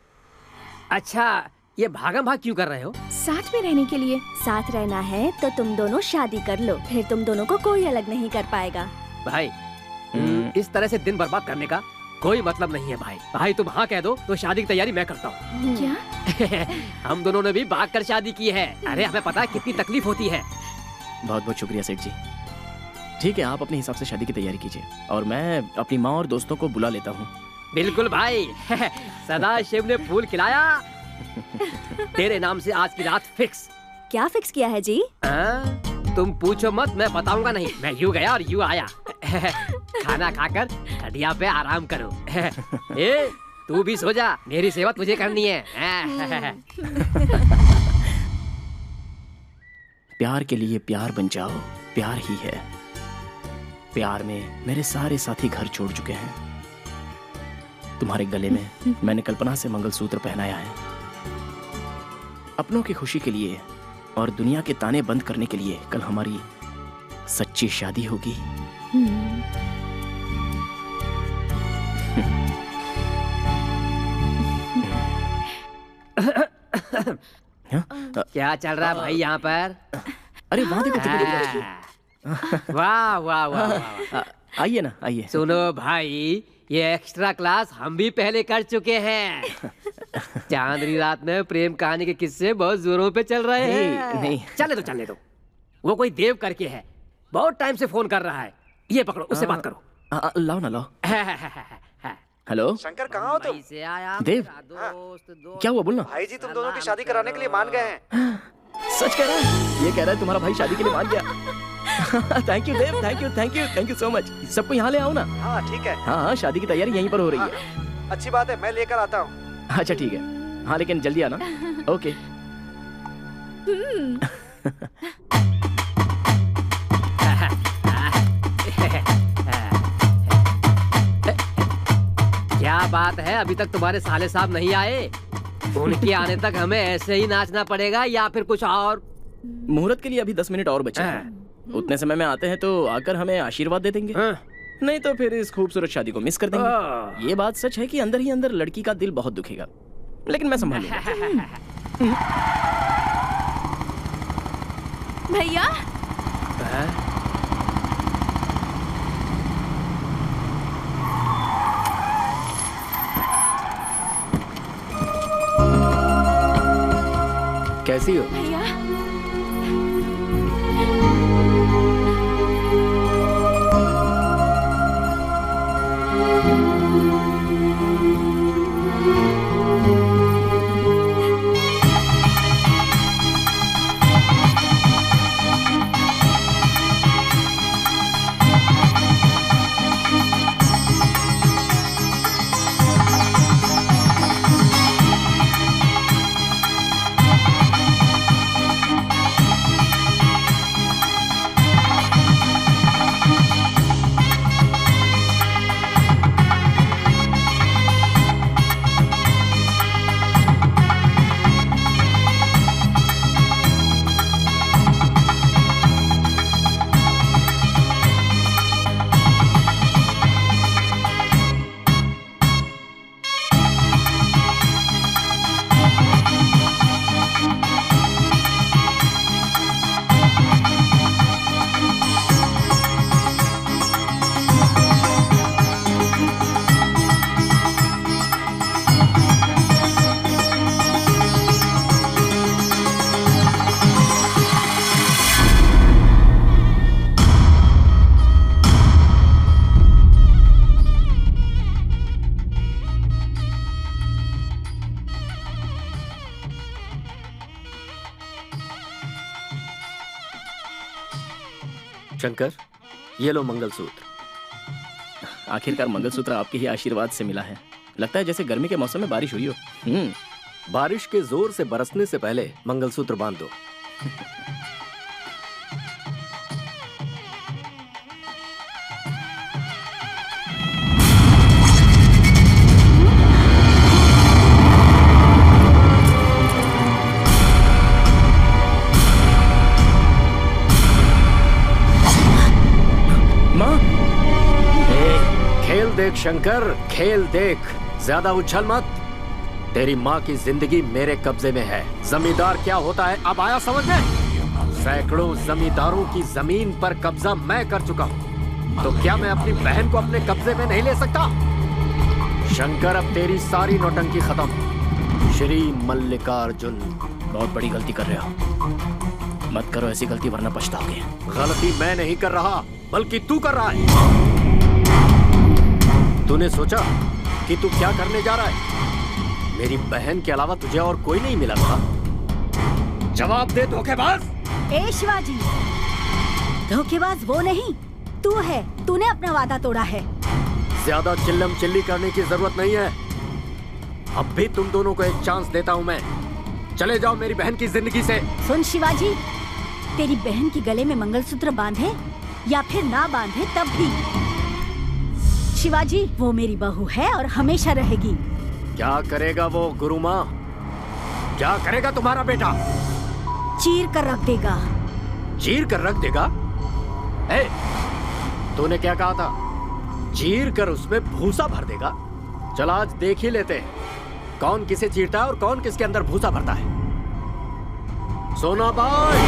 अच्छा, ये भागम भाग क्यों कर रहे हो? साथ में रहने के लिए। साथ रहना है तो तुम दोनों शादी कर लो, फिर तुम दोनों को कोई अलग नहीं कर पाएगा। भाई इस तरह से दिन बर्बाद करने का कोई मतलब नहीं है भाई। भाई तुम हाँ कह दो तो शादी की तैयारी मैं करता हूँ। क्या? हम दोनों ने भी भाग कर शादी की है। अरे हमें पता है कितनी तकलीफ होती है। बहुत बहुत शुक्रिया सेठ जी। ठीक है, आप अपने हिसाब से शादी की तैयारी कीजिए और मैं अपनी माँ और दोस्तों को बुला लेता हूँ। बिल्कुल भाई। सदा शिव ने फूल खिलाया। तेरे नाम से आज की रात फिक्स। क्या फिक्स किया है जी? तुम पूछो मत, मैं बताऊंगा नहीं। मैं यूं गया और यूं आया। खाना खाकर खटिया पे आराम करो। ए, तू भी सो जा, मेरी सेवा तुझे करनी है। प्यार के लिए प्यार बन जाओ, प्यार ही है। प्यार में मेरे सारे साथी घर छोड़ चुके हैं। तुम्हारे गले में मैंने कल्पना से मंगलसूत्र पहनाया है। अपनों की खुशी के लिए और दुनिया के ताने बंद करने के लिए कल हमारी सच्ची शादी होगी। क्या चल रहा है भाई यहाँ पर? अरे वहाँ देखो। वाह वाह वाह। आइए ना, आइए। सुनो भाई, ये एक्स्ट्रा क्लास हम भी पहले कर चुके हैं। चांदनी रात में प्रेम कहानी के किस्से बहुत जोरों पे चल रहे हैं। नहीं। चलने दो। वो कोई देव करके है, बहुत टाइम से फोन कर रहा है। ये पकड़ो, उससे बात करो। लाओ ना, लाओ। हेलो शंकर, कहाँ हो तुम? देव, क्या हुआ बोलना? भाई जी तुम दोनों की शादी कराने के लिए मान गए हैं। सच कह रहा है? ये कह रहा है तुम्हारा भाई शादी के लिए मान गया। Thank you Dev, thank you so much. सबको यहाँ ले आओ ना। हाँ ठीक है। हाँ, शादी की तैयारी यहीं पर हो रही है। अच्छी बात है, मैं लेकर आता हूँ। अच्छा ठीक है, हाँ लेकिन जल्दी आना। ओके। क्या बात है, अभी तक तुम्हारे साले साहब नहीं आए? उनके आने तक हमें ऐसे ही नाचना पड़ेगा या फिर कुछ और? मुहूर्त के लिए अभी 10 मिनट और बचे हैं। उतने समय में आते हैं तो आकर हमें आशीर्वाद दे देंगे। नहीं तो फिर इस खूबसूरत शादी को मिस कर देंगे। ये बात सच है कि अंदर ही अंदर लड़की का दिल बहुत दुखेगा, लेकिन मैं संभालूंगा। भैया कैसी हो? भैया शंकर, ये लो मंगलसूत्र। आखिरकार मंगलसूत्र आपके ही आशीर्वाद से मिला है। लगता है जैसे गर्मी के मौसम में बारिश हुई हो। बारिश के जोर से बरसने से पहले मंगलसूत्र बांध दो। शंकर, खेल देख, ज्यादा उछल मत। तेरी माँ की जिंदगी मेरे कब्जे में है। जमींदार क्या होता है अब आया समझ में? सैकड़ों जमींदारों की जमीन पर कब्जा मैं कर चुका हूँ, तो क्या मैं अपनी बहन को अपने कब्जे में नहीं ले सकता? शंकर, अब तेरी सारी नौटंकी खत्म। श्री मल्लिकार्जुन। बहुत बड़ी गलती कर रहे हो, मत करो ऐसी गलती वरना पछताओगे। गलती मैं नहीं कर रहा बल्कि तू कर रहा है। तूने सोचा कि तू क्या करने जा रहा है? मेरी बहन के अलावा तुझे और कोई नहीं मिला था? जवाब दे धोखेबाज। ए शिवाजी, धोखेबाज वो नहीं, तू है। तूने अपना वादा तोड़ा है। ज्यादा चिल्लम चिल्ली करने की जरूरत नहीं है। अब भी तुम दोनों को एक चांस देता हूं मैं। चले जाओ मेरी बहन की जिंदगी से। सुन शिवाजी, तेरी बहन के गले में मंगलसूत्र बांधे या फिर ना बांधे तब भी, शिवाजी वो मेरी बहू है और हमेशा रहेगी। क्या करेगा वो गुरु माँ? क्या करेगा तुम्हारा बेटा? चीर कर रख देगा। चीर कर रख देगा? ए, तूने क्या कहा था? चीर कर उसमें भूसा भर देगा? चल आज देख ही लेते हैं कौन किसे चीरता है और कौन किसके अंदर भूसा भरता है। सोनाबाई,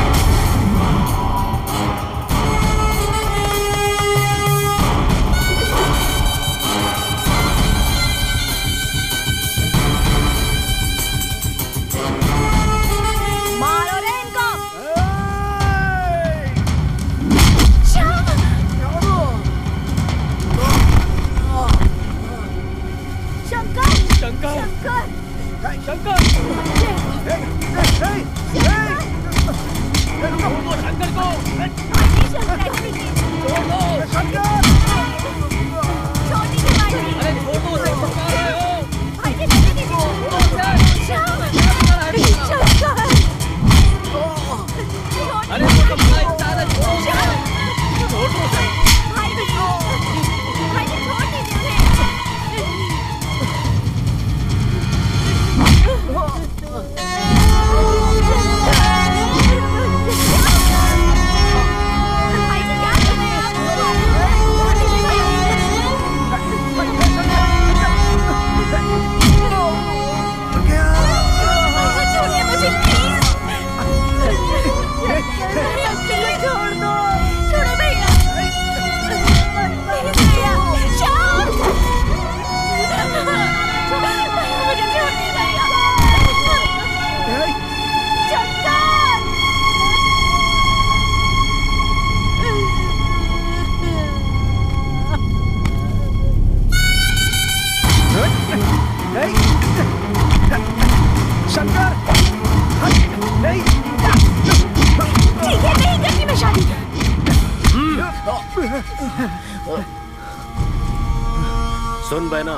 सुन बहना,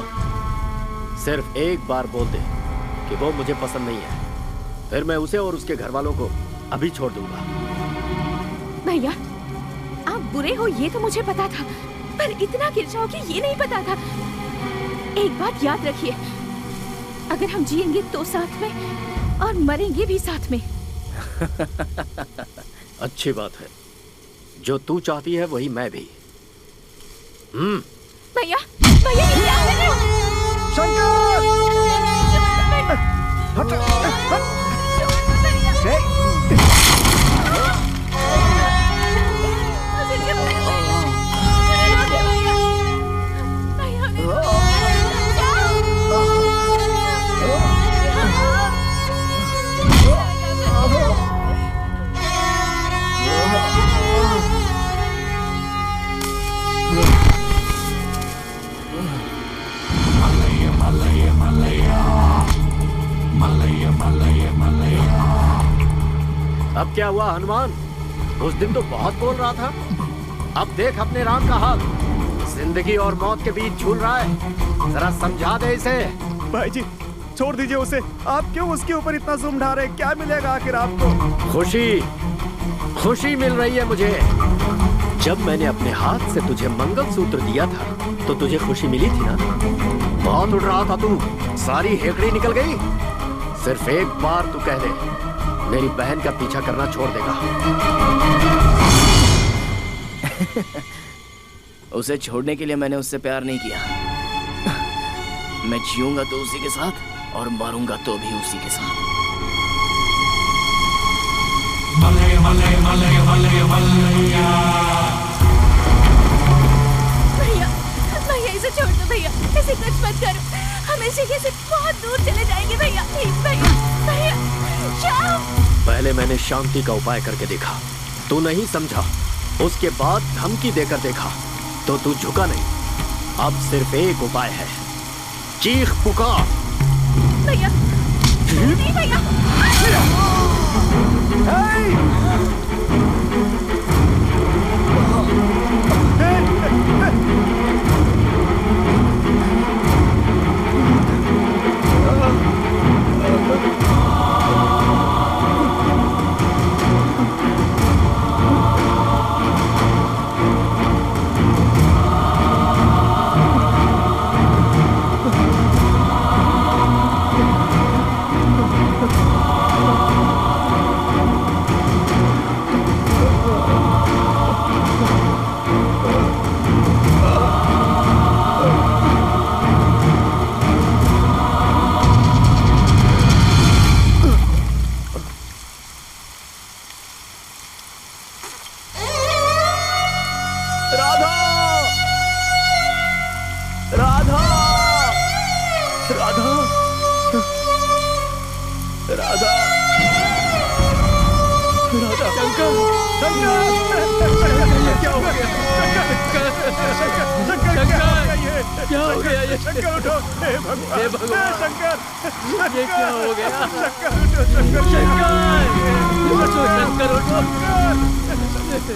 सिर्फ एक बार बोल दे कि वो मुझे पसंद नहीं है, फिर मैं उसे और उसके घर वालों को अभी छोड़ दूंगा। भैया, आप बुरे हो ये तो मुझे पता था, पर इतना गिर जाओगे ये नहीं पता था। एक बात याद रखिए, अगर हम जिएंगे तो साथ में और मरेंगे भी साथ में। अच्छी बात है, जो तू चाहती है वही मैं भी। भैया, भैया ये क्या कर रहे हो? शंकर! हट! अब क्या हुआ हनुमान? उस दिन तो बहुत बोल रहा था, अब देख अपने राम का हाल, जिंदगी और मौत के बीच झूल रहा है। जरा समझा दे इसे। भाई जी छोड़ दीजिए उसे, आप क्यों उसके ऊपर इतना जुल्म ढा रहे हैं? क्या मिलेगा आखिर आपको? खुशी, खुशी मिल रही है मुझे। जब मैंने अपने हाथ से तुझे मंगलसूत्र दिया था तो तुझे खुशी मिली थी ना? बहुत उड़ रहा था तू, सारी हेकड़ी निकल गई। सिर्फ एक बार तू कह दे, मेरी बहन का पीछा करना छोड़ देगा। उसे छोड़ने के लिए मैंने उससे प्यार नहीं किया, मैं जीऊंगा तो उसी के साथ और मरूंगा तो भी उसी के साथ। भैया भैया इसे छोड़ दो भैया, इसे कुछ मत करो, हम इस जगह से बहुत दूर चले जाएंगे भैया, प्लीज भैया। भैया श्याम। पहले मैंने शांति का उपाय करके देखा, तू नहीं समझा। उसके बाद धमकी देकर देखा तो तू झुका नहीं। अब सिर्फ एक उपाय है, चीख पुकार। भैया नहीं भैया।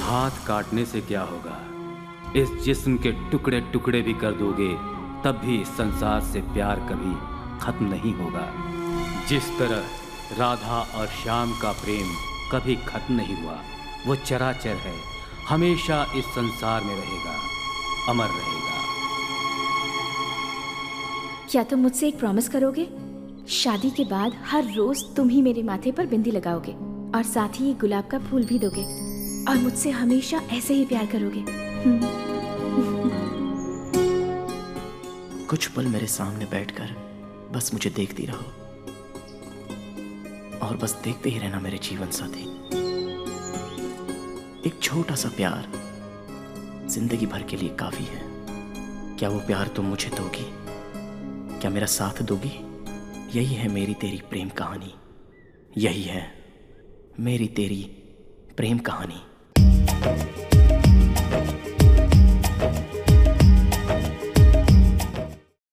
हाथ काटने से क्या होगा, इस जिस्म के टुकड़े टुकड़े भी कर दोगे तब भी इस संसार से प्यार कभी खत्म नहीं होगा। जिस तरह राधा और श्याम का प्रेम कभी खत्म नहीं हुआ, वो चराचर है, हमेशा इस संसार में रहेगा, अमर रहेगा। क्या तुम मुझसे एक प्रॉमिस करोगे? शादी के बाद हर रोज तुम ही मेरे माथे पर बिंदी लगाओगे और साथ ही एक गुलाब का फूल भी दोगे और मुझसे हमेशा ऐसे ही प्यार करोगे। कुछ पल मेरे सामने बैठकर बस मुझे देखती रहो और बस देखते ही रहना मेरे जीवन साथी। एक छोटा सा प्यार जिंदगी भर के लिए काफी है। क्या वो प्यार तुम मुझे दोगी? क्या मेरा साथ दोगी? यही है मेरी तेरी प्रेम कहानी, यही है मेरी तेरी प्रेम कहानी।